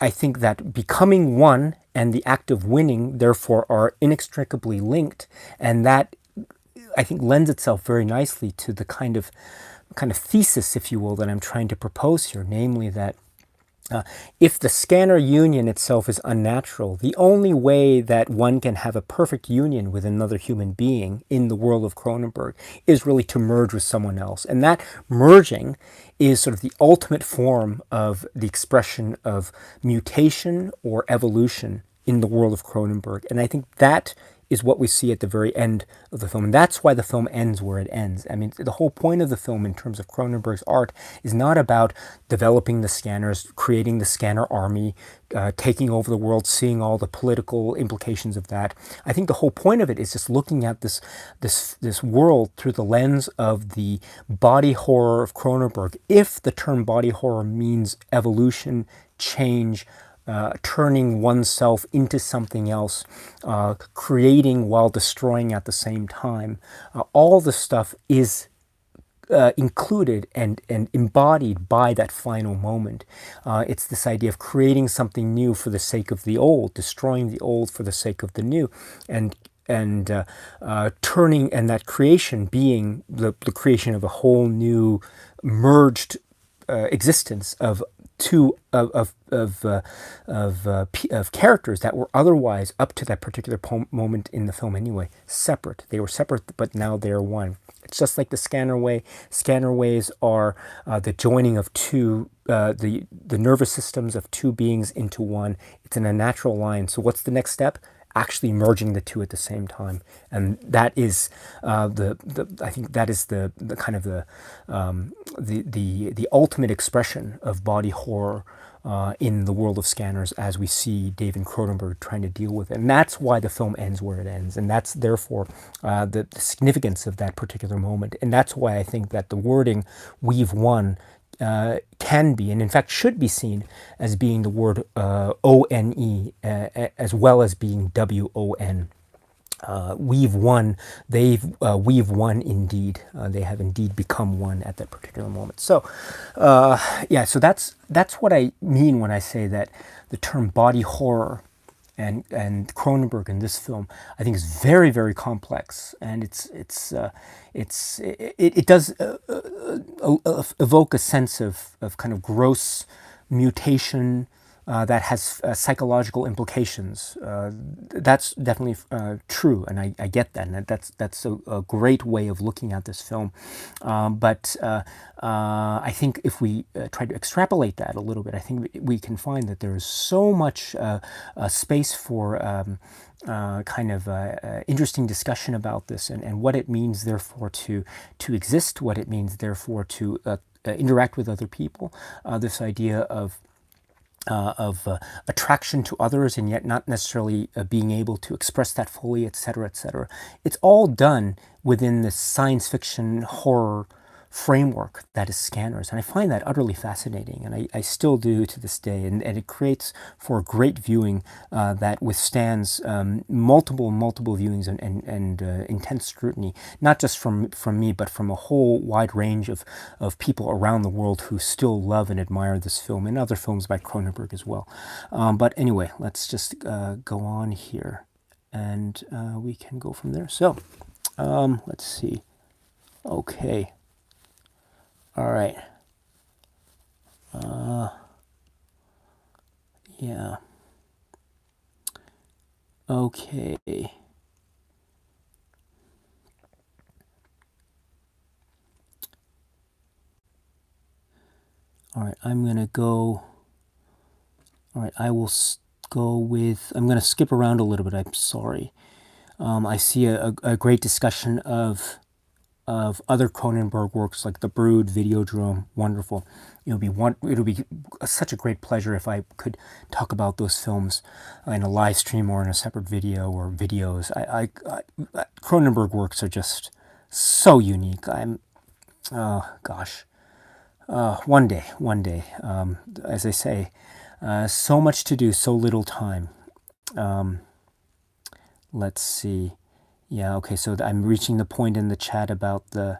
[SPEAKER 1] think that becoming one and the act of winning, therefore, are inextricably linked, and that, I think, lends itself very nicely to the kind of thesis, if you will, that I'm trying to propose here, namely that if the scanner union itself is unnatural, the only way that one can have a perfect union with another human being in the world of Cronenberg is really to merge with someone else. And that merging is sort of the ultimate form of the expression of mutation or evolution in the world of Cronenberg. And I think that is what we see at the very end of the film. And that's why the film ends where it ends. I mean, the whole point of the film in terms of Cronenberg's art is not about developing the scanners, creating the scanner army, taking over the world, seeing all the political implications of that. I think the whole point of it is just looking at this world through the lens of the body horror of Cronenberg. If the term body horror means evolution, change, turning oneself into something else, creating while destroying at the same time. All the stuff is included and embodied by that final moment. It's this idea of creating something new for the sake of the old, destroying the old for the sake of the new, and turning, and that creation being the creation of a whole new merged existence of characters that were otherwise, up to that particular moment in the film anyway, separate. They were separate, but now they're one. It's just like the scanner way. Scanner ways are the joining of two, the nervous systems of two beings into one. It's in a natural line. So what's the next step? actually merging the two at the same time, and that is I think that is the kind of the ultimate expression of body horror in the world of scanners, as we see David Cronenberg trying to deal with it. And that's why the film ends where it ends, and that's therefore the significance of that particular moment. And that's why I think that the wording "we've won" can be, and in fact should be, seen as being the word O-N-E, as well as being W-O-N. We've won. We've won indeed. They have indeed become one at that particular moment. So, yeah. So that's what I mean when I say that the term body horror and Cronenberg in this film, I think, is very, very complex, and it does evoke a sense of kind of gross mutation that has psychological implications. That's definitely true, and I get that, and that's a great way of looking at this film. But I think if we try to extrapolate that a little bit, I think we can find that there is so much space for kind of interesting discussion about this, and what it means, therefore, to exist, what it means, therefore, to interact with other people. This idea of attraction to others, and yet not necessarily being able to express that fully, etc., etc. It's all done within this science fiction horror framework that is Scanners, and I find that utterly fascinating, and I still do to this day, and it creates for a great viewing that withstands multiple viewings and intense scrutiny, not just from me, but from a whole wide range of people around the world who still love and admire this film and other films by Cronenberg as well. But anyway, let's just go on here, and we can go from there. So let's see. Okay. All right. Yeah. Okay. All right, I'm going to go. All right, I will go with. I'm going to skip around a little bit. I'm sorry. I see a great discussion of other Cronenberg works like The Brood, Videodrome. Wonderful. It'll be such a great pleasure if I could talk about those films in a live stream or in a separate video or videos. Cronenberg works are just so unique. Oh gosh. One day. As I say, so much to do, so little time. Let's see. Yeah, okay, so I'm reaching the point in the chat about the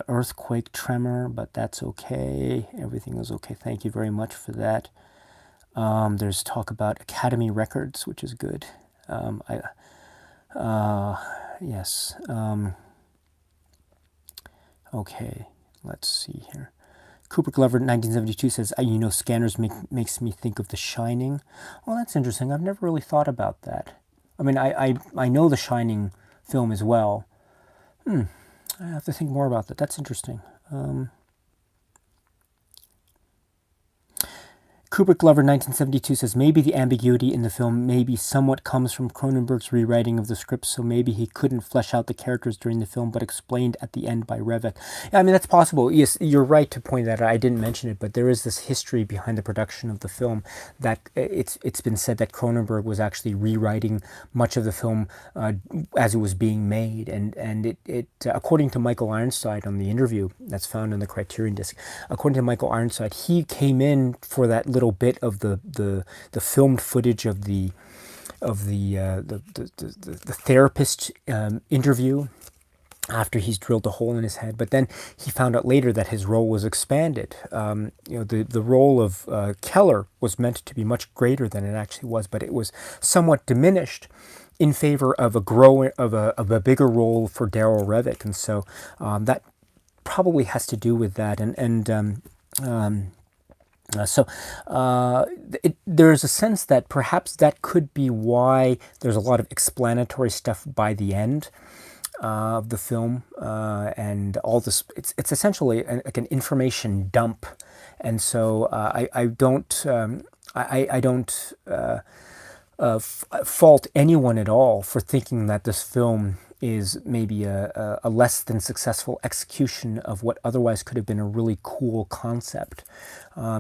[SPEAKER 1] earthquake tremor, but that's okay. Everything is okay. Thank you very much for that. There's talk about Academy Records, which is good. Yes. Okay, let's see here. Cooper Glover, 1972, says, Scanners makes me think of The Shining. Well, that's interesting. I've never really thought about that. I mean, I know The Shining film as well. I have to think more about that. That's interesting. Kubrick Glover 1972 says, maybe the ambiguity in the film maybe somewhat comes from Cronenberg's rewriting of the script, so maybe he couldn't flesh out the characters during the film, but explained at the end by Revek. Yeah, I mean, that's possible. Yes, you're right to point that out. I didn't mention it, but there is this history behind the production of the film that it's been said that Cronenberg was actually rewriting much of the film as it was being made, and it according to Michael Ironside on the interview that's found on the Criterion disc, according to Michael Ironside, he came in for that little bit of the filmed footage of the therapist interview after he's drilled a hole in his head, but then he found out later that his role was expanded. The role of Keller was meant to be much greater than it actually was, but it was somewhat diminished in favor of a bigger role for Darryl Revek, and so that probably has to do with that, there's a sense that perhaps that could be why there's a lot of explanatory stuff by the end of the film, and all this. It's essentially like an information dump, and so I don't fault anyone at all for thinking that this film is maybe a less than successful execution of what otherwise could have been a really cool concept.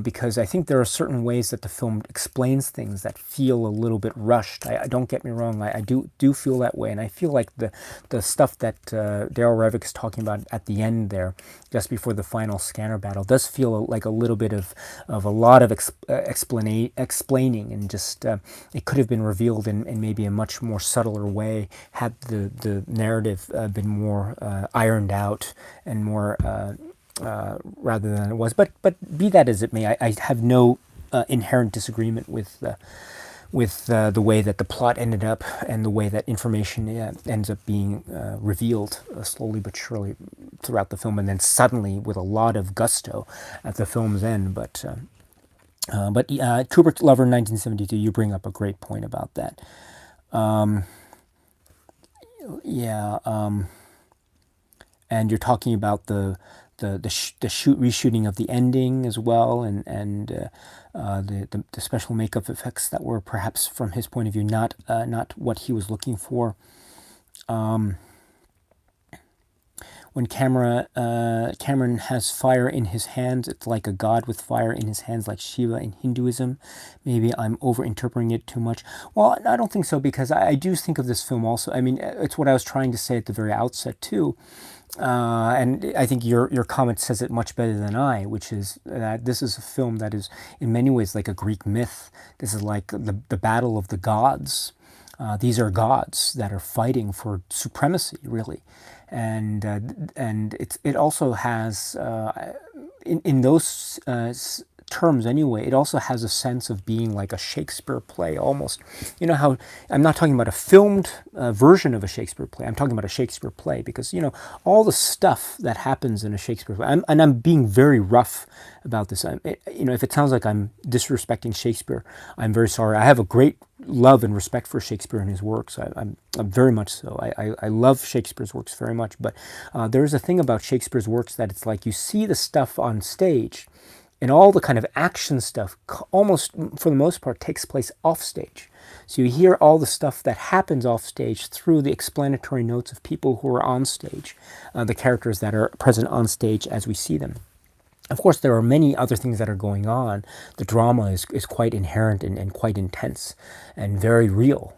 [SPEAKER 1] Because I think there are certain ways that the film explains things that feel a little bit rushed. I don't get me wrong, I do feel that way, and I feel like the stuff that Daryl Revick is talking about at the end there, just before the final scanner battle, does feel like a little bit of a lot of explaining, and just it could have been revealed in maybe a much more subtler way had the narrative been more ironed out and more rather than it was. But be that as it may, I have no inherent disagreement with the way that the plot ended up and the way that information ends up being revealed slowly but surely throughout the film, and then suddenly with a lot of gusto at the film's end. But Trooper Lover 1972, you bring up a great point about that. And you're talking about the reshooting of the ending as well, and the special makeup effects that were perhaps from his point of view not what he was looking for. When Cameron has fire in his hands, it's like a god with fire in his hands, like Shiva in Hinduism. Maybe I'm over-interpreting it too much. Well, I don't think so, because I do think of this film also. I mean, it's what I was trying to say at the very outset too. And I think your comment says it much better than I, which is that this is a film that is in many ways like a Greek myth. This is like the battle of the gods. These are gods that are fighting for supremacy, really, and it also has in those terms anyway, it also has a sense of being like a Shakespeare play almost. You know how I'm not talking about a filmed version of a Shakespeare play. I'm talking about a Shakespeare play, because all the stuff that happens in a Shakespeare play. I'm being very rough about this. If it sounds like I'm disrespecting Shakespeare, I'm very sorry. I have a great love and respect for Shakespeare and his works. I'm very much so. I love Shakespeare's works very much. But there's a thing about Shakespeare's works that it's like you see the stuff on stage, and all the kind of action stuff, almost for the most part, takes place off stage. So you hear all the stuff that happens off stage through the explanatory notes of people who are on stage, the characters that are present on stage as we see them. Of course, there are many other things that are going on. The drama is quite inherent and quite intense and very real,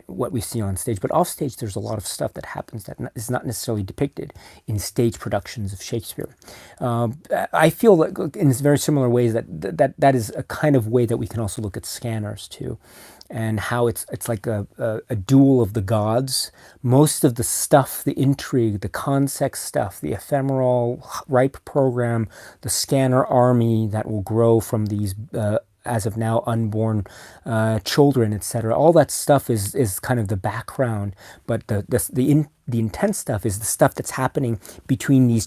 [SPEAKER 1] what we see on stage. But off stage, there's a lot of stuff that happens that is not necessarily depicted in stage productions of Shakespeare. I feel that in very similar ways that is a kind of way that we can also look at Scanners too, and how it's like a duel of the gods. Most of the stuff, the intrigue, the concept stuff, the ephemeral ripe program, the scanner army that will grow from these as of now unborn children, etc. All that stuff is kind of the background, but the intense stuff is the stuff that's happening between these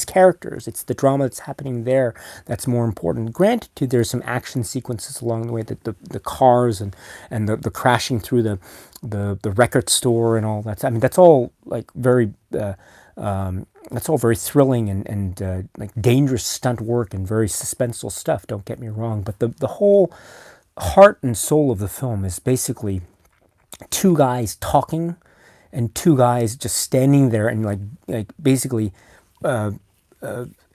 [SPEAKER 1] characters. It's the drama that's happening there that's more important. Granted, there's some action sequences along the way, that the cars and the crashing through the record store and all that. I mean, that's all like very. That's all very thrilling and like dangerous stunt work and very suspenseful stuff, don't get me wrong. But the whole heart and soul of the film is basically two guys talking and two guys just standing there and like basically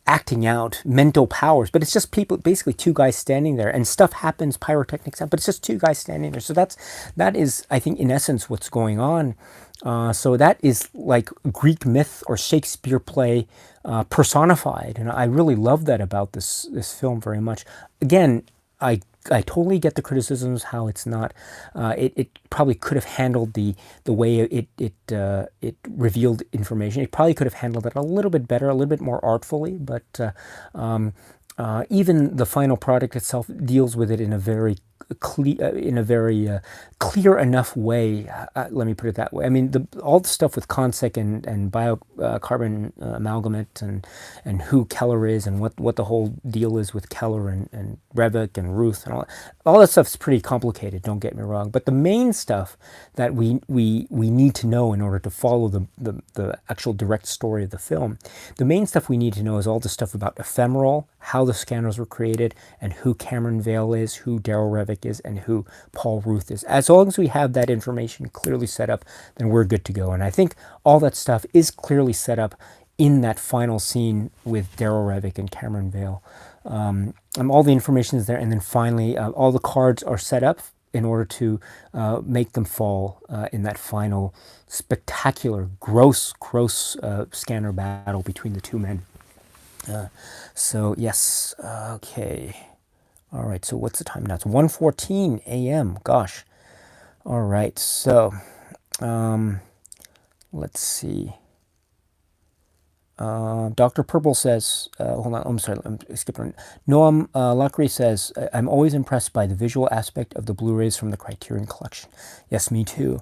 [SPEAKER 1] acting out mental powers. But it's just basically two guys standing there, and stuff happens, pyrotechnics happen, but it's just two guys standing there. So that is, I think, in essence what's going on. So that is like Greek myth or Shakespeare play personified, and I really love that about this film very much. Again, I totally get the criticisms, how it's not. It probably could have handled the way it revealed information. It probably could have handled it a little bit better, a little bit more artfully. But even the final product itself deals with it in a very clear enough way. Let me put it that way. I mean, all the stuff with Consec and biocarbon amalgamate and who Keller is and what the whole deal is with Keller and Revick and Ruth and all that stuff is pretty complicated. Don't get me wrong. But the main stuff that we need to know in order to follow the actual direct story of the film, the main stuff we need to know is all the stuff about ephemeral how the scanners were created, and who Cameron Vale is, who Daryl Revick is, and who Paul Ruth is. As long as we have that information clearly set up, then we're good to go. And I think all that stuff is clearly set up in that final scene with Daryl Revick and Cameron Vale. All the information is there, and then finally all the cards are set up in order to make them fall in that final spectacular, gross scanner battle between the two men. So yes, okay. All right, so what's the time now? It's 1:14 a.m. Gosh. All right, so let's see. Dr. Purple says, hold on, I'm sorry, I'm skipping. Noam Lackery says, I'm always impressed by the visual aspect of the Blu-rays from the Criterion Collection. Yes, me too.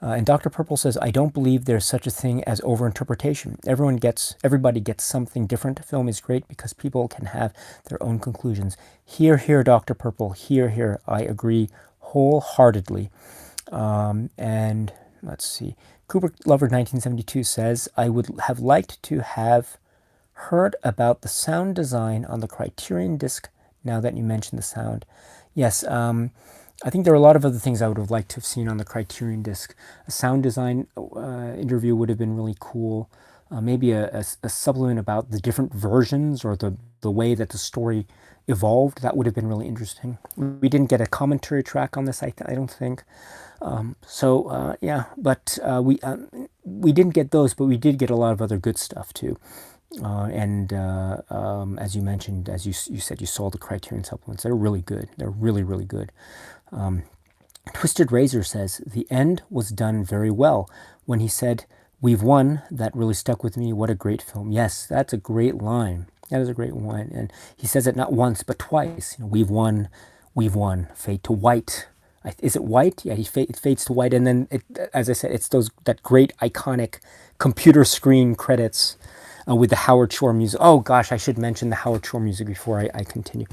[SPEAKER 1] And Dr. Purple says, I don't believe there's such a thing as overinterpretation. Everybody gets something different. Film is great because people can have their own conclusions. Here, Dr. Purple. Here. I agree wholeheartedly. And let's see. Kubrick Lover 1972 says, I would have liked to have heard about the sound design on the Criterion disc now that you mentioned the sound. Yes, I think there are a lot of other things I would have liked to have seen on the Criterion disc. A sound design interview would have been really cool. Maybe a supplement about the different versions or the way that the story evolved. That would have been really interesting. We didn't get a commentary track on this, I don't think. Yeah, but we didn't get those, but we did get a lot of other good stuff too. As you mentioned, as you said, you saw the Criterion supplements. They're really good. They're really, really good. Twisted Razor says, the end was done very well. When he said, we've won, that really stuck with me. What a great film. Yes, that's a great line. That is a great one. And he says it not once, but twice. You know, we've won, fade to white. Is it white? Yeah, it fades to white. And then, as I said, it's that great iconic computer screen credits with the Howard Shore music. Oh gosh, I should mention the Howard Shore music before I continue.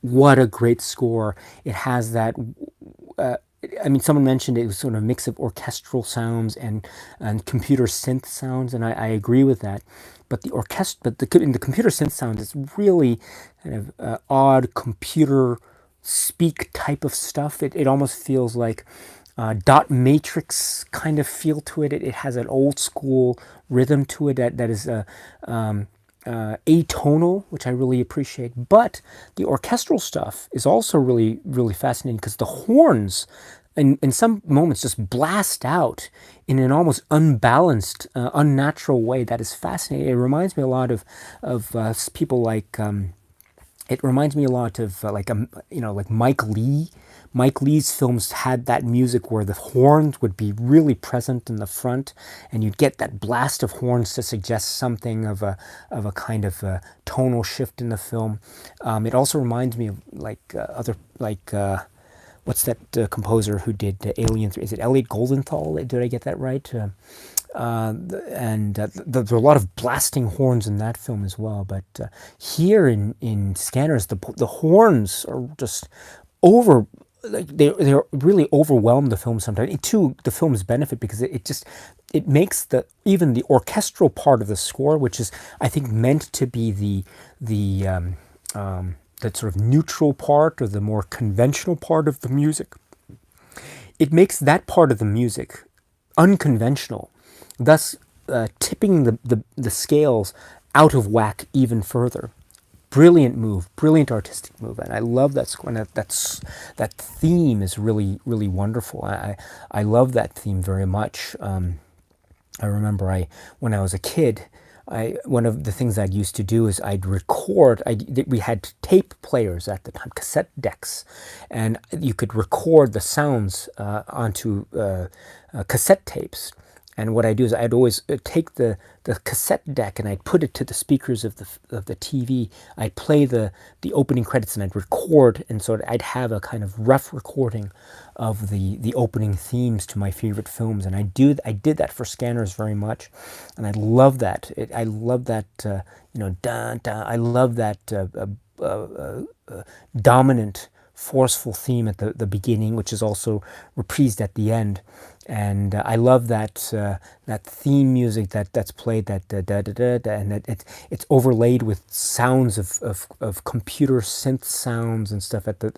[SPEAKER 1] What a great score. It has that, someone mentioned it was sort of a mix of orchestral sounds and computer synth sounds, and I agree with that. But in the computer synth sounds, it's really kind of odd computer speak type of stuff. It almost feels like dot matrix kind of feel to it. It has an old school rhythm to it that is atonal, which I really appreciate. But the orchestral stuff is also really, really fascinating because the horns in some moments just blast out in an almost unbalanced, unnatural way that is fascinating. It reminds me a lot of people like it reminds me a lot of like Mike Lee. Mike Lee's films had that music where the horns would be really present in the front, and you'd get that blast of horns to suggest something of a kind of a tonal shift in the film. It also reminds me of what's that composer who did Alien 3? Is it Elliot Goldenthal? Did I get that right? There are a lot of blasting horns in that film as well. But here in Scanners, the horns are just over. Like they really overwhelm the film sometimes. To the film's benefit, because it makes even the orchestral part of the score, which is I think meant to be the sort of neutral part or the more conventional part of the music. It makes that part of the music unconventional, thus tipping the scales out of whack even further. Brilliant move, brilliant artistic move, and I love that score. And that theme is really, really wonderful. I love that theme very much. I remember when I was a kid, one of the things I'd used to do is I'd record. We had tape players at the time, cassette decks, and you could record the sounds onto cassette tapes. And what I do is I'd always take the cassette deck and I'd put it to the speakers of the TV. I'd play the opening credits and I'd record, and so I'd have a kind of rough recording of the opening themes to my favorite films. And I did that for Scanners very much, and I love that. I love that dun, dun. I love that dominant, forceful theme at the beginning, which is also reprised at the end. And I love that theme music that's played, that da da da da, and that it's overlaid with sounds of computer synth sounds and stuff at the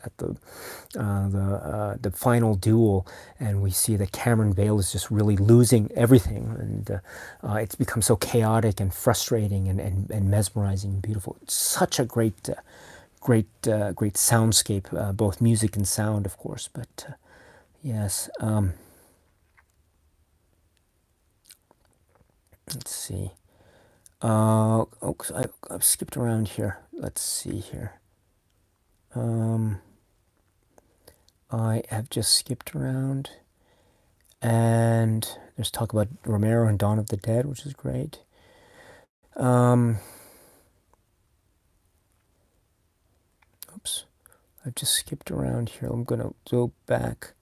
[SPEAKER 1] final duel, and we see that Cameron Vale is just really losing everything, and it's become so chaotic and frustrating and mesmerizing and beautiful. It's such a great soundscape, both music and sound, of course. But yes, let's see. I've skipped around here. Let's see here. I have just skipped around, and there's talk about Romero and Dawn of the Dead, which is great. Oops, I've just skipped around here. I'm gonna go back.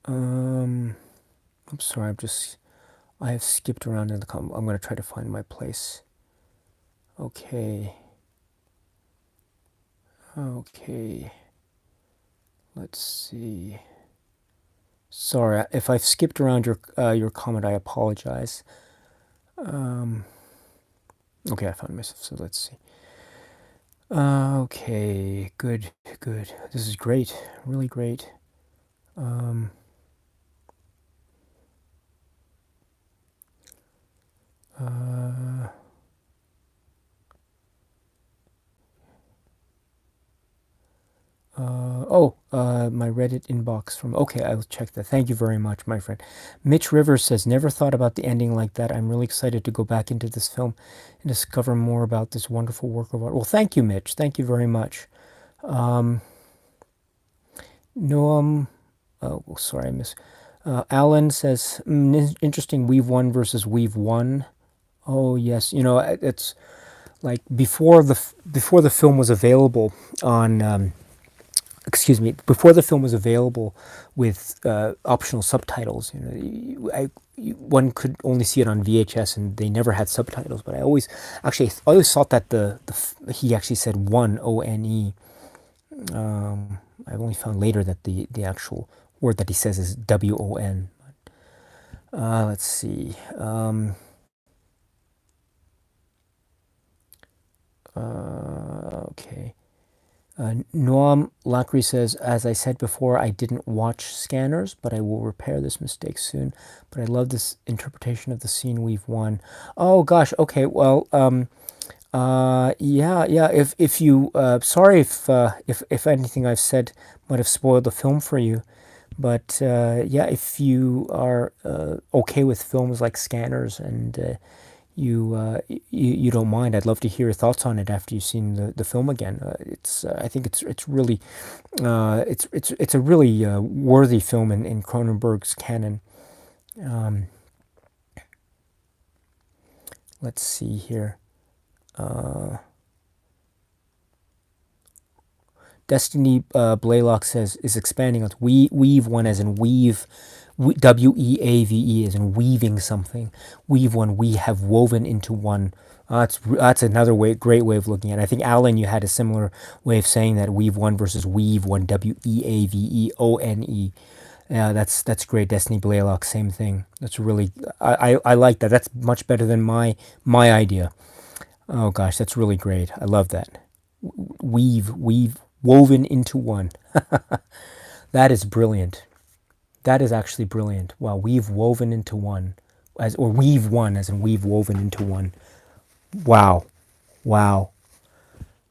[SPEAKER 1] I'm sorry. I have skipped around in the comment. I'm gonna try to find my place. Okay. Let's see. Sorry if I've skipped around your comment. I apologize. Okay, I found myself. So let's see. Okay, good. This is great, really great. My Reddit inbox from, okay, I'll check that. Thank you very much, my friend. Mitch Rivers says, never thought about the ending like that. I'm really excited to go back into this film and discover more about this wonderful work of art. Well, thank you, Mitch. Thank you very much. Noam, sorry, I missed. Alan says, interesting Weave 1 versus Weave 1. Oh, yes. It's like before the film was available on... before the film was available with optional subtitles, one could only see it on VHS, and they never had subtitles. But I always thought that he actually said one, O-N-E. I've only found later that the actual word that he says is W-O-N. Let's see. Okay. Noam Lacri says, as I said before, I didn't watch Scanners, but I will repair this mistake soon. But I love this interpretation of the scene we've won. Oh gosh, okay, well, yeah. If you, sorry if anything I've said might have spoiled the film for you, but yeah, if you are okay with films like Scanners and you don't mind, I'd love to hear your thoughts on it after you've seen the film again. I think it's really it's a really worthy film in Cronenberg's canon. Let's see here. Destiny Blaylock says is expanding on weave one as in weave. W-E-A-V-E as in weaving something. Weave one, we have woven into one. That's another great way of looking at it. I think, Alan, you had a similar way of saying that, weave one versus weave one, W-E-A-V-E-O-N-E. Yeah, that's great. Destiny Blaylock, same thing. That's really, I like that. That's much better than my idea. Oh gosh, that's really great. I love that. Weave, woven into one. That is brilliant. That is actually brilliant. Wow, we've woven into one, or weave one, as in we've woven into one. Wow,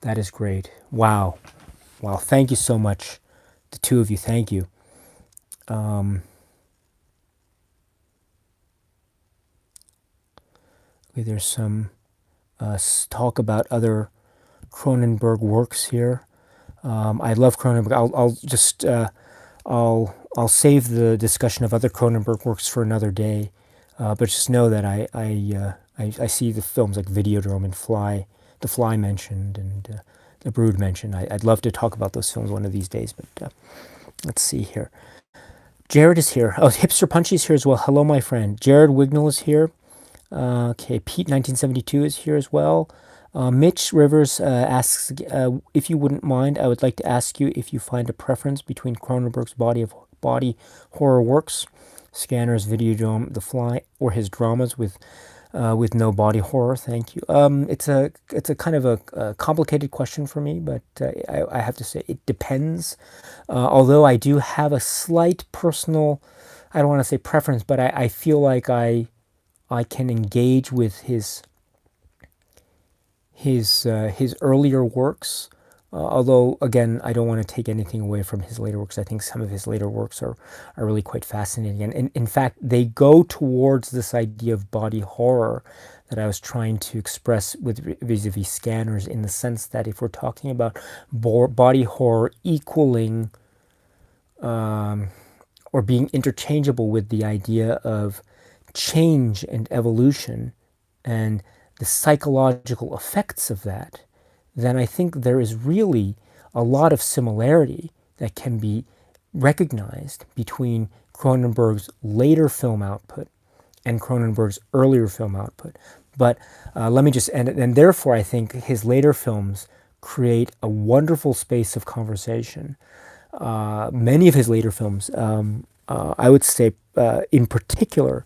[SPEAKER 1] that is great. Wow. Thank you so much, the two of you. Thank you. Okay, there's some talk about other Cronenberg works here. I love Cronenberg. I'll save the discussion of other Cronenberg works for another day, but just know that I see the films like Videodrome and The Fly mentioned, and The Brood mentioned. I'd love to talk about those films one of these days, but let's see here. Jared is here. Oh, Hipster Punchy's here as well. Hello, my friend. Jared Wignall is here. Okay, Pete 1972 is here as well. Mitch Rivers asks, if you wouldn't mind, I would like to ask you if you find a preference between Cronenberg's body horror works, Scanners, Videodrome, The Fly, or his dramas with no body horror. Thank you. It's a kind of a complicated question for me, but I have to say it depends. Although I do have a slight personal, I don't want to say preference, but I feel like I can engage with his earlier works. Although, again, I don't want to take anything away from his later works. I think some of his later works are really quite fascinating. And in fact, they go towards this idea of body horror that I was trying to express with vis-a-vis Scanners, in the sense that if we're talking about body horror equaling or being interchangeable with the idea of change and evolution and the psychological effects of that, then I think there is really a lot of similarity that can be recognized between Cronenberg's later film output and Cronenberg's earlier film output. But let me just end it. And therefore, I think his later films create a wonderful space of conversation. Many of his later films, I would say in particular,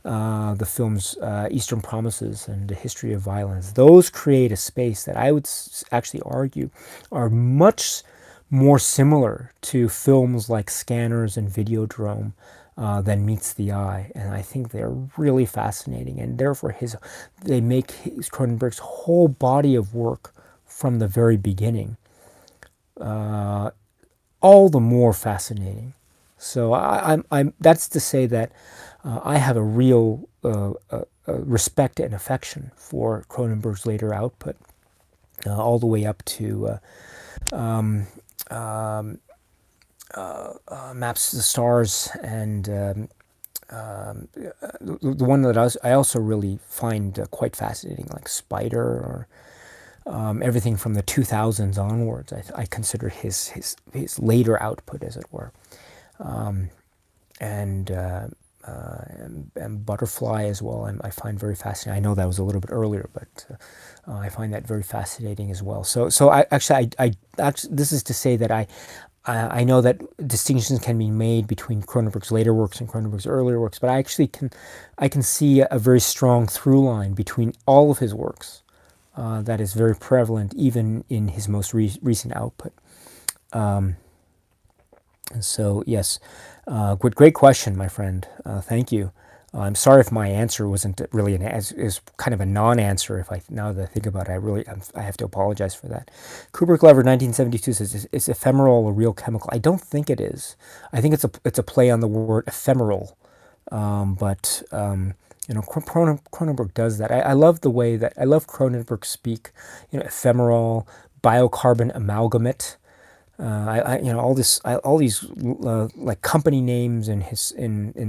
[SPEAKER 1] the films Eastern Promises and The History of Violence, those create a space that I would actually argue are much more similar to films like Scanners and Videodrome than meets the eye. And I think they're really fascinating, and therefore they make Cronenberg's whole body of work from the very beginning all the more fascinating. So I'm that's to say that I have a real respect and affection for Cronenberg's later output, all the way up to Maps to the Stars, and the one that I also really find quite fascinating, like Spider, or everything from the 2000s onwards. I consider his later output, as it were, and Butterfly as well. I find very fascinating. I know that was a little bit earlier, but I find that very fascinating as well. So I this is to say that I know that distinctions can be made between Cronenberg's later works and Cronenberg's earlier works, but I can see a very strong through line between all of his works that is very prevalent even in his most recent output. So yes, great question, my friend. Thank you. I'm sorry if my answer wasn't really is kind of a non-answer. Now that I think about it, I have to apologize for that. Kubrick Lover 1972 says, "Is ephemeral a real chemical?" I don't think it is. I think it's a play on the word ephemeral. But Cronenberg does that. I love the way that I love Cronenberg speak. Ephemeral, biocarbon amalgamate. All these like company names in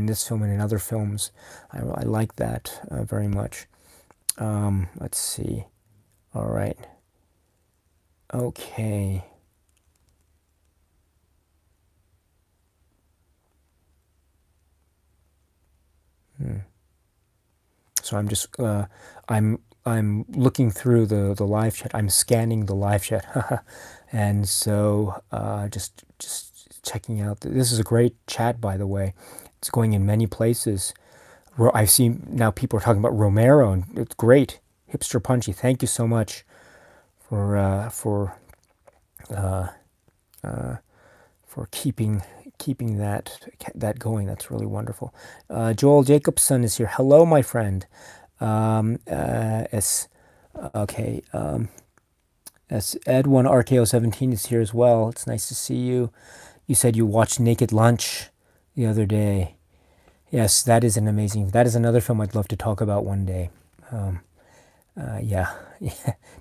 [SPEAKER 1] this film and in other films. I like that very much. Let's see. All right. Okay. So I'm just I'm looking through the live chat. I'm scanning the live chat, and so just checking out. This is a great chat, by the way. It's going in many places. I see now people are talking about Romero, and it's great. Hipster Punchy, thank you so much for keeping that going. That's really wonderful. Joel Jacobson is here. Hello, my friend. Okay. Ed1 RKO17 is here as well. It's nice to see you. You said you watched Naked Lunch the other day. Yes, that is another film I'd love to talk about one day. Yeah.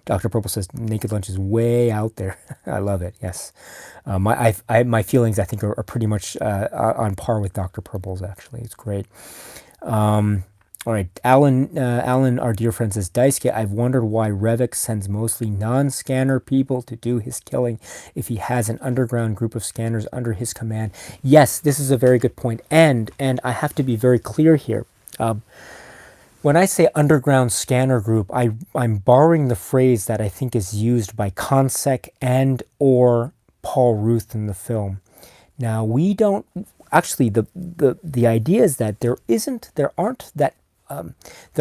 [SPEAKER 1] Dr. Purple says Naked Lunch is way out there. I love it. Yes. My feelings, I think, are pretty much on par with Dr. Purple's, actually. It's great. All right, Alan, our dear friend, says, Daisuke, I've wondered why Revik sends mostly non-scanner people to do his killing if he has an underground group of scanners under his command. Yes, this is a very good point, and I have to be very clear here. when I say underground scanner group, I'm borrowing the phrase that I think is used by Consec and or Paul Ruth in the film. Now, we don't actually, the idea is that there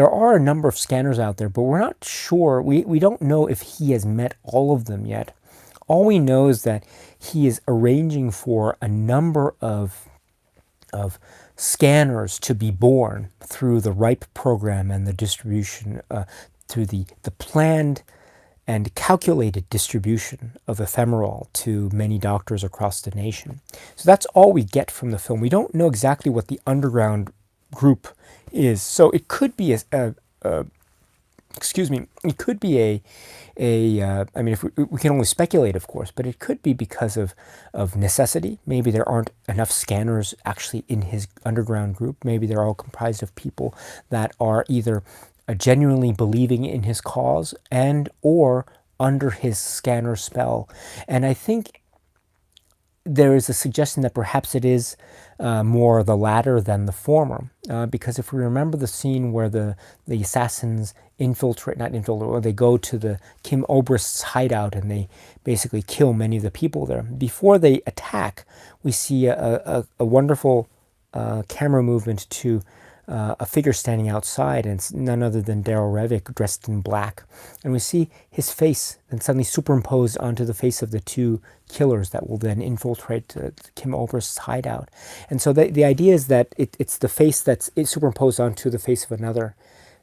[SPEAKER 1] are a number of scanners out there, but we're not sure, we don't know if he has met all of them yet. All we know is that he is arranging for a number of scanners to be born through the RIPE program and the distribution, through the planned and calculated distribution of ephemeral to many doctors across the nation. So that's all we get from the film. We don't know exactly what the underground group is. So it could be it could be I mean, if we can only speculate, of course, but it could be because of necessity. Maybe there aren't enough scanners actually in his underground group. Maybe they're all comprised of people that are either genuinely believing in his cause and or under his scanner spell. And I think there is a suggestion that perhaps it is more the latter than the former, because if we remember the scene where the assassins they go to the Kim Obrist's hideout and they basically kill many of the people there. Before they attack, we see a wonderful camera movement to a figure standing outside, and it's none other than Daryl Revick dressed in black. And we see his face then suddenly superimposed onto the face of the two killers that will then infiltrate Kim Obrist's hideout. And so the idea is that it's the face that's superimposed onto the face of another.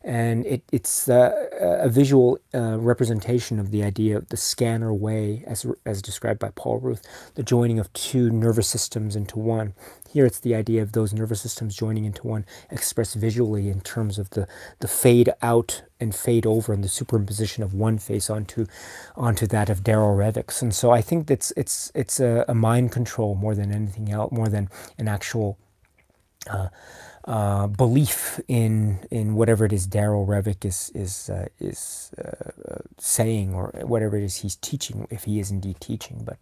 [SPEAKER 1] And it's a visual representation of the idea of the scanner way, as described by Paul Ruth, the joining of two nervous systems into one. Here it's the idea of those nervous systems joining into one, expressed visually in terms of the fade out and fade over and the superimposition of one face onto that of Daryl Revick's. And so I think it's a mind control more than anything else, more than an actual belief in whatever it is Daryl Revick is saying, or whatever it is he's teaching, if he is indeed teaching. But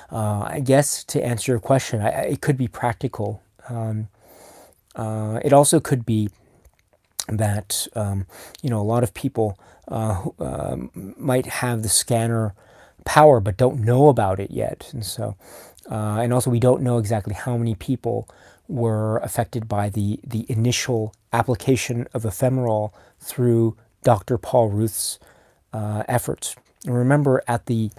[SPEAKER 1] I guess to answer your question, it could be practical. It also could be that a lot of people might have the scanner power but don't know about it yet, and so and also we don't know exactly how many people were affected by the initial application of ephemeral through Dr. Paul Ruth's efforts. And remember, at the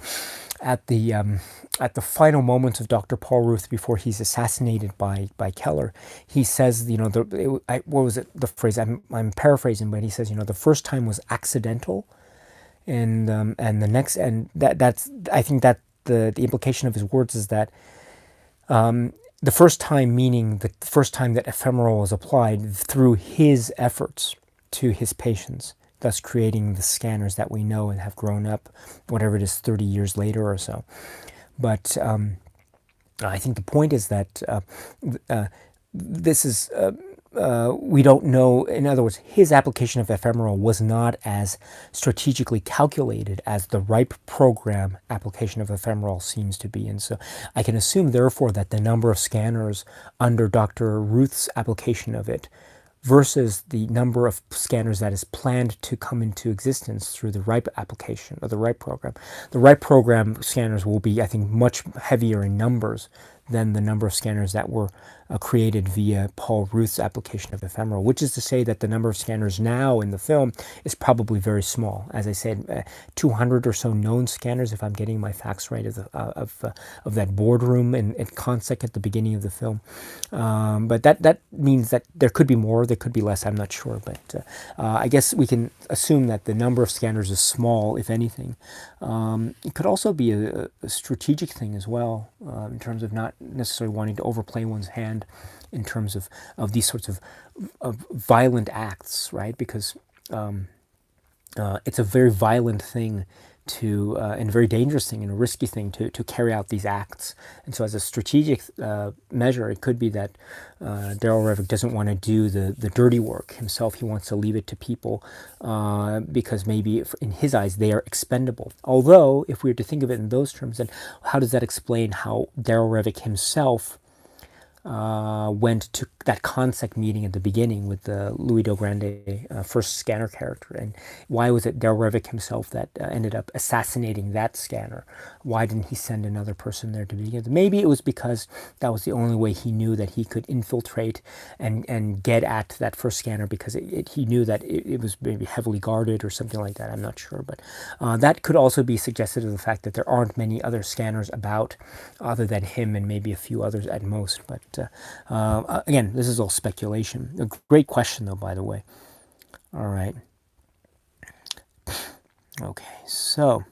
[SPEAKER 1] final moments of Dr. Paul Ruth before he's assassinated by Keller, he says, what was it? The phrase I'm paraphrasing, but he says, the first time was accidental, and the next, and that's I think that the implication of his words is that. The first time meaning the first time that ephemeral was applied through his efforts to his patients, thus creating the scanners that we know and have grown up, whatever it is, 30 years later or so. But I think the point is that this is, we don't know, in other words, his application of ephemeral was not as strategically calculated as the RIPE program application of ephemeral seems to be. And so I can assume, therefore, that the number of scanners under Dr. Ruth's application of it versus the number of scanners that is planned to come into existence through the RIPE application or the RIPE program. The RIPE program scanners will be, I think, much heavier in numbers than the number of scanners that were created via Paul Ruth's application of ephemeral, which is to say that the number of scanners now in the film is probably very small. As I said, 200 or so known scanners, if I'm getting my facts right, of that boardroom at Consec at the beginning of the film. But that means that there could be more, there could be less, I'm not sure. But I guess we can assume that the number of scanners is small, if anything. It could also be a strategic thing as well, in terms of not necessarily wanting to overplay one's hand in terms of these sorts of violent acts, right? Because it's a very violent thing to, and a very dangerous thing and a risky thing to carry out these acts. And so as a strategic measure, it could be that Daryl Revick doesn't want to do the dirty work himself. He wants to leave it to people because maybe in his eyes they are expendable. Although, if we were to think of it in those terms, then how does that explain how Daryl Revick himself went to that concept meeting at the beginning with the Louis Del Grande first scanner character, and why was it Del Revic himself that ended up assassinating that scanner? Why didn't he send another person there to begin with? Maybe it was because that was the only way he knew that he could infiltrate and get at that first scanner, because he knew that it was maybe heavily guarded or something like that. I'm not sure, but that could also be suggested of the fact that there aren't many other scanners about other than him and maybe a few others at most. But again, this is all speculation. A great question, though, by the way. All right. Okay, so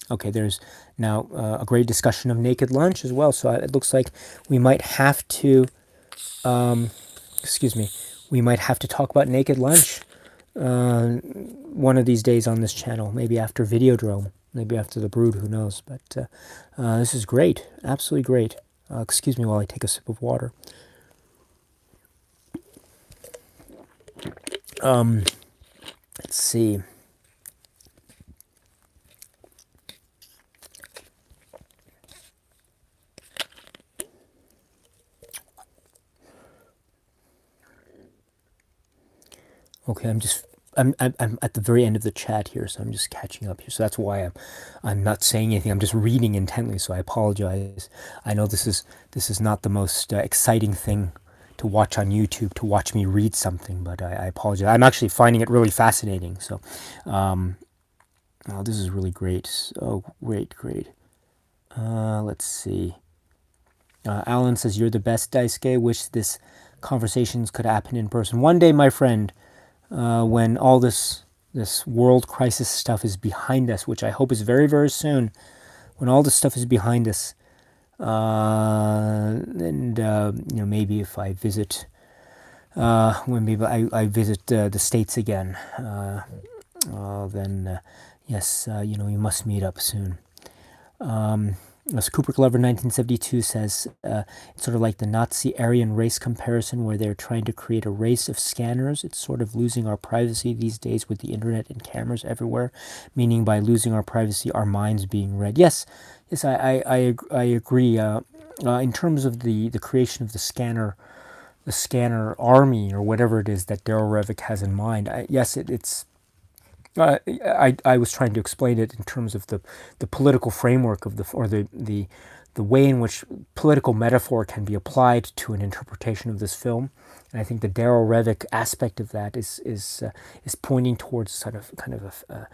[SPEAKER 1] okay, there's now a great discussion of naked lunch as well. So it looks like we might have to, excuse me, we might have to talk about naked lunch one of these days on this channel. Maybe after Videodrome, maybe after the Brood, who knows? But this is great, absolutely great. Excuse me while I take a sip of water. Let's see. Okay, I'm at the very end of the chat here, so I'm just catching up here. So that's why I'm not saying anything. I'm just reading intently. So I apologize. I know this is not the most exciting thing to watch on YouTube, to watch me read something, but I apologize. I'm actually finding it really fascinating. So, oh, this is really great. Oh, great. Let's see. Alan says, "You're the best, Daisuke. Wish this conversations could happen in person one day, my friend. When all this world crisis stuff is behind us, which I hope is very, very soon, when all this stuff is behind us, and you know, maybe if I visit, when maybe I visit the States again, then yes, you know, we must meet up soon." As Cooper Glover 1972 says, it's sort of like the Nazi Aryan race comparison, where they're trying to create a race of scanners. It's sort of losing our privacy these days with the internet and cameras everywhere, meaning by losing our privacy, our minds being read. Yes, I agree. In terms of the creation of the scanner army, or whatever it is that Darryl Revick has in mind, yes, it's. I was trying to explain it in terms of the political framework of the way in which political metaphor can be applied to an interpretation of this film, and I think the Darryl Revick aspect of that is pointing towards kind of a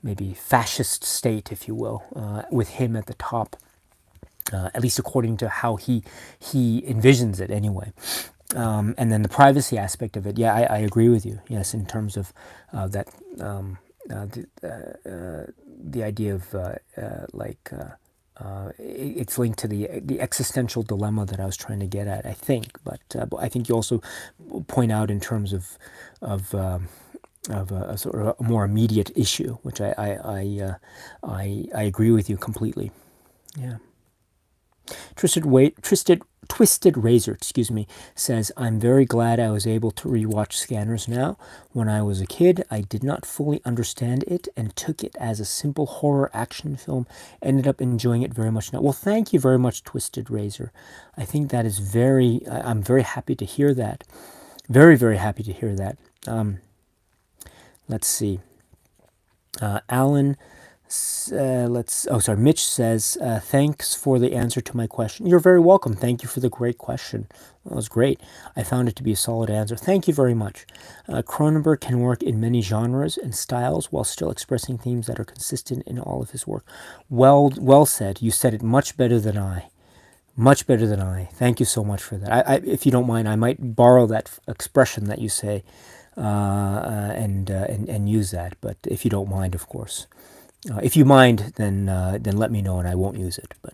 [SPEAKER 1] maybe fascist state, if you will, with him at the top, at least according to how he envisions it anyway. And then the privacy aspect of it, yeah, I agree with you. Yes, in terms of that, the idea of it's linked to the existential dilemma that I was trying to get at, I think. But I think you also point out in terms of a sort of a more immediate issue, which I agree with you completely. Yeah. Twisted Razor, says, "I'm very glad I was able to rewatch Scanners now. When I was a kid, I did not fully understand it and took it as a simple horror action film. Ended up enjoying it very much now." Well, thank you very much, Twisted Razor. I think that is I'm very happy to hear that. Very, very happy to hear that. Let's see. Alan... Mitch says, "Thanks for the answer to my question." You're very welcome. Thank you for the great question. That was great. I found it to be a solid answer. Thank you very much. Cronenberg can work in many genres and styles while still expressing themes that are consistent in all of his work. Well said. You said it much better than I. Much better than I. Thank you so much for that. If you don't mind, I might borrow that expression that you say and use that. But if you don't mind, of course. If you mind, then let me know and I won't use it. But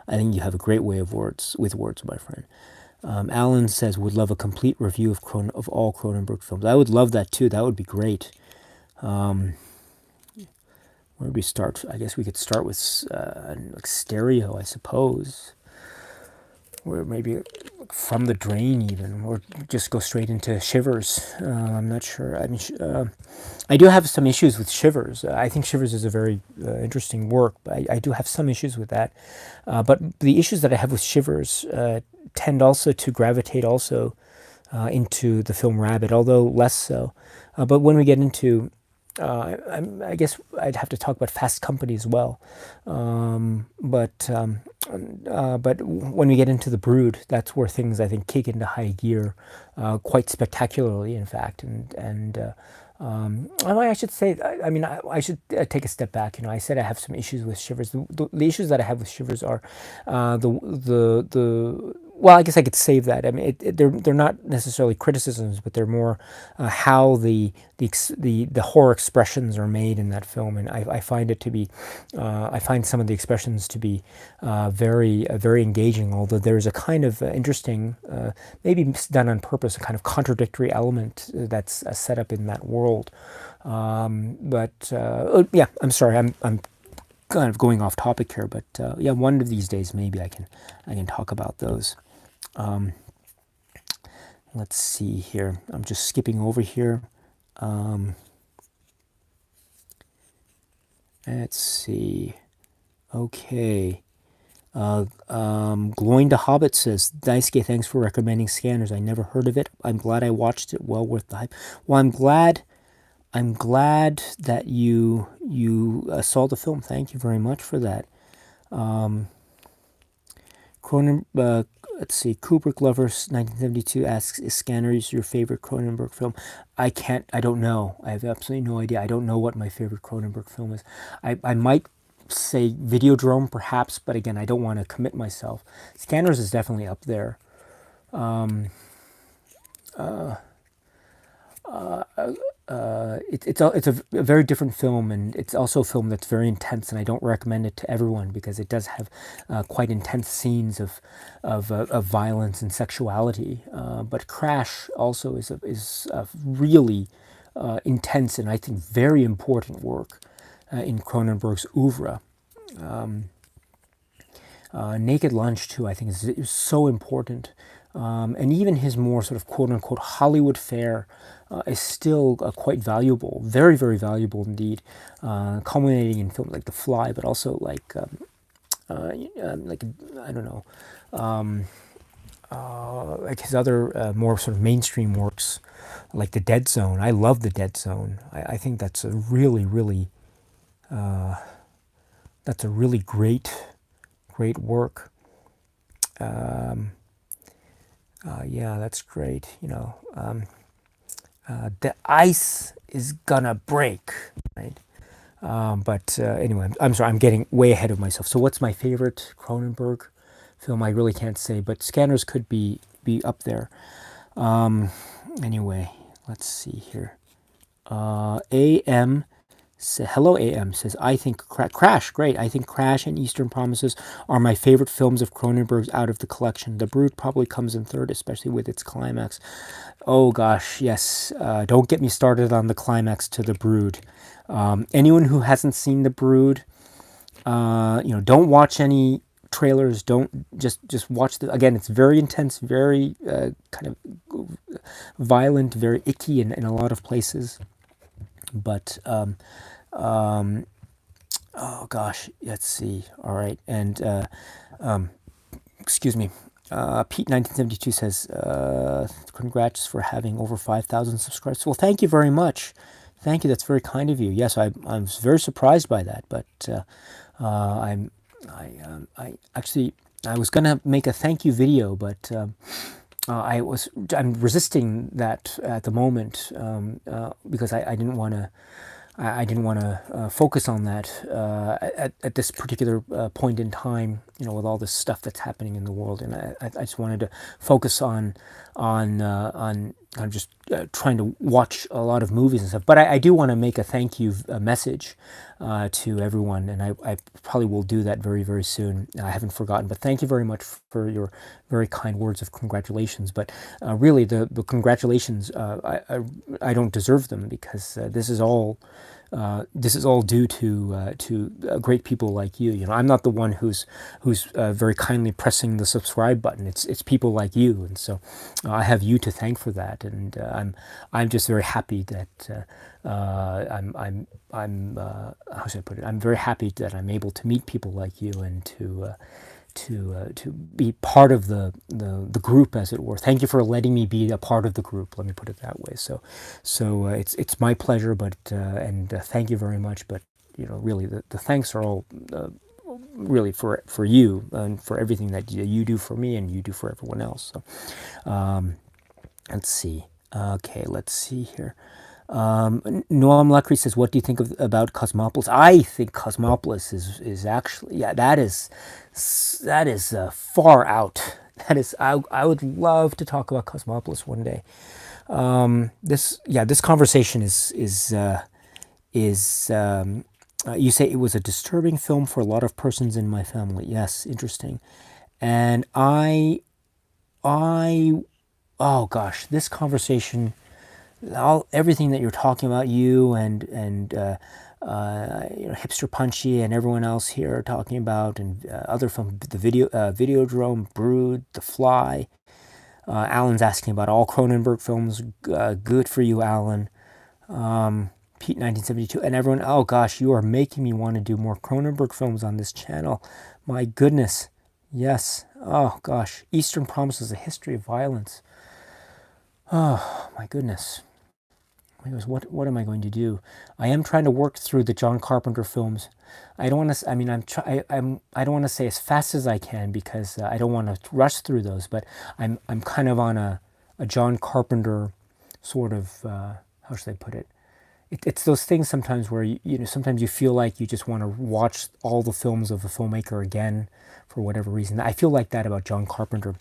[SPEAKER 1] I think you have a great way of words, my friend. Alan says, "Would love a complete review of all Cronenberg films." I would love that too. That would be great. Where do we start? I guess we could start with like Stereo, I suppose. Or maybe from the drain even, or just go straight into Shivers. I'm not sure. I mean, I do have some issues with Shivers. I think Shivers is a very interesting work, but I do have some issues with that. But the issues that I have with Shivers tend also to gravitate also into the film Rabbit, although less so. But when we get into I guess I'd have to talk about Fast Company as well, but when we get into The Brood, that's where things I think kick into high gear, quite spectacularly, in fact. I should say, I mean, I should take a step back. I said I have some issues with Shivers. The issues that I have with Shivers are the well, I guess I could save that. I mean, they're not necessarily criticisms, but they're more how the horror expressions are made in that film, and I find it to be, I find some of the expressions to be very engaging. Although there's a kind of interesting, maybe done on purpose, a kind of contradictory element that's set up in that world. Yeah, I'm sorry, I'm kind of going off topic here, but yeah, one of these days maybe I can talk about those. Let's see here. I'm just skipping over here. Let's see. Okay. Gloin the Hobbit says, Daisuke, thanks for recommending Scanners. I never heard of it. I'm glad I watched it. Well worth the hype. Well, I'm glad that you saw the film. Thank you very much for that. Let's see. Kubrick Lovers 1972 asks, "Is Scanners your favorite Cronenberg film?" I don't know. I have absolutely no idea. I don't know what my favorite Cronenberg film is. I might say Videodrome, perhaps, but again, I don't want to commit myself. Scanners is definitely up there. It's a very different film, and it's also a film that's very intense, and I don't recommend it to everyone because it does have quite intense scenes of violence and sexuality. But Crash also is a really intense and I think very important work in Cronenberg's oeuvre. Naked Lunch too, I think is so important. And even his more sort of quote-unquote Hollywood fare is still quite valuable, very, very valuable indeed, culminating in films like The Fly, but also like I don't know, like his other more sort of mainstream works, like The Dead Zone. I love The Dead Zone. I think that's a really, really great work. Yeah, that's great. The ice is gonna break, right? Anyway, I'm sorry, I'm getting way ahead of myself. So what's my favorite Cronenberg film? I really can't say, but Scanners could be up there. Anyway, let's see here. AM hello AM says, I think Crash, great. I think Crash and Eastern Promises are my favorite films of Cronenberg's out of the collection. The Brood probably comes in third, especially with its climax. Oh gosh, yes. Don't get me started on the climax to The Brood. Anyone who hasn't seen The Brood, don't watch any trailers. Don't just watch again, it's very intense, very kind of violent, very icky in a lot of places. But oh gosh, let's see. All right, and excuse me. Pete 1972 says, congrats for having over 5,000 subscribers. Well, thank you very much. Thank you. That's very kind of you. Yes, I was very surprised by that, but I was gonna make a thank you video, but I'm resisting that at the moment because I didn't want to focus on that at this particular point in time, with all this stuff that's happening in the world, and I just wanted to focus on just trying to watch a lot of movies and stuff. But I do want to make a thank you message to everyone, and I probably will do that very, very soon. I haven't forgotten, but thank you very much for your very kind words of congratulations. But really, the congratulations, I don't deserve them, because this is all this is all due to great people like you. You know, I'm not the one who's very kindly pressing the subscribe button. It's people like you, and so I have you to thank for that. And I'm just very happy that I'm how should I put it? I'm very happy that I'm able to meet people like you and to be part of the group, as it were. Thank you for letting me be a part of the group. Let me put it that way. So it's my pleasure, but and thank you very much. But you know, really, the thanks are all really for you and for everything that you do for me and you do for everyone else. So let's see. Okay, let's see here. Noam Lakri says, "What do you think about Cosmopolis?" I think Cosmopolis is actually, yeah, that is far out. That is, I would love to talk about Cosmopolis one day. This conversation is you say it was a disturbing film for a lot of persons in my family. Yes, interesting. And oh gosh, this conversation, everything that you're talking about, you and you know, Hipster Punchy and everyone else here are talking about, and other films, the Videodrome, Brood, The Fly. Alan's asking about all Cronenberg films. Good for you, Alan. Pete 1972 and everyone. Oh gosh, you are making me want to do more Cronenberg films on this channel. My goodness. Yes. Oh gosh. Eastern Promises: A History of Violence. Oh my goodness. What am I going to do? I am trying to work through the John Carpenter films. I don't want to. I mean, I don't want to say as fast as I can, because I don't want to rush through those. But I'm kind of on a John Carpenter sort of, how should I put it? It's those things sometimes where you know, sometimes you feel like you just want to watch all the films of a filmmaker again for whatever reason. I feel like that about John Carpenter.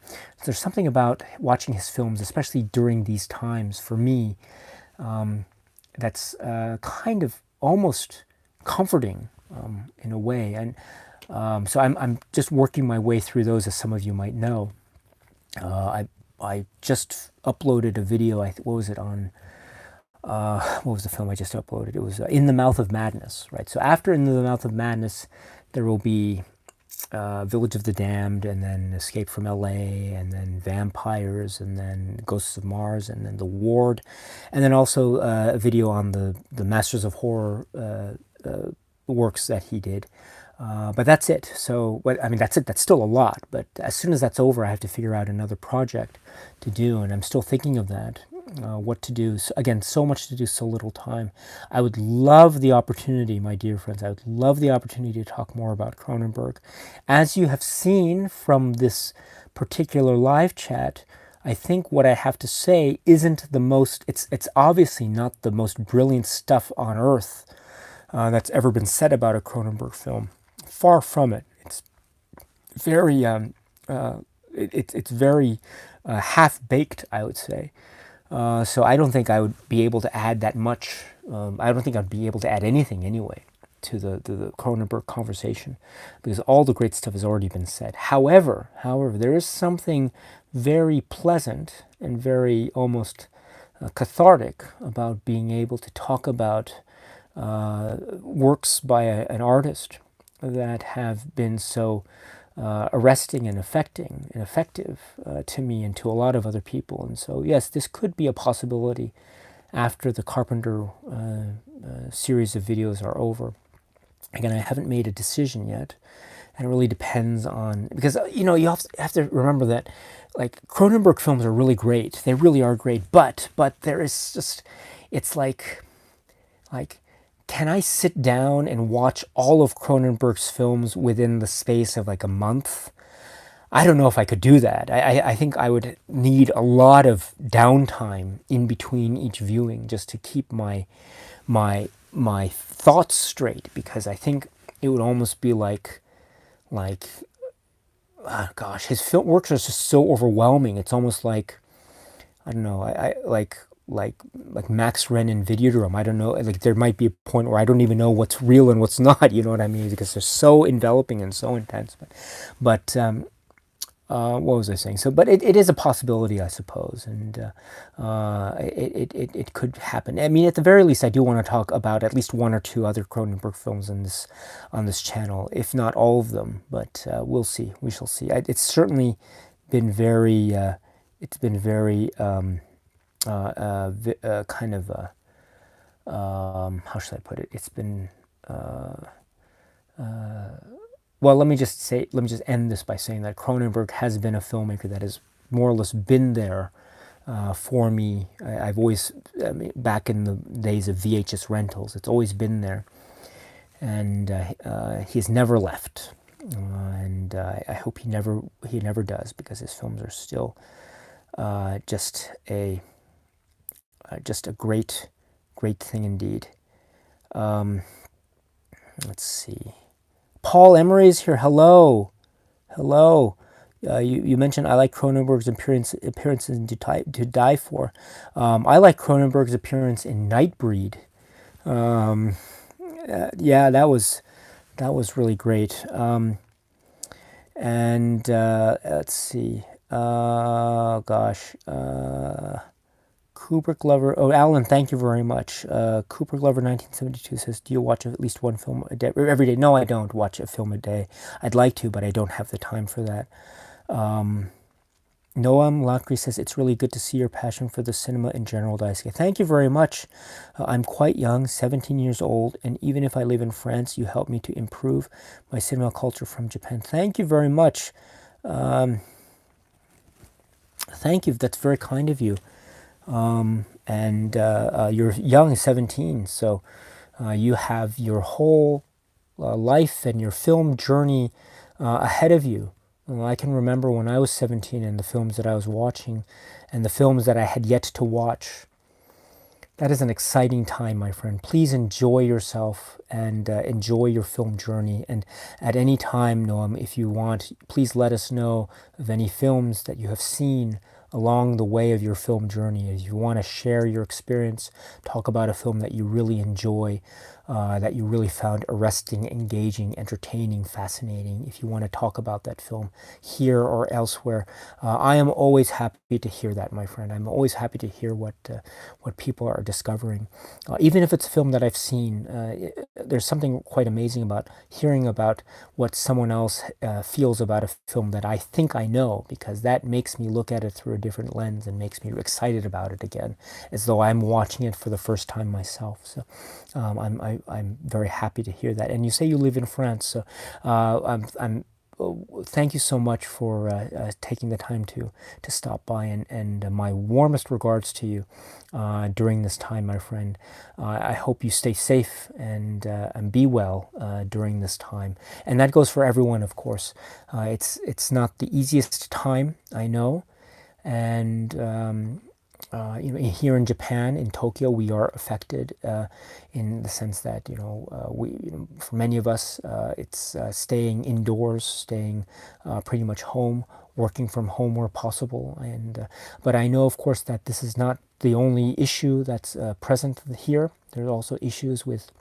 [SPEAKER 1] There's something about watching his films, especially during these times, for me, that's kind of almost comforting in a way. And so I'm just working my way through those, as some of you might know. I just uploaded a video. What was it on? What was the film I just uploaded? It was In the Mouth of Madness, right? So after In the Mouth of Madness, there will be Village of the Damned, and then Escape from L.A., and then Vampires, and then Ghosts of Mars, and then The Ward, and then also a video on the Masters of Horror works that he did. But that's it. So, I mean, that's it. That's still a lot. But as soon as that's over, I have to figure out another project to do, and I'm still thinking of that. What to do. So, again, so much to do, so little time. I would love the opportunity, my dear friends, I would love the opportunity to talk more about Cronenberg. As you have seen from this particular live chat, I think what I have to say isn't the most, it's obviously not the most brilliant stuff on earth that's ever been said about a Cronenberg film. Far from it. It's very, it's very half-baked, I would say. So I don't think I would be able to add that much. I don't think I'd be able to add anything anyway to the Cronenberg conversation, because all the great stuff has already been said. However, there is something very pleasant and very almost cathartic about being able to talk about works by an artist that have been so arresting and effective to me and to a lot of other people. And so, yes, this could be a possibility after the Carpenter series of videos are over. Again, I haven't made a decision yet, and it really depends on, because you know, you have to remember that, like, Cronenberg films are really great. They really are great, but there is just, it's like can I sit down and watch all of Cronenberg's films within the space of like a month? I don't know if I could do that. I think I would need a lot of downtime in between each viewing just to keep my thoughts straight, because I think it would almost be like gosh, his film works are just so overwhelming. It's almost like, I don't know, I like Max Ren in Videodrome. I don't know, like there might be a point where I don't even know what's real and what's not, you know what I mean? Because they're so enveloping and so intense. But what was I saying? So, but it is a possibility, I suppose, and it could happen. I mean, at the very least, I do want to talk about at least one or two other Cronenberg films on this channel, if not all of them. But we'll see. We shall see. It's certainly been very. It's been very kind of. How should I put it? It's been. Well, let me just end this by saying that Cronenberg has been a filmmaker that has more or less been there for me. I've always, I mean, back in the days of VHS rentals, it's always been there, and he's never left, and I hope he never does, because his films are still just a great thing indeed. Let's see. Paul Emery is here. Hello. You mentioned I like Cronenberg's appearance in To Die For. I like Cronenberg's appearance in Nightbreed. Yeah, that was really great. And let's see. Gosh. Kubrick Lover. Oh, Alan, thank you very much. Kubrick Lover 1972 says, do you watch at least one film a day, every day? No, I don't watch a film a day. I'd like to, but I don't have the time for that. Noam Lacry says, it's really good to see your passion for the cinema in general, Daisuke. Thank you very much. I'm quite young, 17 years old, and even if I live in France, you help me to improve my cinema culture from Japan. Thank you very much. Thank you. That's very kind of you. And you're young, 17, so you have your whole life and your film journey ahead of you. I can remember when I was 17 and the films that I was watching and the films that I had yet to watch. That is an exciting time, my friend. Please enjoy yourself and enjoy your film journey. And at any time, Noam, if you want, please let us know of any films that you have seen along the way of your film journey. If you want to share your experience, talk about a film that you really enjoy, that you really found arresting, engaging, entertaining, fascinating. If you want to talk about that film here or elsewhere, I am always happy to hear that, my friend. I'm always happy to hear what people are discovering. Even if it's a film that I've seen, there's something quite amazing about hearing about what someone else feels about a film that I think I know, because that makes me look at it through a different lens and makes me excited about it again, as though I'm watching it for the first time myself. So I'm very happy to hear that. And you say you live in France, so thank you so much for taking the time to stop by, and my warmest regards to you during this time, my friend. I hope you stay safe and be well during this time. And that goes for everyone, of course. It's not the easiest time, I know, and here in Japan, in Tokyo, we are affected in the sense that for many of us, it's staying indoors, staying pretty much home, working from home where possible. And but I know, of course, that this is not the only issue that's present here. There's also issues with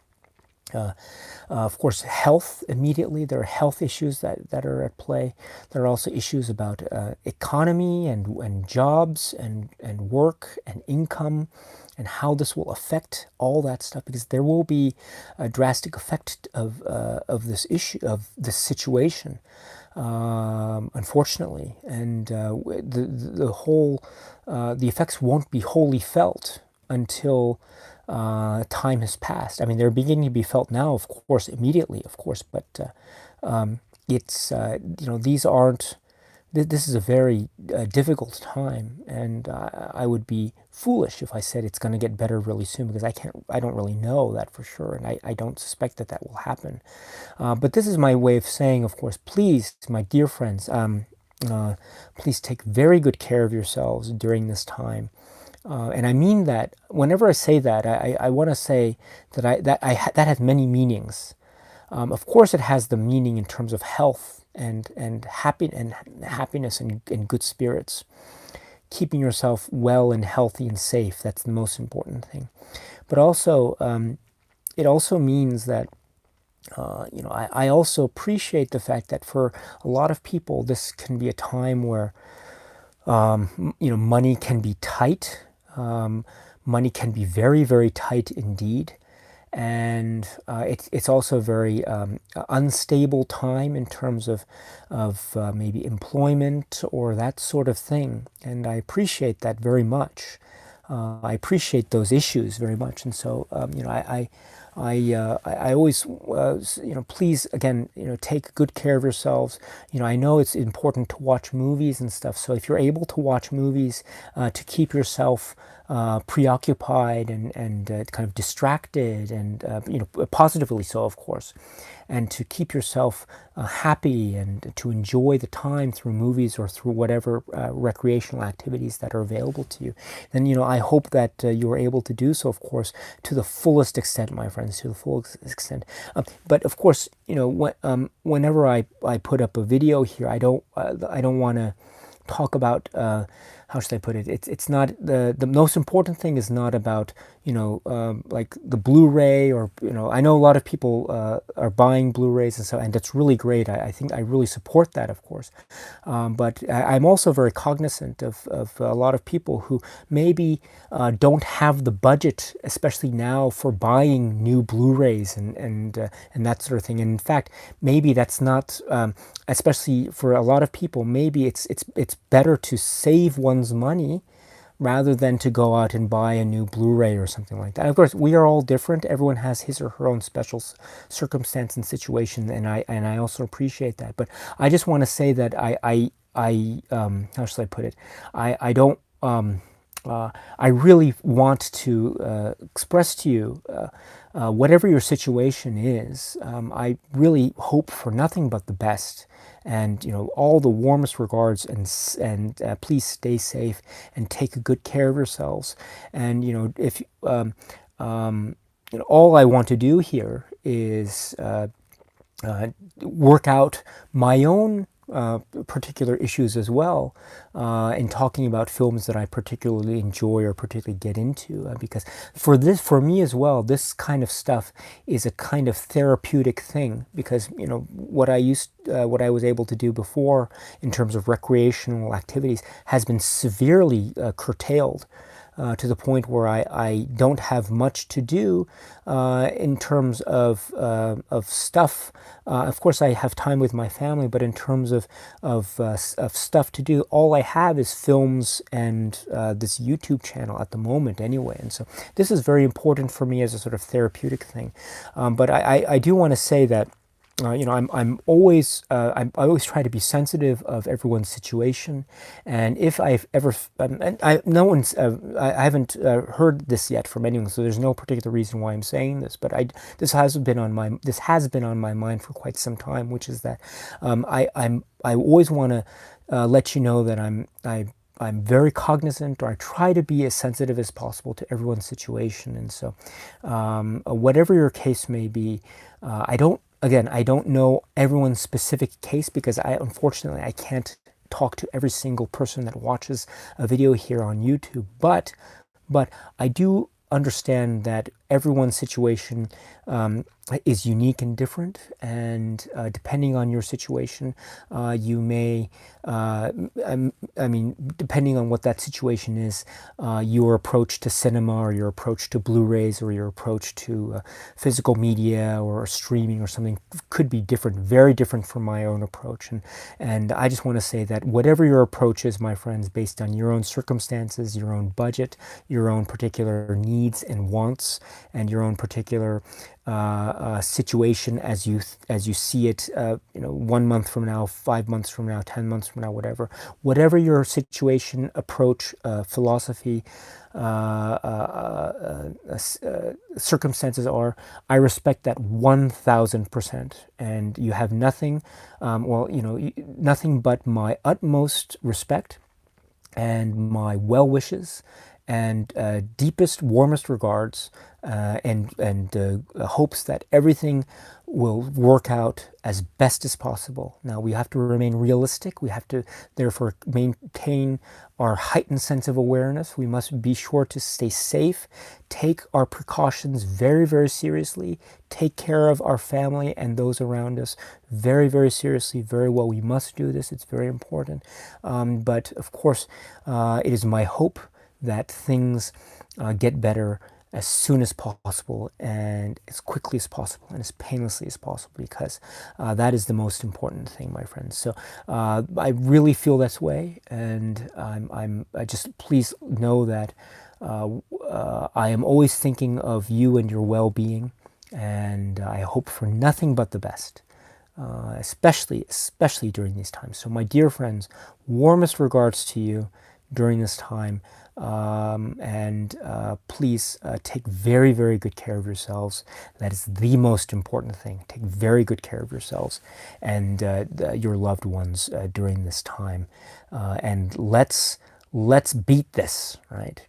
[SPEAKER 1] of course, health. Immediately, there are health issues that are at play. There are also issues about economy and jobs and work and income, and how this will affect all that stuff, because there will be a drastic effect of this issue, of this situation, unfortunately, and the effects won't be wholly felt until time has passed. I mean, they're beginning to be felt now, of course, immediately, of course, but it's these aren't. This is a very difficult time, and I would be foolish if I said it's going to get better really soon, because I don't really know that for sure, and I don't suspect that will happen. But this is my way of saying, of course, please, my dear friends, please take very good care of yourselves during this time. And I mean that. Whenever I say that, I want to say that that has many meanings. Of course, it has the meaning in terms of health and happiness and good spirits. Keeping yourself well and healthy and safe, that's the most important thing. But also, it also means that I also appreciate the fact that for a lot of people, this can be a time where, money can be tight. Money can be very, very tight indeed. And it's also a very unstable time in terms of maybe employment or that sort of thing. And I appreciate that very much. I appreciate those issues very much. And so, I always, please, again, take good care of yourselves. I know it's important to watch movies and stuff. So if you're able to watch movies to keep yourself preoccupied and kind of distracted and, positively so, of course, and to keep yourself happy and to enjoy the time through movies or through whatever recreational activities that are available to you, then, I hope that you are able to do so, of course, to the fullest extent, my friends, to the fullest extent. But of course, whenever I put up a video here, I don't want to talk about how should I put it? It's not the most important thing is not about like the Blu-ray or I know a lot of people are buying Blu-rays and so, and that's really great. I think I really support that, of course. But I'm also very cognizant of a lot of people who maybe don't have the budget, especially now, for buying new Blu-rays and that sort of thing. And in fact, maybe that's not, especially for a lot of people, maybe it's better to save one's money rather than to go out and buy a new Blu-ray or something like that. Of course, we are all different. Everyone has his or her own special circumstance and situation, and I also appreciate that. But I just want to say that I how should I put it? I don't. I really want to express to you, whatever your situation is, I really hope for nothing but the best. And all the warmest regards, and please stay safe and take good care of yourselves. And if all I want to do here is work out my own particular issues as well, in talking about films that I particularly enjoy or particularly get into, because for me as well, this kind of stuff is a kind of therapeutic thing, because what I was able to do before in terms of recreational activities has been severely curtailed. To the point where I don't have much to do in terms of stuff. Of course, I have time with my family, but in terms of stuff to do, all I have is films and this YouTube channel at the moment, anyway. And so this is very important for me as a sort of therapeutic thing. But I do want to say that. I always try to be sensitive of everyone's situation, and if I've ever, and I haven't heard this yet from anyone, so there's no particular reason why I'm saying this, but this has been on my mind for quite some time, which is that I always want to let you know that I'm very cognizant, or I try to be as sensitive as possible to everyone's situation, and so whatever your case may be, I don't know everyone's specific case, because unfortunately I can't talk to every single person that watches a video here on YouTube, but I do understand that everyone's situation is unique and different, and depending on your situation, you may, depending on what that situation is, your approach to cinema, or your approach to Blu-rays, or your approach to physical media or streaming or something could be different, very different from my own approach. And I just want to say that whatever your approach is, my friends, based on your own circumstances, your own budget, your own particular needs and wants, and your own particular situation as you see it, 1 month from now, 5 months from now, 10 months from now, whatever your situation, approach, philosophy, circumstances are, I respect that 1000%, and you have nothing, nothing but my utmost respect and my well wishes and deepest, warmest regards, and hopes that everything will work out as best as possible. Now, we have to remain realistic. We have to, therefore, maintain our heightened sense of awareness. We must be sure to stay safe, take our precautions very, very seriously, take care of our family and those around us very, very seriously, very well. We must do this. It's very important. But, of course, it is my hope that things get better as soon as possible and as quickly as possible and as painlessly as possible, because that is the most important thing, my friends. So I really feel this way, and I just, please know that I am always thinking of you and your well-being, and I hope for nothing but the best. Especially during these times. So, my dear friends, warmest regards to you during this time, and please take very, very good care of yourselves. That is the most important thing. Take very good care of yourselves and your loved ones during this time, and let's beat this, right?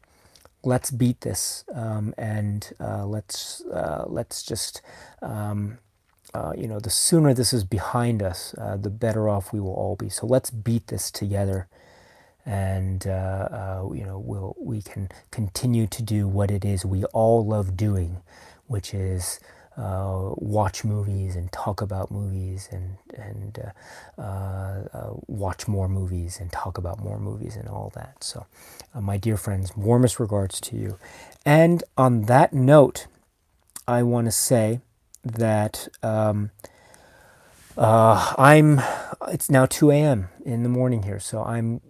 [SPEAKER 1] Let's beat this, and let's just. The sooner this is behind us, the better off we will all be. So let's beat this together, and we can continue to do what it is we all love doing, which is watch movies and talk about movies, and watch more movies and talk about more movies and all that. So, my dear friends, warmest regards to you. And on that note, I want to say that it's now 2 a.m. in the morning here, so I'm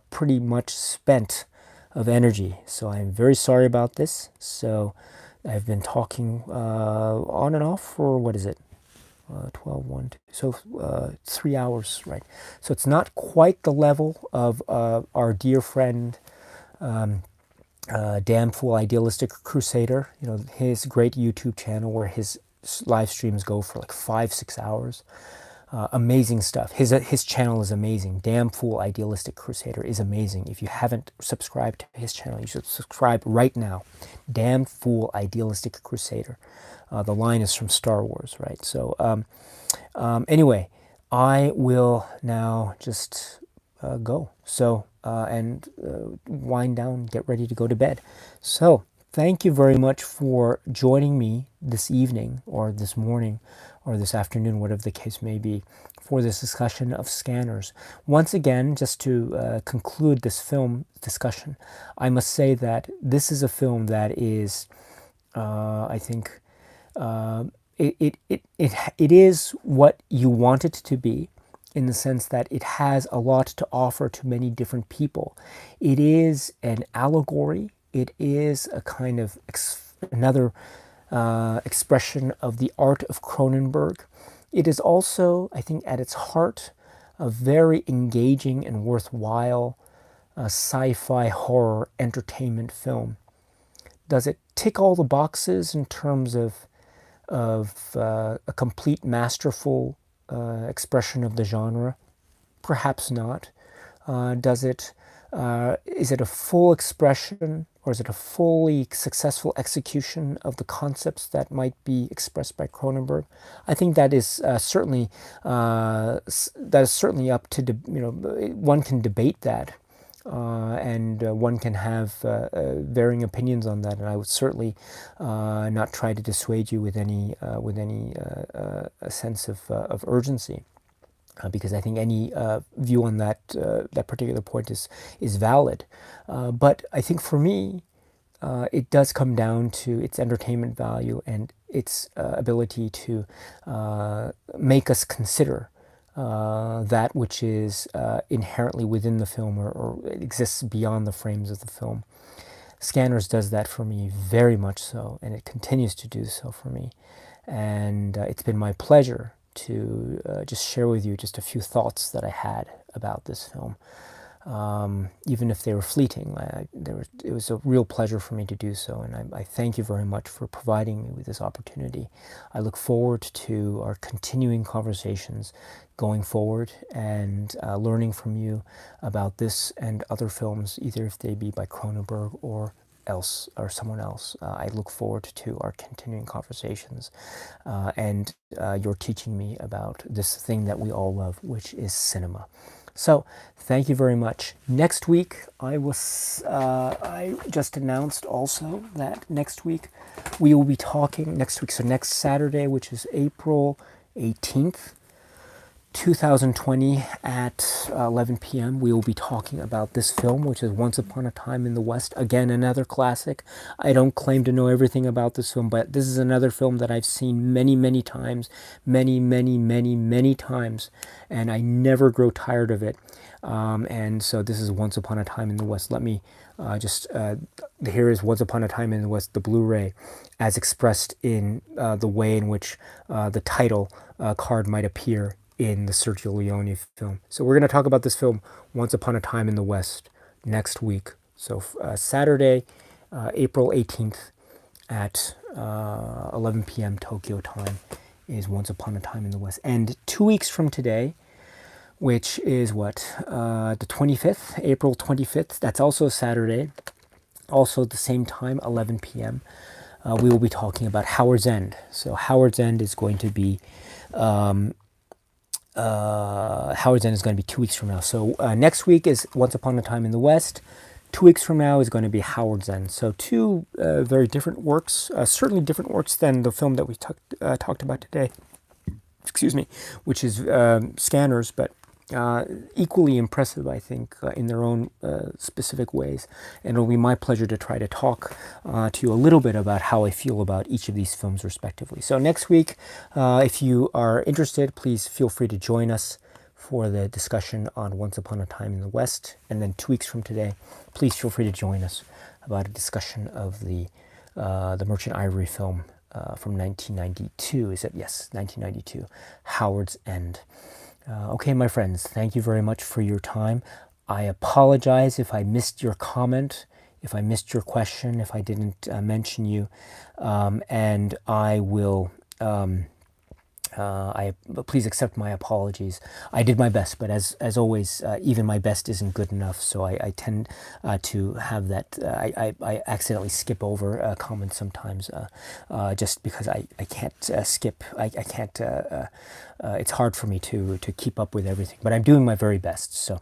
[SPEAKER 1] pretty much spent of energy. So I'm very sorry about this. So I've been talking on and off for, what is it? 12, 1, 2, so 3 hours, right? So it's not quite the level of our dear friend, Damn Fool Idealistic Crusader, his great YouTube channel where his live streams go for like 5-6 hours. Amazing stuff. His channel is amazing. Damn Fool Idealistic Crusader is amazing. If you haven't subscribed to his channel, you should subscribe right now. Damn Fool Idealistic Crusader. The line is from Star Wars, right? So anyway, I will now just go. So and wind down, get ready to go to bed. So thank you very much for joining me this evening, or this morning, or this afternoon, whatever the case may be, for this discussion of Scanners. Once again, just to conclude this film discussion, I must say that this is a film that is, I think, it is what you want it to be, in the sense that it has a lot to offer to many different people. It is an allegory. It is a kind of another expression of the art of Cronenberg. It is also, I think, at its heart, a very engaging and worthwhile sci-fi horror entertainment film. Does it tick all the boxes in terms of a complete masterful expression of the genre? Perhaps not. Is it a full expression, or is it a fully successful execution of the concepts that might be expressed by Cronenberg? I think that is certainly up to one can debate that, and one can have varying opinions on that, and I would certainly not try to dissuade you with any sense of urgency. Because I think any view on that particular point is valid, but I think for me, it does come down to its entertainment value and its ability to make us consider that which is inherently within the film, or exists beyond the frames of the film. Scanners does that for me very much so, and it continues to do so for me, and it's been my pleasure to just share with you just a few thoughts that I had about this film. Even if they were fleeting, it was a real pleasure for me to do so, and I thank you very much for providing me with this opportunity. I look forward to our continuing conversations going forward, and learning from you about this and other films, either if they be by Cronenberg or else or someone else. I look forward to our continuing conversations and you're teaching me about this thing that we all love, which is cinema. So thank you very much. Next week, I just announced also that next week we will be talking, so next Saturday, which is April 18th, 2020 at 11 p.m. we will be talking about this film, which is Once Upon a Time in the West. Again, another classic. I don't claim to know everything about this film, but this is another film that I've seen many, many times, many times, and I never grow tired of it. And so this is Once Upon a Time in the West. Let me here is Once Upon a Time in the West, the Blu-ray, as expressed in the way in which the title card might appear in the Sergio Leone film. So we're going to talk about this film, Once Upon a Time in the West, next week. So Saturday, April 18th at 11 p.m. Tokyo time is Once Upon a Time in the West. And 2 weeks from today, which is the 25th, April 25th, that's also a Saturday, also the same time, 11 p.m., we will be talking about Howard's End. So Howard's End is going to be 2 weeks from now. So next week is Once Upon a Time in the West. 2 weeks from now is going to be Howard's End. So two very different works, certainly different works than the film that we talked about today. Excuse me, which is Scanners, but equally impressive, I think, in their own specific ways. And it'll be my pleasure to try to talk to you a little bit about how I feel about each of these films respectively. So next week, if you are interested, please feel free to join us for the discussion on Once Upon a Time in the West. And then 2 weeks from today, please feel free to join us about a discussion of the Merchant Ivory film from 1992. Is it? Yes, 1992, Howard's End. Okay, my friends, thank you very much for your time. I apologize if I missed your comment, if I missed your question, if I didn't mention you, and I will. Please accept my apologies. I did my best, but as always, even my best isn't good enough. So I tend to have that. I accidentally skip over comments sometimes, just because I can't skip. I can't. It's hard for me to keep up with everything, but I'm doing my very best. So.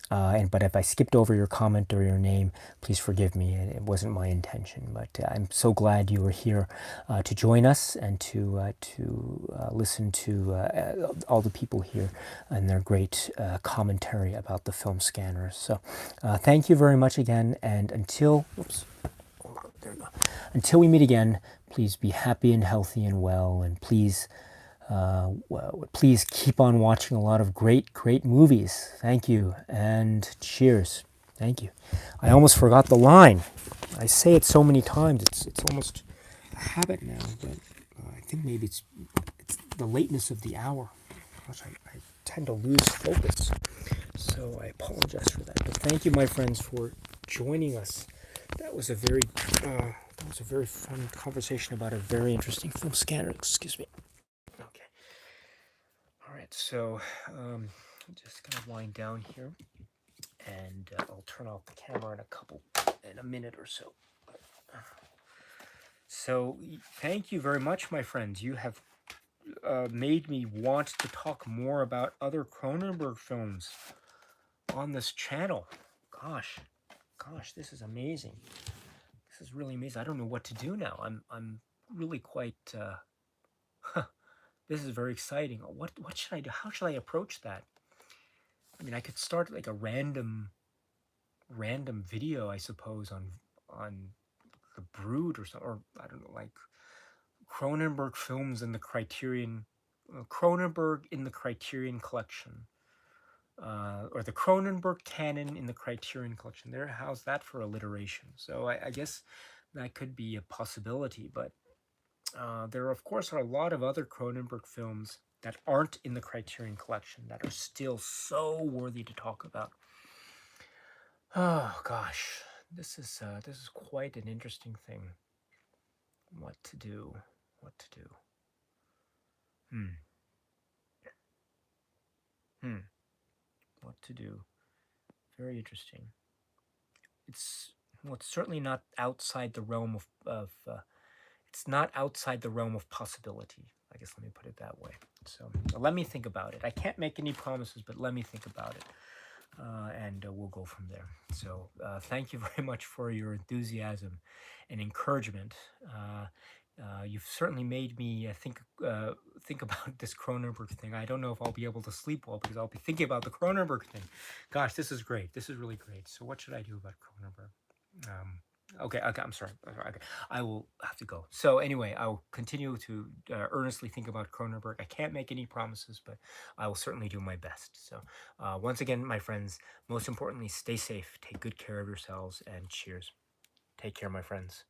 [SPEAKER 1] But if I skipped over your comment or your name, please forgive me. It wasn't my intention. But I'm so glad you were here to join us and to listen to all the people here and their great commentary about the film Scanners. So thank you very much again. And until we meet again, please be happy and healthy and well. And please keep on watching a lot of great movies. Thank you, and cheers. Thank you. I almost forgot the line. I say it so many times. It's almost a habit now, but I think maybe it's the lateness of the hour. Gosh, I tend to lose focus, so I apologize for that. But thank you, my friends, for joining us. That was a very fun conversation about a very interesting film, Scanner. Excuse me. Okay. All right, so just gonna wind down here, and I'll turn off the camera in a minute or so. So thank you very much, my friends. You have made me want to talk more about other Cronenberg films on this channel. Gosh, this is amazing. This is really amazing. I don't know what to do now. I'm really quite. This is very exciting. What should I do? How should I approach that? I mean, I could start like a random video, I suppose, on the Brood or something, or I don't know, like Cronenberg films in the Criterion, Cronenberg in the Criterion collection, or the Cronenberg canon in the Criterion collection. How's that for alliteration? So I guess that could be a possibility, but there, of course, are a lot of other Cronenberg films that aren't in the Criterion collection that are still so worthy to talk about. Oh gosh, this is quite an interesting thing. What to do? What to do? Very interesting. It's well, it's certainly not outside the realm of it's not outside the realm of possibility. I guess let me put it that way. So let me think about it. I can't make any promises, but let me think about it. And we'll go from there. So thank you very much for your enthusiasm and encouragement. You've certainly made me think about this Cronenberg thing. I don't know if I'll be able to sleep well because I'll be thinking about the Cronenberg thing. Gosh, this is great. This is really great. So what should I do about Cronenberg? Okay, I'm sorry. Okay, I will have to go. So anyway, I'll continue to earnestly think about Cronenberg. I can't make any promises, but I will certainly do my best. So once again, my friends, most importantly, stay safe, take good care of yourselves, and cheers. Take care, my friends.